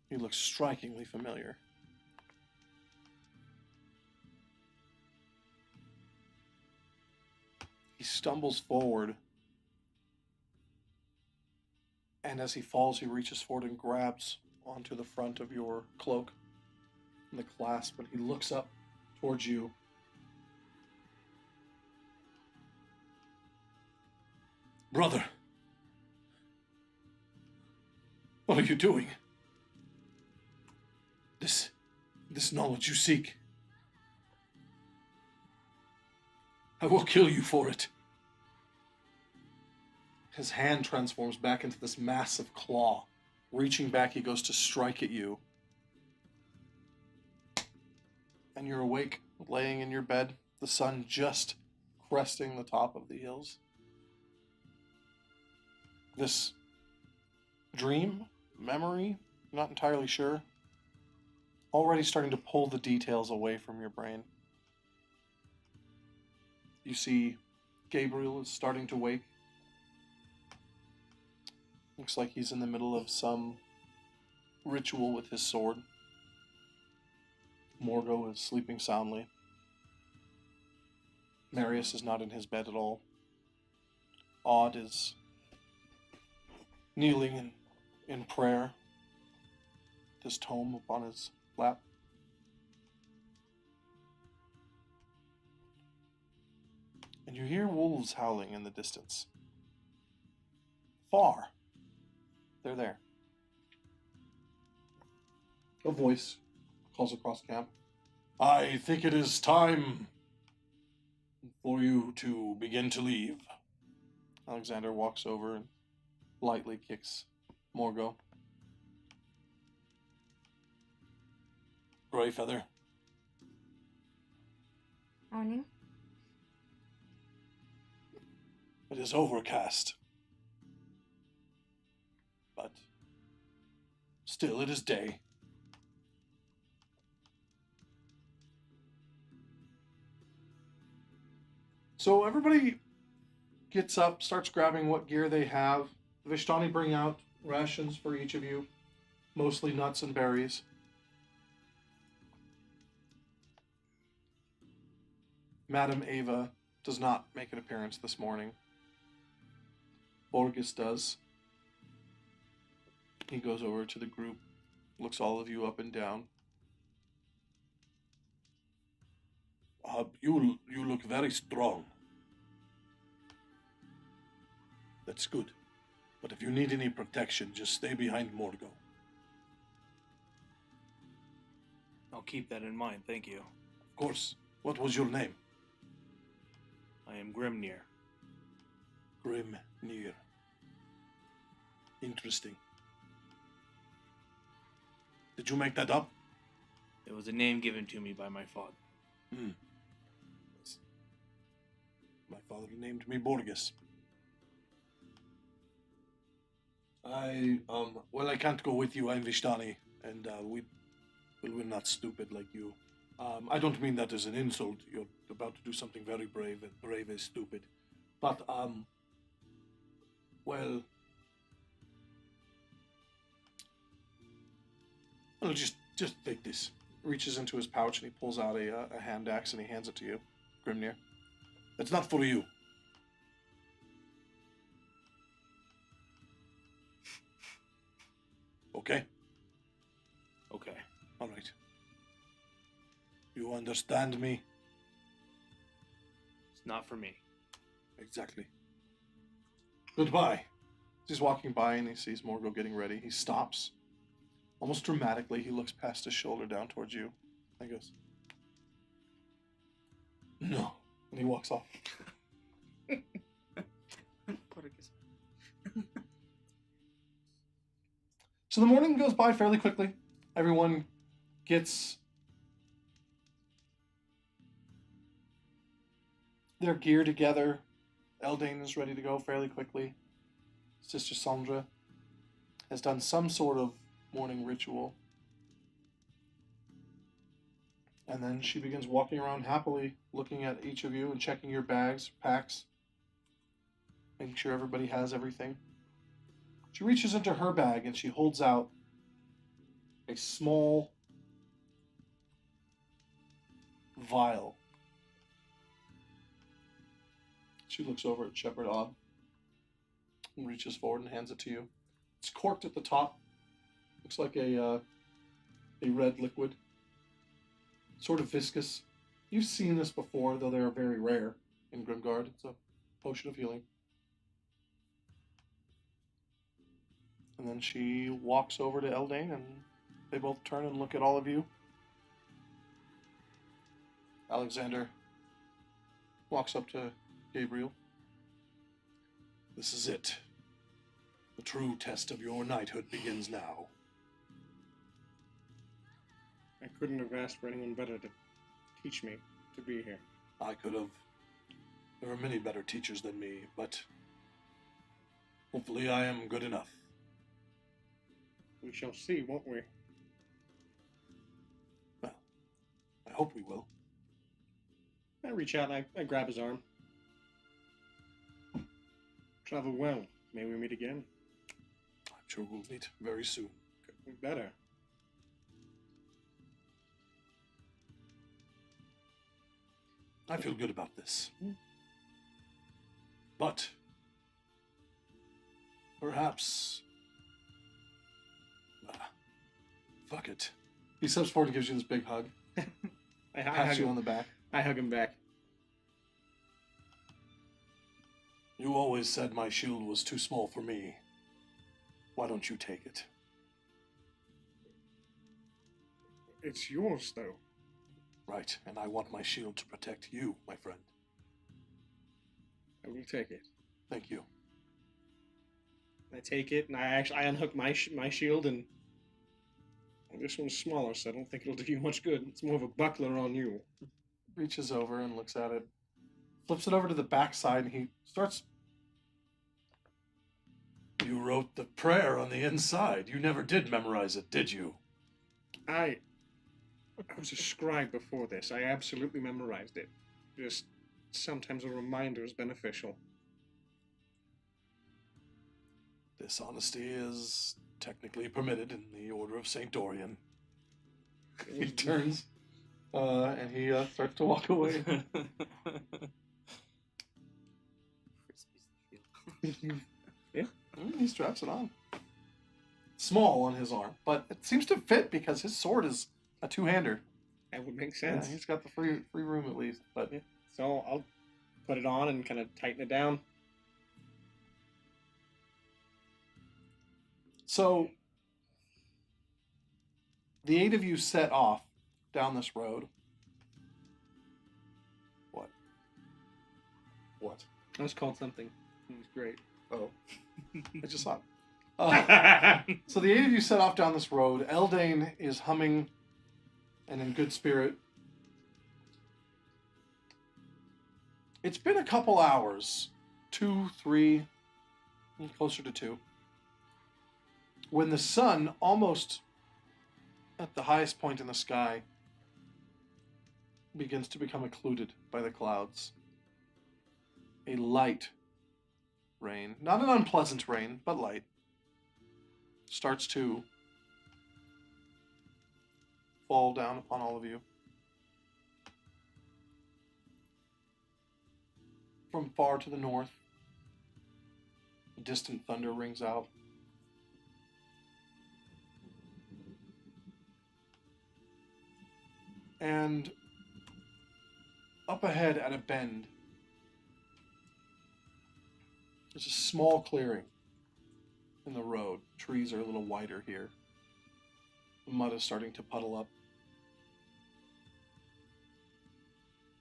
he looks strikingly familiar. He stumbles forward, and as he falls, he reaches forward and grabs onto the front of your cloak and the clasp, and he looks up towards you. Brother, what are you doing? This knowledge you seek, I will kill you for it. His hand transforms back into this massive claw. Reaching back, he goes to strike at you. And you're awake, laying in your bed, the sun just cresting the top of the hills. This dream, memory, not entirely sure, already starting to pull the details away from your brain. You see Gabriel is starting to wake. Looks like he's in the middle of some ritual with his sword. Morgo is sleeping soundly. Marius is not in his bed at all. Odd is kneeling in prayer, this tome upon his lap. And you hear wolves howling in the distance. Far. They're there. A voice calls across camp. I think it is time for you to begin to leave. Alexander walks over and lightly kicks Morgo. Greyfeather. Morning. It is overcast. But still it is day. So everybody gets up, starts grabbing what gear they have. The Vishtani bring out rations for each of you, mostly nuts and berries. Madame Ava does not make an appearance this morning. Borges does. He goes over to the group, looks all of you up and down. You look very strong. That's good. But if you need any protection, just stay behind Morgo. I'll keep that in mind, thank you. Of course. What was your name? I am Grimnir. Grimnir. Interesting. Did you make that up? It was a name given to me by my father. My father named me Borges. I can't go with you. I'm Vishtani, and we're not stupid like you. I don't mean that as an insult. You're about to do something very brave, and brave is stupid. But, well, just take this. Reaches into his pouch and he pulls out a hand axe and he hands it to you, Grimnir. It's not for you. Okay? Okay. All right. You understand me? It's not for me. Exactly. Goodbye. He's walking by and he sees Morgo getting ready. He stops. Almost dramatically, he looks past his shoulder down towards you. And he goes, no. And he walks off. So the morning goes by fairly quickly. Everyone gets their gear together. Eldane is ready to go fairly quickly. Sister Sandra has done some sort of morning ritual. And then she begins walking around happily, looking at each of you and checking your bags, packs, making sure everybody has everything. She reaches into her bag and she holds out a small vial. She looks over at Shepherd Odd and reaches forward and hands it to you. It's corked at the top. Looks like a red liquid. Sort of viscous. You've seen this before, though they are very rare in Grimguard. It's a potion of healing. And then she walks over to Eldane, and they both turn and look at all of you. Alexander walks up to Gabriel. This is it. The true test of your knighthood begins now. I couldn't have asked for anyone better to teach me to be here. I could have. There are many better teachers than me, but hopefully I am good enough. We shall see, won't we? Well, I hope we will. I reach out and I grab his arm. Travel well. May we meet again. I'm sure we'll meet very soon. Better. I feel good about this. But perhaps fuck it. He steps forward and gives you this big hug. I Pats hug you him. on the back. I hug him back. You always said my shield was too small for me. Why don't you take it? It's yours, though. Right, and I want my shield to protect you, my friend. I will take it. Thank you. I take it, and I unhook my shield, and Well, this one's smaller, so I don't think it'll do you much good. It's more of a buckler on you. Reaches over and looks at it. Flips it over to the backside, and he starts. You wrote the prayer on the inside. You never did memorize it, did you? I was a scribe before this. I absolutely memorized it. Just sometimes a reminder is beneficial. Dishonesty is technically permitted in the Order of St. Dorian. He turns, and he starts to walk away. He straps it on. Small on his arm, but it seems to fit because his sword is a two-hander. that would make Yeah, sense. he's got the free room at least. But So I'll put it on and kind of tighten it down. so the 8 of you set off down this road. What? What? That was called something. It was great. Oh, I just saw it. So the 8 of you set off down this road. Eldane is humming and in good spirit. It's been a couple hours, 2, 3, closer to 2, when the sun, almost at the highest point in the sky, begins to become occluded by the clouds. A light rain, not an unpleasant rain, but light, starts to fall down upon all of you. From far to the north, distant thunder rings out. And up ahead at a bend, there's a small clearing in the road. Trees are a little wider here. The mud is starting to puddle up.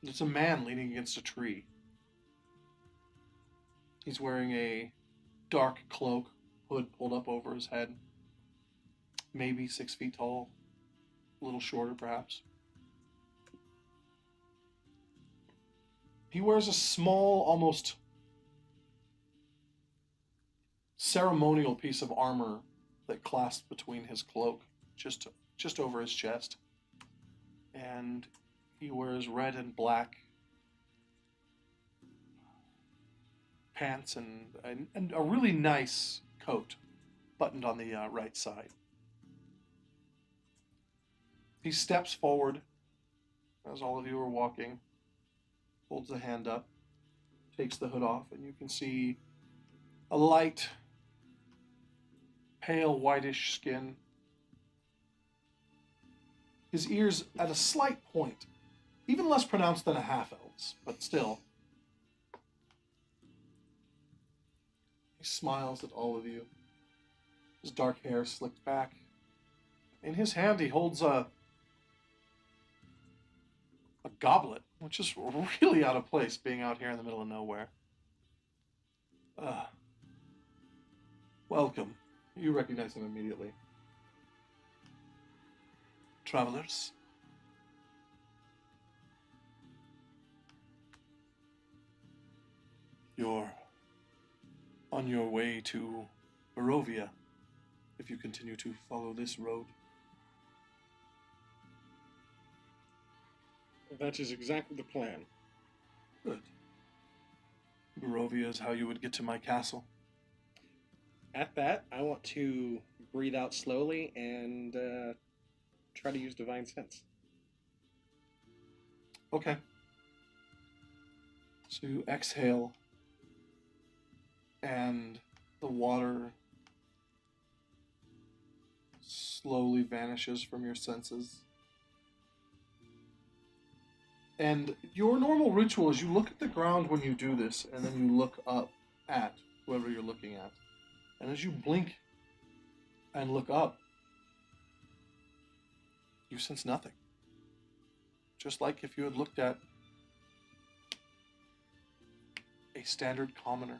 There's a man leaning against a tree. He's wearing a dark cloak, hood pulled up over his head. Maybe 6 feet tall, a little shorter perhaps. He wears a small, almost ceremonial piece of armor that clasps between his cloak, just over his chest. And he wears red and black pants and a really nice coat buttoned on the right side. He steps forward as all of you are walking, holds a hand up, takes the hood off, and you can see a light, pale whitish skin. His ears at a slight point, even less pronounced than a half-elf's, but still. He smiles at all of you. His dark hair slicked back. In his hand he holds a goblet, which is really out of place being out here in the middle of nowhere. Welcome. You recognize him immediately. Travelers. You're on your way to Barovia if you continue to follow this road. That is exactly the plan. Good. Barovia is how you would get to my castle. At that, I want to breathe out slowly and try to use divine sense. Okay. So you exhale, and the water slowly vanishes from your senses. And your normal ritual is you look at the ground when you do this, and then you look up at whoever you're looking at. And as you blink and look up, you sense nothing. Just like if you had looked at a standard commoner.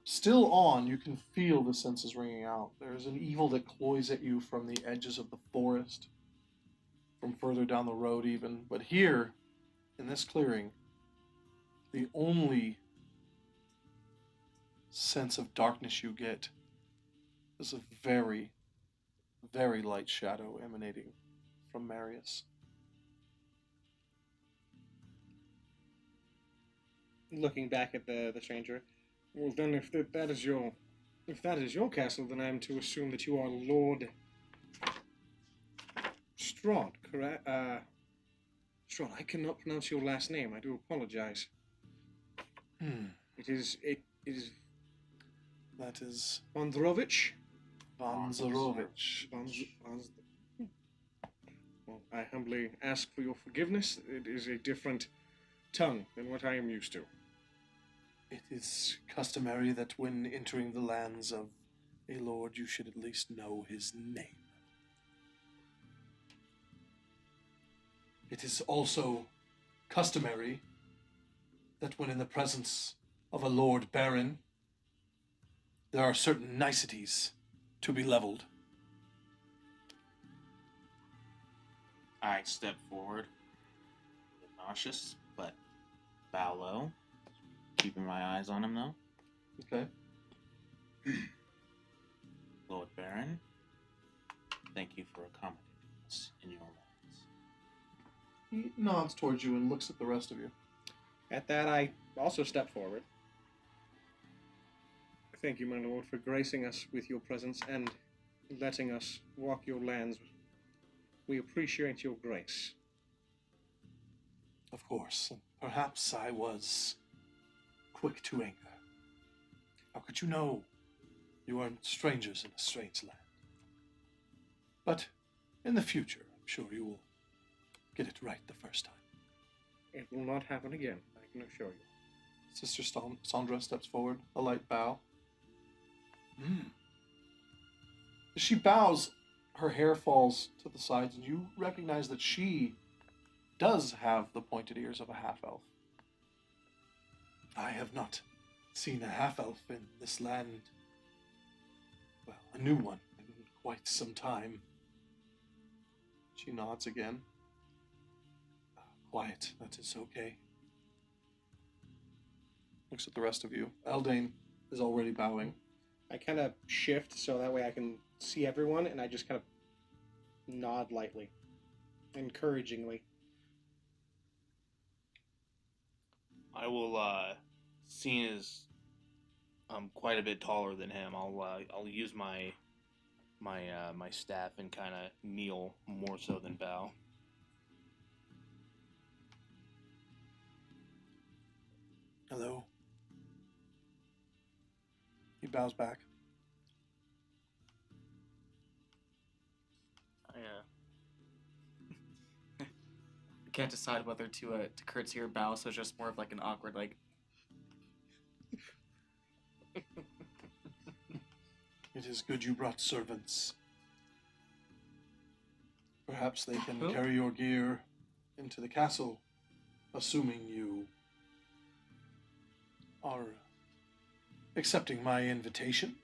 Still on, you can feel the senses ringing out. There's an evil that cloys at you from the edges of the forest, from further down the road even. But here, in this clearing, the only sense of darkness you get is a very, very light shadow emanating from Marius. Looking back at the stranger, well then, if that is your castle, then I am to assume that you are Lord Strahd, correct? Strahd, I cannot pronounce your last name. I do apologize. It is That is Bondrovich. Vanzarovich. Well, I humbly ask for your forgiveness. It is a different tongue than what I am used to. It is customary that when entering the lands of a lord, you should at least know his name. It is also customary that when in the presence of a Lord Baron, there are certain niceties to be leveled. I step forward, a bit nauseous, but bow low, keeping my eyes on him though. Okay. Lord Baron, thank you for accommodating us in your lands. He nods towards you and looks at the rest of you. At that, I also step forward. Thank you, my lord, for gracing us with your presence and letting us walk your lands. We appreciate your grace. Of course. Perhaps I was quick to anger. How could you know? You are strangers in a strange land. But in the future, I'm sure you will get it right the first time. It will not happen again, I can assure you. Sister Sandra steps forward, a light bow. As she bows, her hair falls to the sides, and you recognize that she does have the pointed ears of a half-elf. I have not seen a half-elf in this land, well, a new one, in quite some time. She nods again. Quiet, that is okay. Looks at the rest of you. Eldane is already bowing. I kind of shift so that way I can see everyone, and I just kind of nod lightly, encouragingly. I will, seeing as I'm quite a bit taller than him, I'll use my staff and kind of kneel more so than bow. Hello. He bows back. I can't decide whether to curtsy or bow, so it's just more of like an awkward like. It is good you brought servants. Perhaps they can Who? carry your gear into the castle, assuming you are accepting my invitation.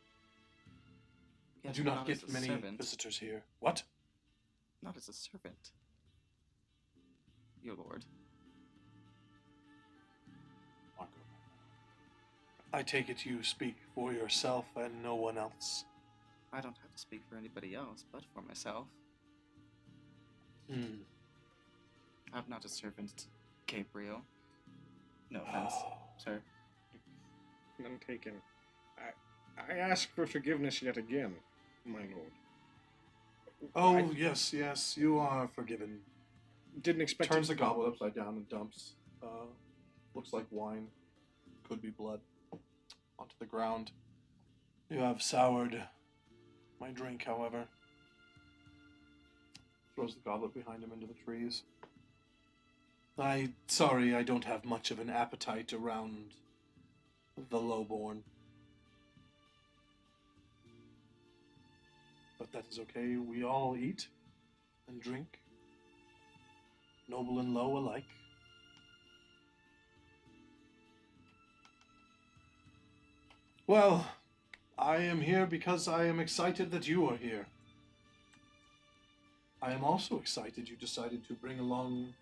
I Yes, do but not as get a many servant. visitors here. What? Not as a servant. Your lord. I take it you speak for yourself and no one else. I don't have to speak for anybody else, but for myself. I'm not a servant, Gabriel. No offense, sir. None taken. I ask for forgiveness yet again, my lord. Oh, yes, you are forgiven. Didn't expect Turns to... the goblet upside down and dumps, looks like wine, could be blood, onto the ground. You have soured my drink, however. Throws the goblet behind him into the trees. Sorry, I don't have much of an appetite around the lowborn. But that is okay. We all eat and drink, noble and low alike. Well, I am here because I am excited that you are here. I am also excited you decided to bring along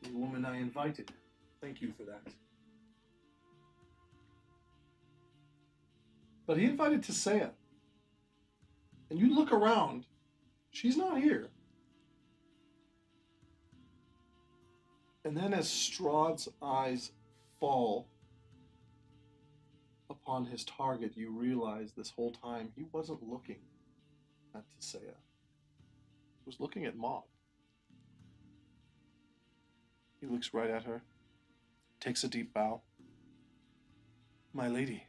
the woman I invited. Thank you for that. But he invited Tisea. And you look around, she's not here. And then as Strahd's eyes fall upon his target, you realize this whole time he wasn't looking at Tisea. He was looking at Maud. He looks right at her, takes a deep bow. My lady,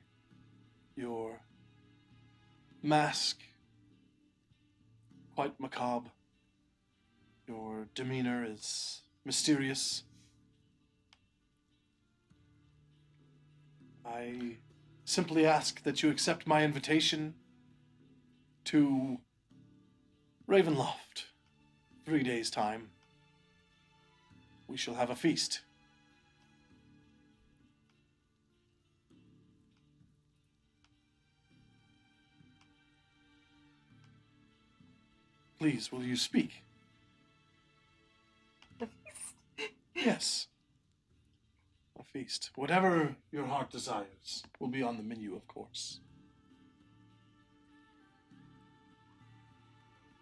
your mask, quite macabre. Your demeanor is mysterious. I simply ask that you accept my invitation to Ravenloft. 3 days' time. We shall have a feast. Please, will you speak? The feast. Yes. A feast. Whatever your heart desires will be on the menu, of course.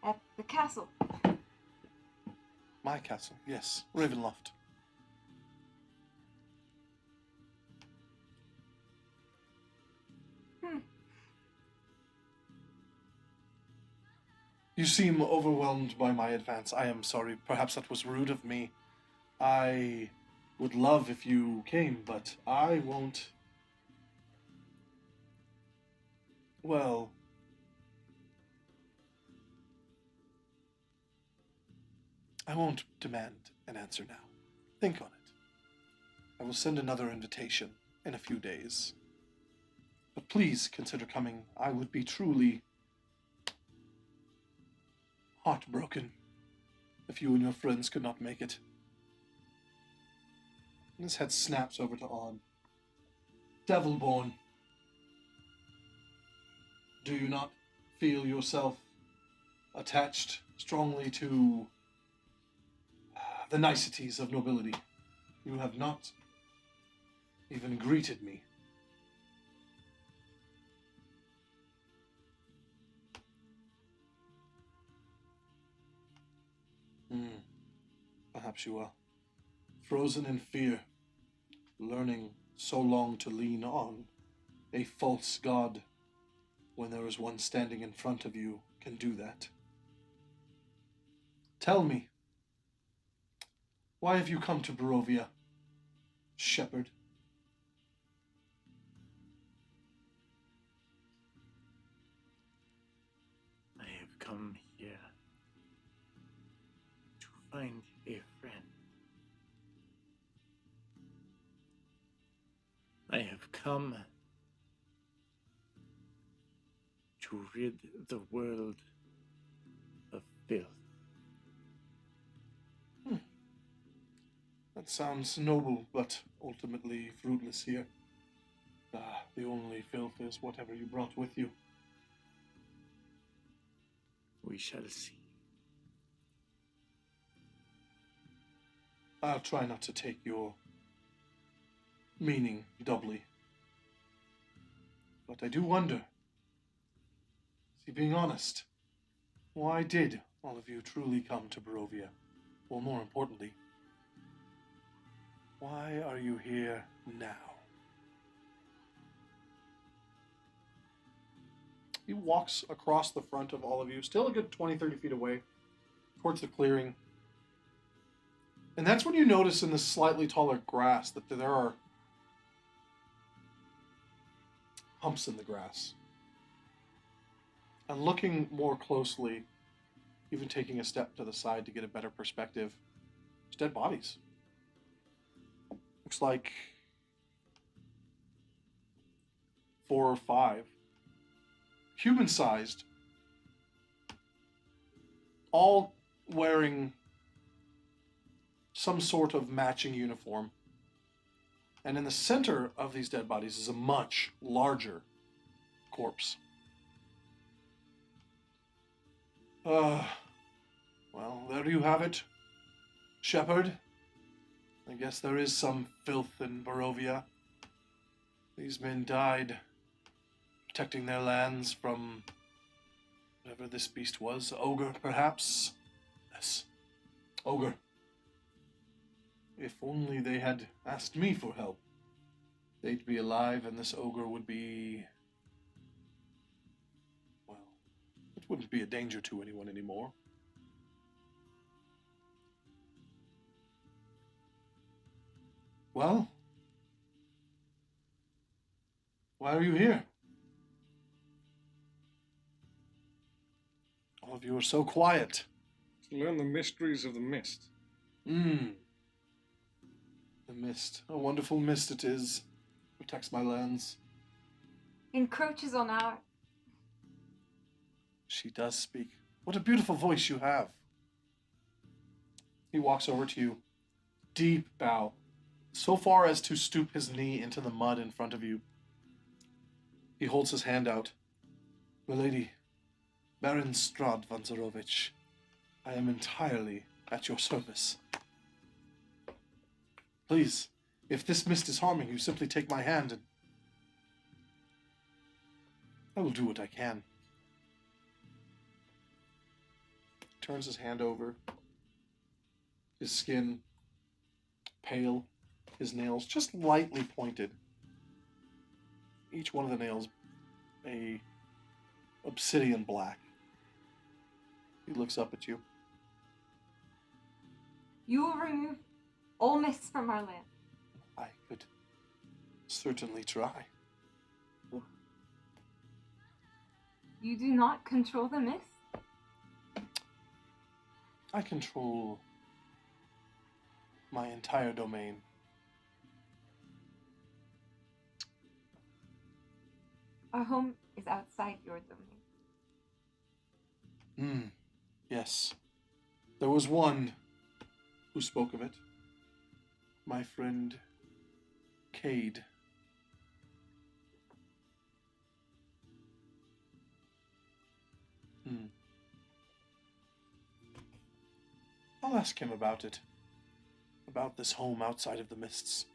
At the castle. My castle, yes. Ravenloft. You seem overwhelmed by my advance. I am sorry. Perhaps that was rude of me. I would love if you came, but I won't. Well, I won't demand an answer now. Think on it. I will send another invitation in a few days. But please consider coming. I would be truly heartbroken if you and your friends could not make it. And his head snaps over to On. Devilborn, do you not feel yourself attached strongly to the niceties of nobility? You have not even greeted me. Perhaps you are frozen in fear, learning so long to lean on a false god when there is one standing in front of you can do that. Tell me, why have you come to Barovia, shepherd? I have come here to find a friend. I have come to rid the world of filth. That sounds noble, but ultimately fruitless here. The only filth is whatever you brought with you. We shall see. I'll try not to take your meaning doubly. But I do wonder, see, being honest, why did all of you truly come to Barovia? Or more importantly, why are you here now? He walks across the front of all of you, still a good 20, 30 feet away, towards the clearing. And that's when you notice in this slightly taller grass that there are humps in the grass. And looking more closely, even taking a step to the side to get a better perspective, there's dead bodies. Looks like 4 or 5, human-sized, all wearing some sort of matching uniform. And in the center of these dead bodies is a much larger corpse. Well, there you have it, Shepherd. I guess there is some filth in Barovia. These men died protecting their lands from whatever this beast was. Ogre, perhaps? Yes, ogre. If only they had asked me for help. They'd be alive and this ogre would be... well, it wouldn't be a danger to anyone anymore. Well, why are you here? All of you are so quiet. To learn the mysteries of the mist. The mist. A wonderful mist it is. Protects my lands. Encroaches on our... She does speak. What a beautiful voice you have. He walks over to you. Deep bow. So far as to stoop his knee into the mud in front of you. He holds his hand out. Milady, Baron Strahd von Zarovich, I am entirely at your service. Please, if this mist is harming you, simply take my hand and I will do what I can. Turns his hand over. His skin pale. His nails just lightly pointed. Each one of the nails a obsidian black. He looks up at you. You will remove all mists from our land. I could certainly try. You do not control the mist? I control my entire domain. Our home is outside your domain. Yes. There was one who spoke of it. My friend Cade. I'll ask him about it. About this home outside of the mists.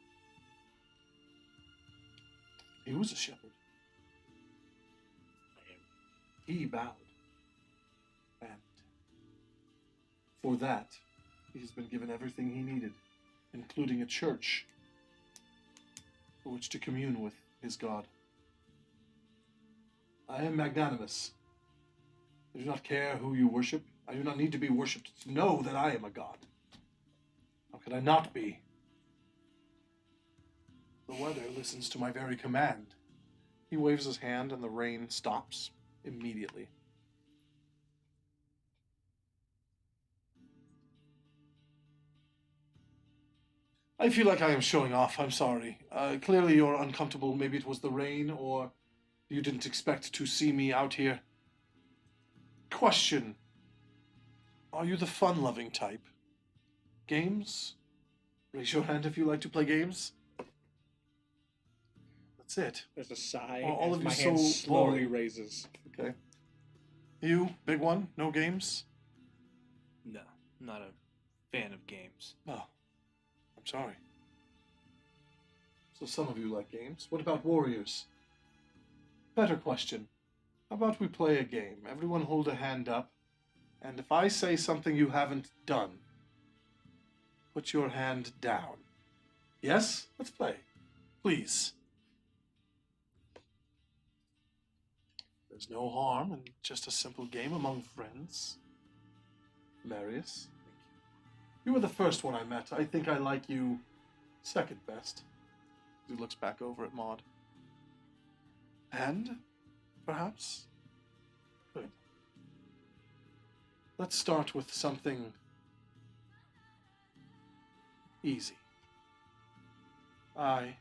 He was a shepherd. He bowed. And for that, he has been given everything he needed, including a church for which to commune with his God. I am magnanimous. I do not care who you worship. I do not need to be worshipped to know that I am a god. How could I not be? The weather listens to my very command. He waves his hand and the rain stops immediately. I feel like I am showing off. I'm sorry. Clearly you're uncomfortable. Maybe it was the rain, or you didn't expect to see me out here. Question. Are you the fun-loving type? Games? Raise your hand if you like to play games. That's it. There's a sigh. All as of you my so hand slowly boring. raises. Okay. You, big one, no games? No, not a fan of games. Oh, I'm sorry. So some of you like games. What about warriors? Better question. How about we play a game? Everyone hold a hand up. And if I say something you haven't done, put your hand down. Yes? Let's play. Please. There's no harm in just a simple game among friends. Marius, you were the first one I met. I think I like you second best. He looks back over at Maud. And, perhaps, third. let's start with something easy. I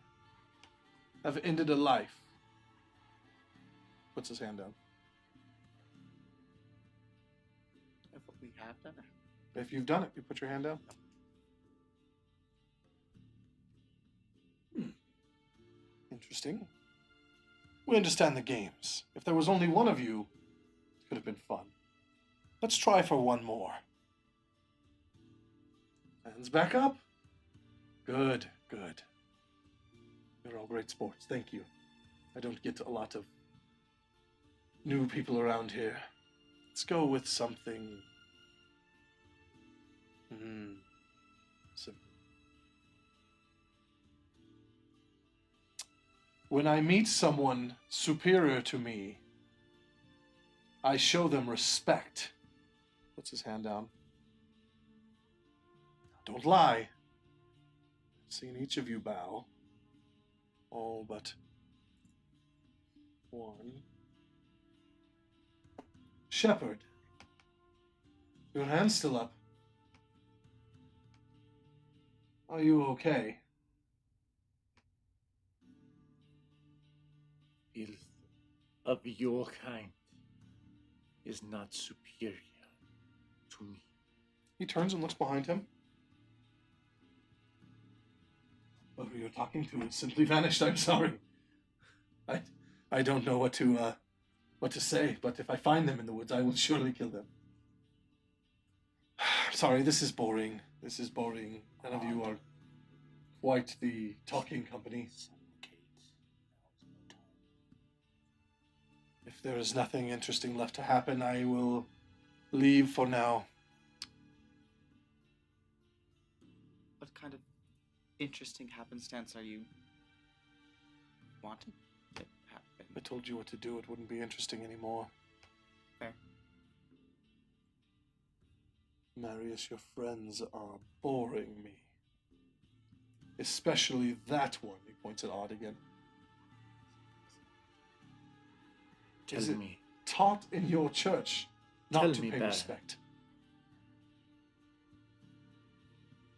have ended a life. Puts his hand down. If we have done it. If you've done it, you put your hand down. Interesting. We understand the games. If there was only one of you, it could have been fun. Let's try for one more. Hands back up. Good, good. You're all great sports. Thank you. I don't get a lot of new people around here. Let's go with something. Simple. When I meet someone superior to me, I show them respect. Puts his hand down. Don't lie. I've seen each of you bow. All but one. Shepherd, your hand's still up. Are you okay? Filth of your kind is not superior to me. He turns and looks behind him. Whoever you're talking to has simply vanished. I'm sorry. I don't know what to say, but if I find them in the woods, I will surely kill them. Sorry, this is boring. This is boring. None of you are quite the talking company. If there is nothing interesting left to happen, I will leave for now. What kind of interesting happenstance are you wanting to happen? I told you what to do. It wouldn't be interesting anymore. Fair. Marius, your friends are boring me. Especially that one. He points at Odd again. Tell Is it me. taught in your church not Tell to me, pay Baron. respect?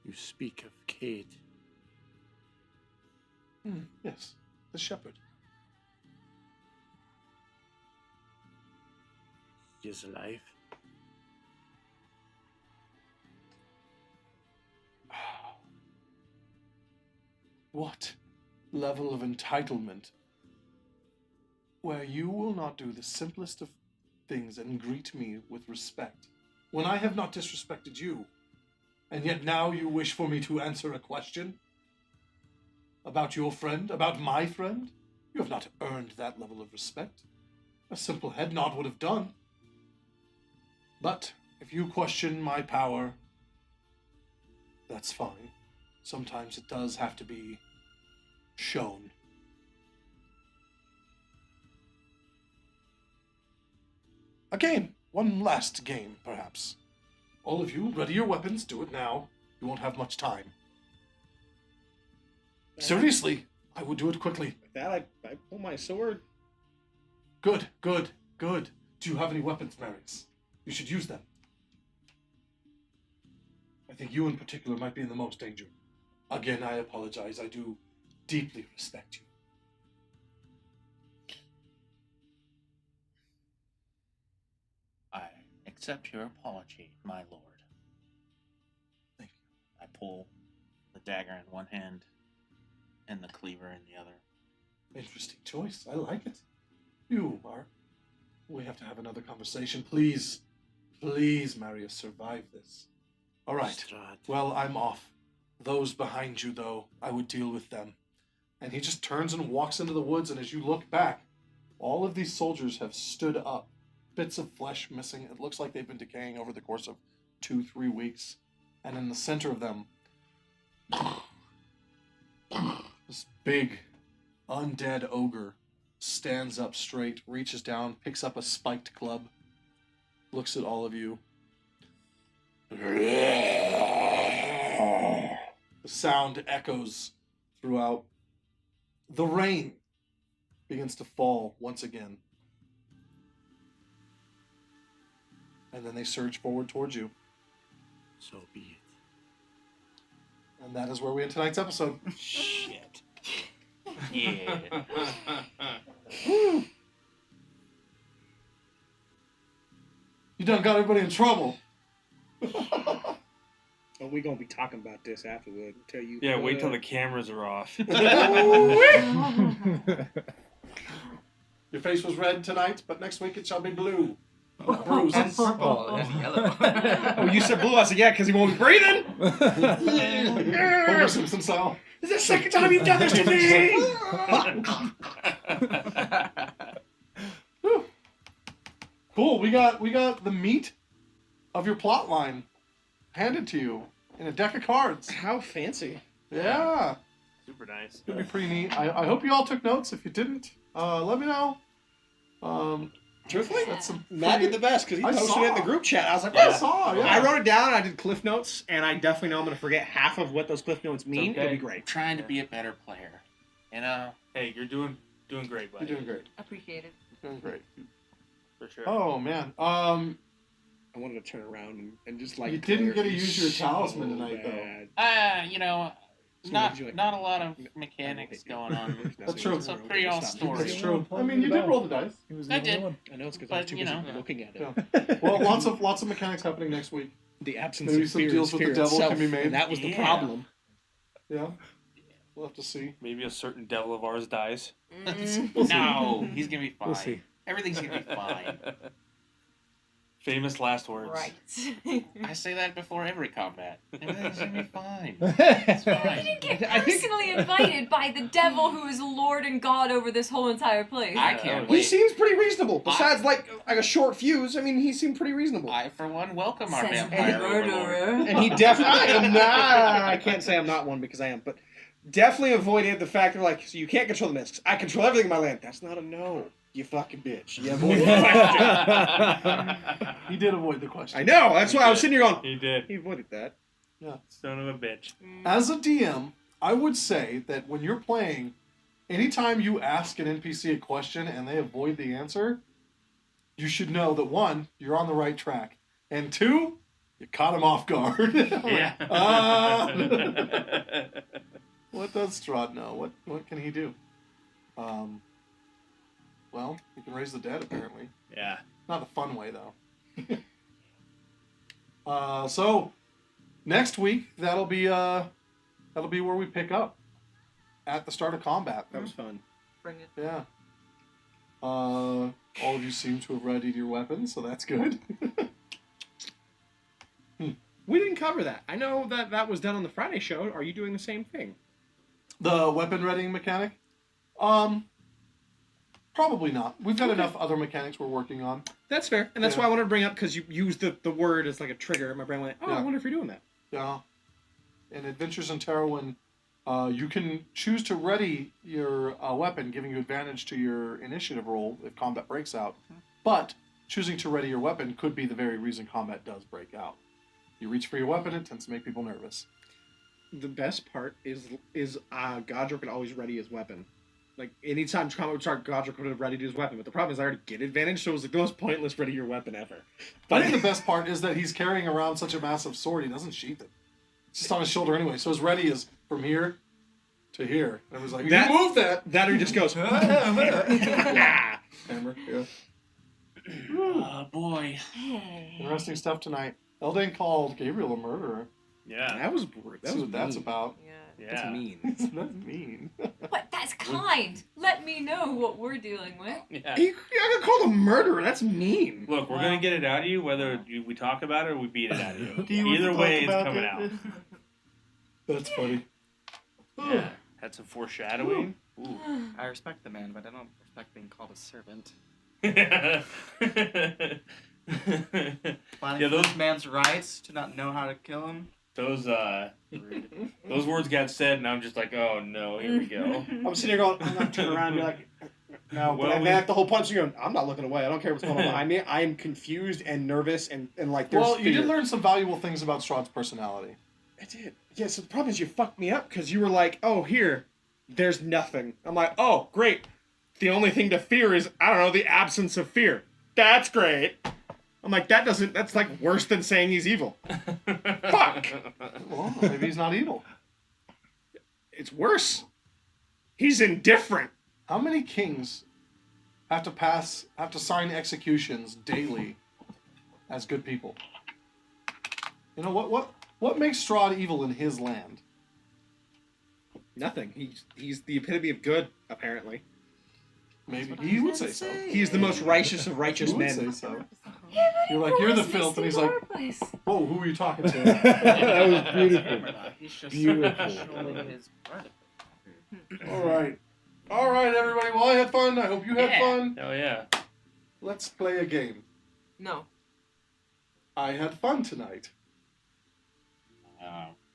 You speak of Cade. Yes, the shepherd. He is alive. What level of entitlement where you will not do the simplest of things and greet me with respect when I have not disrespected you, and yet now you wish for me to answer a question about your friend, about my friend? You have not earned that level of respect. A simple head nod would have done. But if you question my power, that's fine. Sometimes it does have to be shown. A game. One last game, perhaps. All of you, ready your weapons. Do it now. You won't have much time. Seriously, I would do it quickly. With that, I pull my sword. Good, good, good. Do you have any weapons, Marius? You should use them. I think you in particular might be in the most danger. Again, I apologize. I do deeply respect you. I accept your apology, my lord. Thank you. I pull the dagger in one hand and the cleaver in the other. Interesting choice. I like it. You are... We have to have another conversation. Please, please, Marius, survive this. All right. Strahd. Well, I'm off. Those behind you, though, I would deal with them. And he just turns and walks into the woods, and as you look back, all of these soldiers have stood up. Bits of flesh missing. It looks like they've been decaying over the course of 2-3 weeks. And in the center of them, this big, undead ogre stands up straight, reaches down, picks up a spiked club, looks at all of you. The sound echoes throughout. The rain begins to fall once again. and then they surge forward towards you. So be it. And that is where we end tonight's episode. Shit. Yeah. You done got everybody in trouble. Oh, we gonna be talking about this afterward. Tell you. Yeah, wait till the cameras are off. Your face was red tonight, but next week it shall be blue. Bruises. Purple and yellow. Oh, you said blue. I said, yeah, because he won't be breathing. Homer Simpson style. This is the second time you've done this to me. Whew. Cool. We got the meat of your plot line handed to you in a deck of cards. How fancy. Yeah. Super nice. It'll be pretty neat. I hope you all took notes. If you didn't, let me know. Truthfully, That's some Matt did the best because he I posted saw. it in the group chat. I was like, I "What?" saw, yeah. I wrote it down. I did cliff notes, and I definitely know I'm going to forget half of what those cliff notes mean. okay. It'll be great. Trying to be a better player. You know? Hey, you're doing great, buddy. You're doing great. Appreciate it. You're doing great. For sure. Oh man. I wanted to turn around and just like. You didn't glare get to use your so talisman tonight, though. bad. You know, So not would you like- not a lot of mechanics going on. That's true. It's a pretty all story. That's true. I mean, you did roll the dice. He was I the only did. one. I know it's because I was But, too you busy know. looking at it. Yeah. Well, lots of mechanics happening next week. The absence Maybe of some fear deals is with the fear devil itself, can be made. and that was the Yeah. problem. Yeah. We'll have to see. Maybe a certain devil of ours dies. No, he's gonna be fine. We'll see. Everything's gonna be fine. Famous last words. Right. I say that before every combat. Everything's gonna be fine. You It's fine. didn't get I think- personally invited by the devil who is Lord and God over this whole entire place. I can't He wait. seems pretty reasonable. Besides, like a short fuse. I mean, he seemed pretty reasonable. I, for one, welcome our Says vampire overlord. murderer. And he definitely. I am not. I can't say I'm not one because I am, but definitely avoided the fact of like, so you can't control the mists. I control everything in my land. That's not a no. You fucking bitch. You avoided the question. He did avoid the question. I know. That's why I was sitting here going. He did. He avoided that. Son of a bitch. As a DM, I would say that when you're playing, anytime you ask an NPC a question and they avoid the answer, you should know that one, you're on the right track, and two, you caught him off guard. Yeah. What does Strahd know? What can he do? Well, he can raise the dead apparently. Yeah. Not a fun way though. So next week that'll be where we pick up at the start of combat. That was fun. Bring it. Yeah. All of you seem to have readied your weapons, so that's good. We didn't cover that. I know that was done on the Friday show. Are you doing the same thing? The weapon readying mechanic? Probably not. We've got enough other mechanics we're working on. That's fair, and that's Yeah. why I wanted to bring up because you used the word as like a trigger. My brain went, "Oh, I Yeah. wonder if you're doing that." Yeah. In Adventures in Terrowyn, you can choose to ready your weapon, giving you advantage to your initiative roll if combat breaks out. But choosing to ready your weapon could be the very reason combat does break out. You reach for your weapon, it tends to make people nervous. The best part is Godric could always ready his weapon. Like anytime combat would start, Godric would have readied his weapon. But the problem is I already get advantage, so it was like the most pointless ready your weapon ever. I think the best part is that he's carrying around such a massive sword, he doesn't sheath it. It's just on his shoulder anyway, so his ready is from here to here. And it was like, you That- move that! That or he just goes. Hammer, yeah. Oh, boy. Interesting stuff tonight. Eldane called Gabriel a murderer. Yeah. That was rude. That See was what that's mean. about. Yeah. That's Yeah. mean. That's mean. But that's kind. Let me know what we're dealing with. Yeah. I got called a murderer. That's mean. Look, we're gonna get it out of you whether we talk about it or we beat it out of you. Do you want Either to way, talk it's about coming it? out. That's funny. Yeah. Had some foreshadowing. Ooh. I respect the man, but I don't respect being called a servant. Yeah, Fighting for those this man's rights to not know how to kill him. those words got said, and I'm just like, oh no, here we go. I'm sitting here going, I'm not turning around and be like, no. Well, But I we- have the whole punch. You going, I'm not looking away. I don't care what's going on behind me. I am confused and nervous and like there's Well, you fear. did learn some valuable things about Strahd's personality. I did. Yeah, so the problem is you fucked me up because you were like, oh, here, there's nothing. I'm like, oh, great. The only thing to fear is, I don't know, the absence of fear. That's great. I'm like, that's like worse than saying he's evil. Fuck! Well, maybe he's not evil. It's worse. He's indifferent. How many kings have to sign executions daily as good people? You know what makes Strahd evil in his land? Nothing. He's the epitome of good, apparently. Maybe he would say so. He's the most righteous of righteous He would men. say so. Yeah, but You're he like, you're the forced filth, and he's Misty like, to our place. whoa, who are you talking to? That was beautiful. He's just Beautiful. showing his bread. All right, everybody. Well, I had fun. I hope you had fun. Oh yeah. Let's play a game. No. I had fun tonight.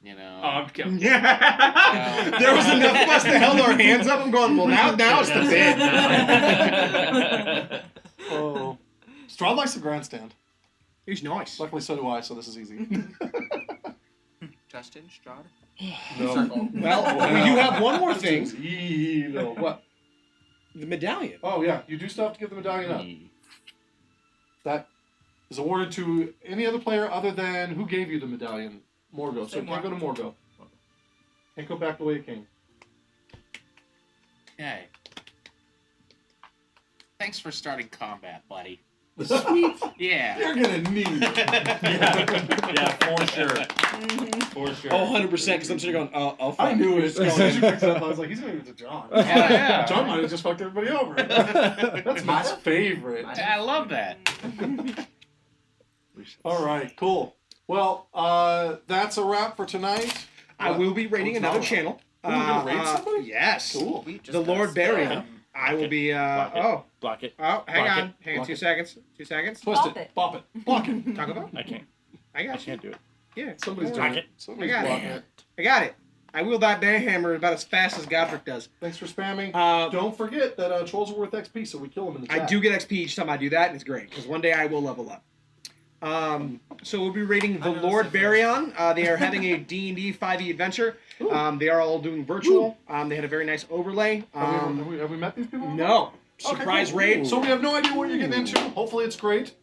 You know. Oh, I'm kidding. Yeah. There was enough of us that held our hands up. I'm going, well, now it's the bid. Oh, Strahd likes the grandstand. He's nice. Luckily, so do I. So this is easy. Justin Strahd. No. Well, we do have one more thing. No. What? The medallion. Oh yeah, you do still have to give the medallion up. That is awarded to any other player other than who gave you the medallion. Morgo. So it can't go to Morgo. Can't go back the way it came. Okay. Thanks for starting combat, buddy. Sweet. Yeah. You're gonna need it. Yeah, for sure. For sure. Oh, 100%, because I'm sitting going, oh, fuck. I knew it. As soon as you picked it up, I was like, he's gonna give it to John. Yeah. John might have just fucked everybody over. That's my favorite. I love that. All right, cool. Well, that's a wrap for tonight. I will be raiding another channel. We're gonna raid somebody? Yes. Cool. The Lord Barian. I will be, Block it. hang Block on. it. Hang on 2 seconds. 2 seconds. Twist Bop it. it. Bop it. Block it. Taco Bell? I can't. I got I you. can't do it. Yeah. Somebody's Yeah. doing Block it. it. Somebody's I got it. blocking it. I got it. I wield that day hammer about as fast as Godric does. Thanks for spamming. Don't Don't forget that trolls are worth XP, so we kill them in the chat. I do get XP each time I do that, and it's great, because one day I will level up. So we'll be raiding the Lord Barian. They are having a D&D 5e adventure. They are all doing virtual. They had a very nice overlay. Have we met these people? No. Surprise cool. raid. So we have no idea what you're getting into. Hopefully it's great.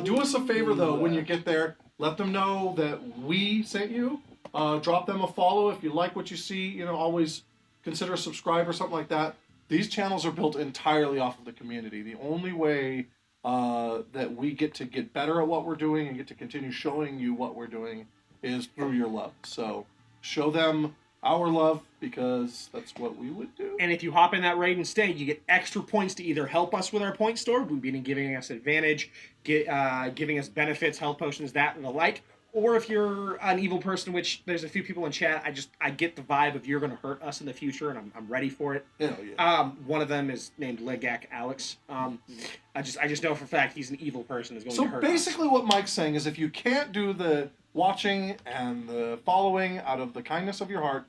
Do us a favor, though, when you get there. Let them know that we sent you. Drop them a follow if you like what you see. You know, always consider a subscribe or something like that. These channels are built entirely off of the community. The only way that we get to get better at what we're doing and get to continue showing you what we're doing is through your love. So show them our love, because that's what we would do. And if you hop in that raid and stay, you get extra points to either help us with our point store, meaning giving us advantage, giving us benefits, health potions, that and the like. Or if you're an evil person, which there's a few people in chat, I get the vibe of you're going to hurt us in the future, and I'm ready for it. Hell yeah. One of them is named Legak Alex. I just know for a fact he's an evil person who's going to hurt So us. basically what Mike's saying is if you can't do the watching and the following out of the kindness of your heart,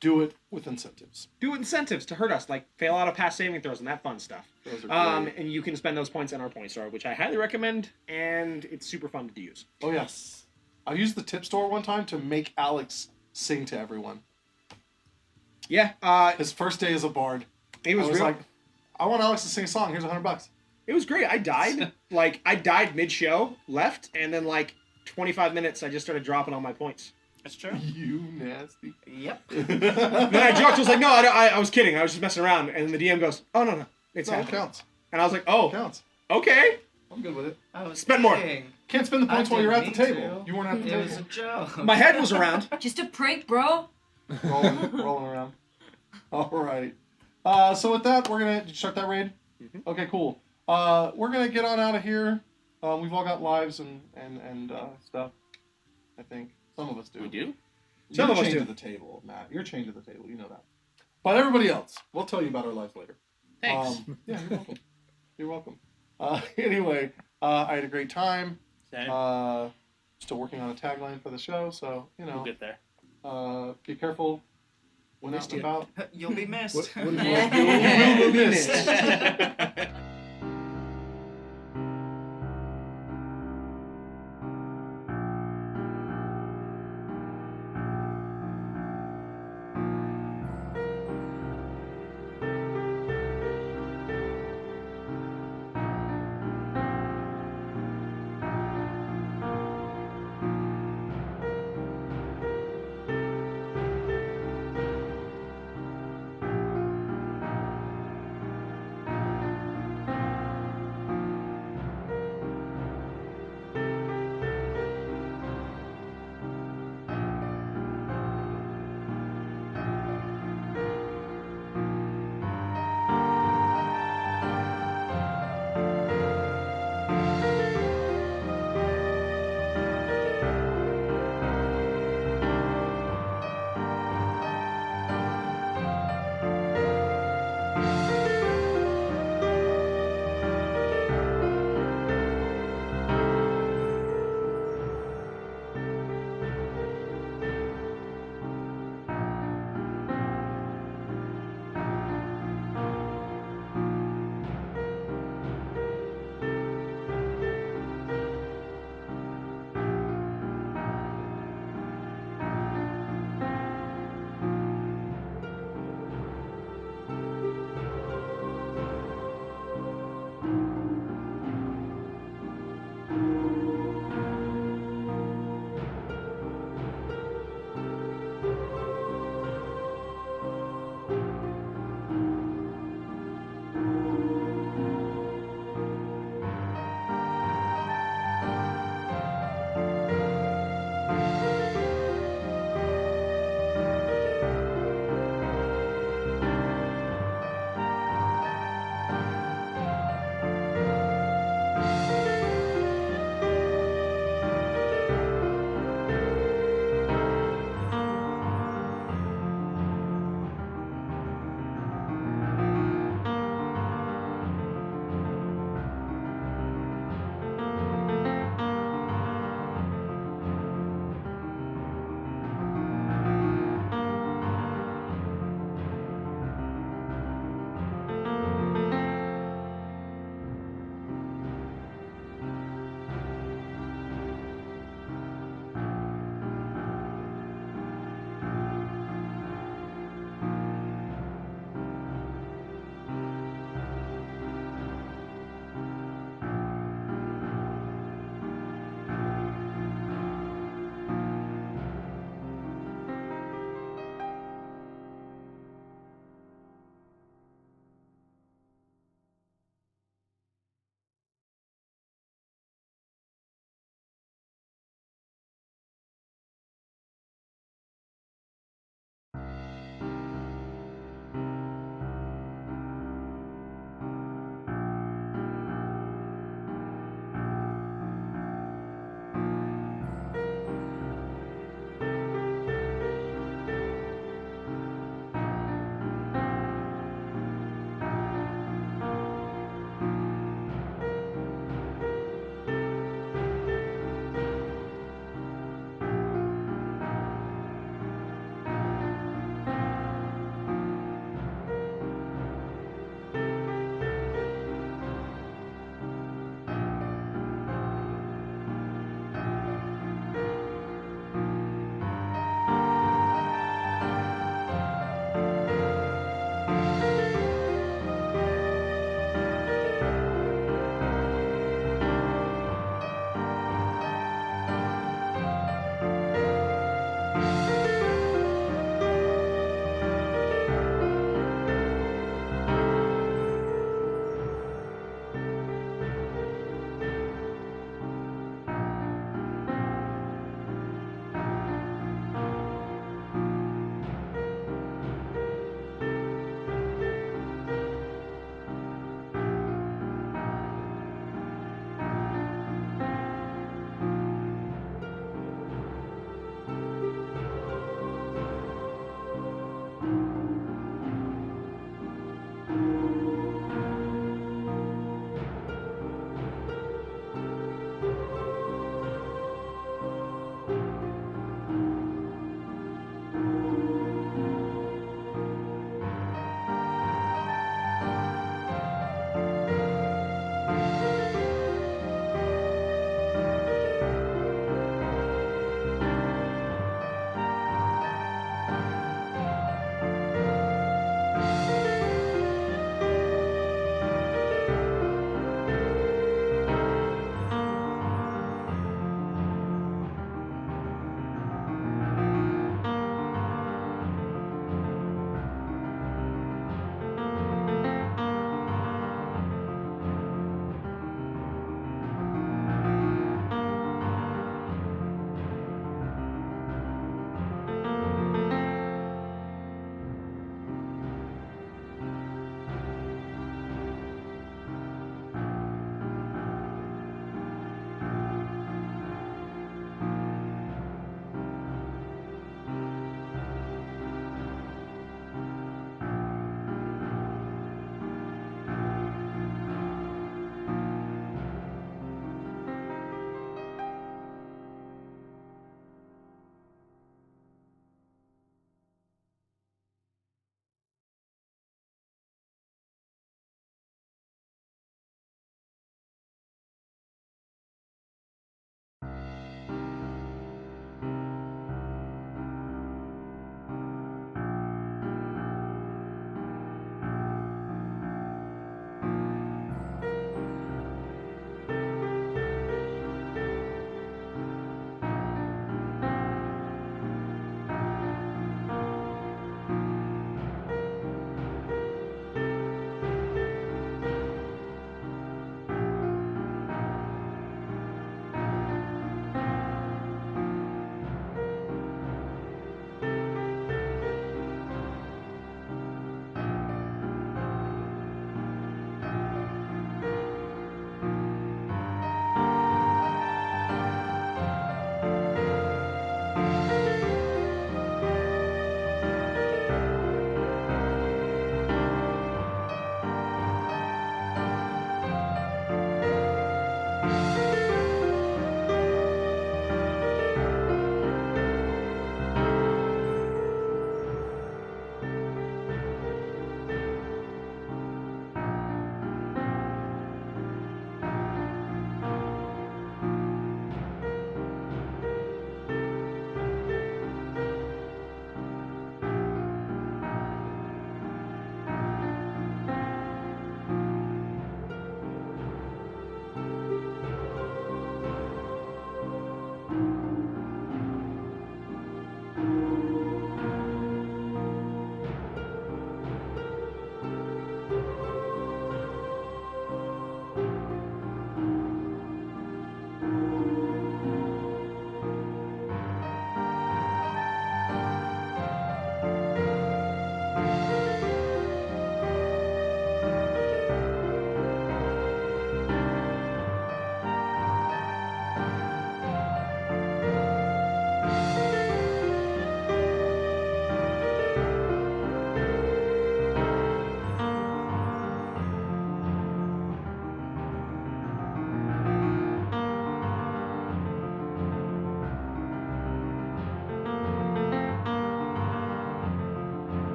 do it with incentives. Do incentives to hurt us, like fail out of past saving throws and that fun stuff. Those are great. And you can spend those points in our point store, which I highly recommend, and it's super fun to use. Oh, yes. I used the tip store one time to make Alex sing to everyone. Yeah. His first day as a bard. It was I was real. like, I want Alex to sing a song. Here's $100. It was great. I died. I died mid-show, left, and then 25 minutes, I just started dropping all my points. That's true. You nasty. Yep. Then I joked. I was like, no, I was kidding. I was just messing around. And the DM goes, oh, no. It's No, it happening. counts. And I was like, oh, It counts. okay. I'm good with it. I was Spend more. kidding. Can't spend the points I while you're at the didn't table. mean You weren't at the It table. was a joke. My head was around. Just a prank, bro. rolling around. All right. So with that, we're gonna start that raid. Mhm. Okay, cool. We're gonna get on out of here. We've all got lives and stuff. I think some of us do. We do? Some You're of us chained do. to the table, Matt. You're chained to the table. You know that. But everybody else, we'll tell you about our lives later. Thanks. Yeah, you're welcome. You're welcome. Anyway, I had a great time. Same. Still working on a tagline for the show, so you know. We'll get there. Be careful when out and about. You'll be missed. You will be missed.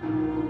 Bye.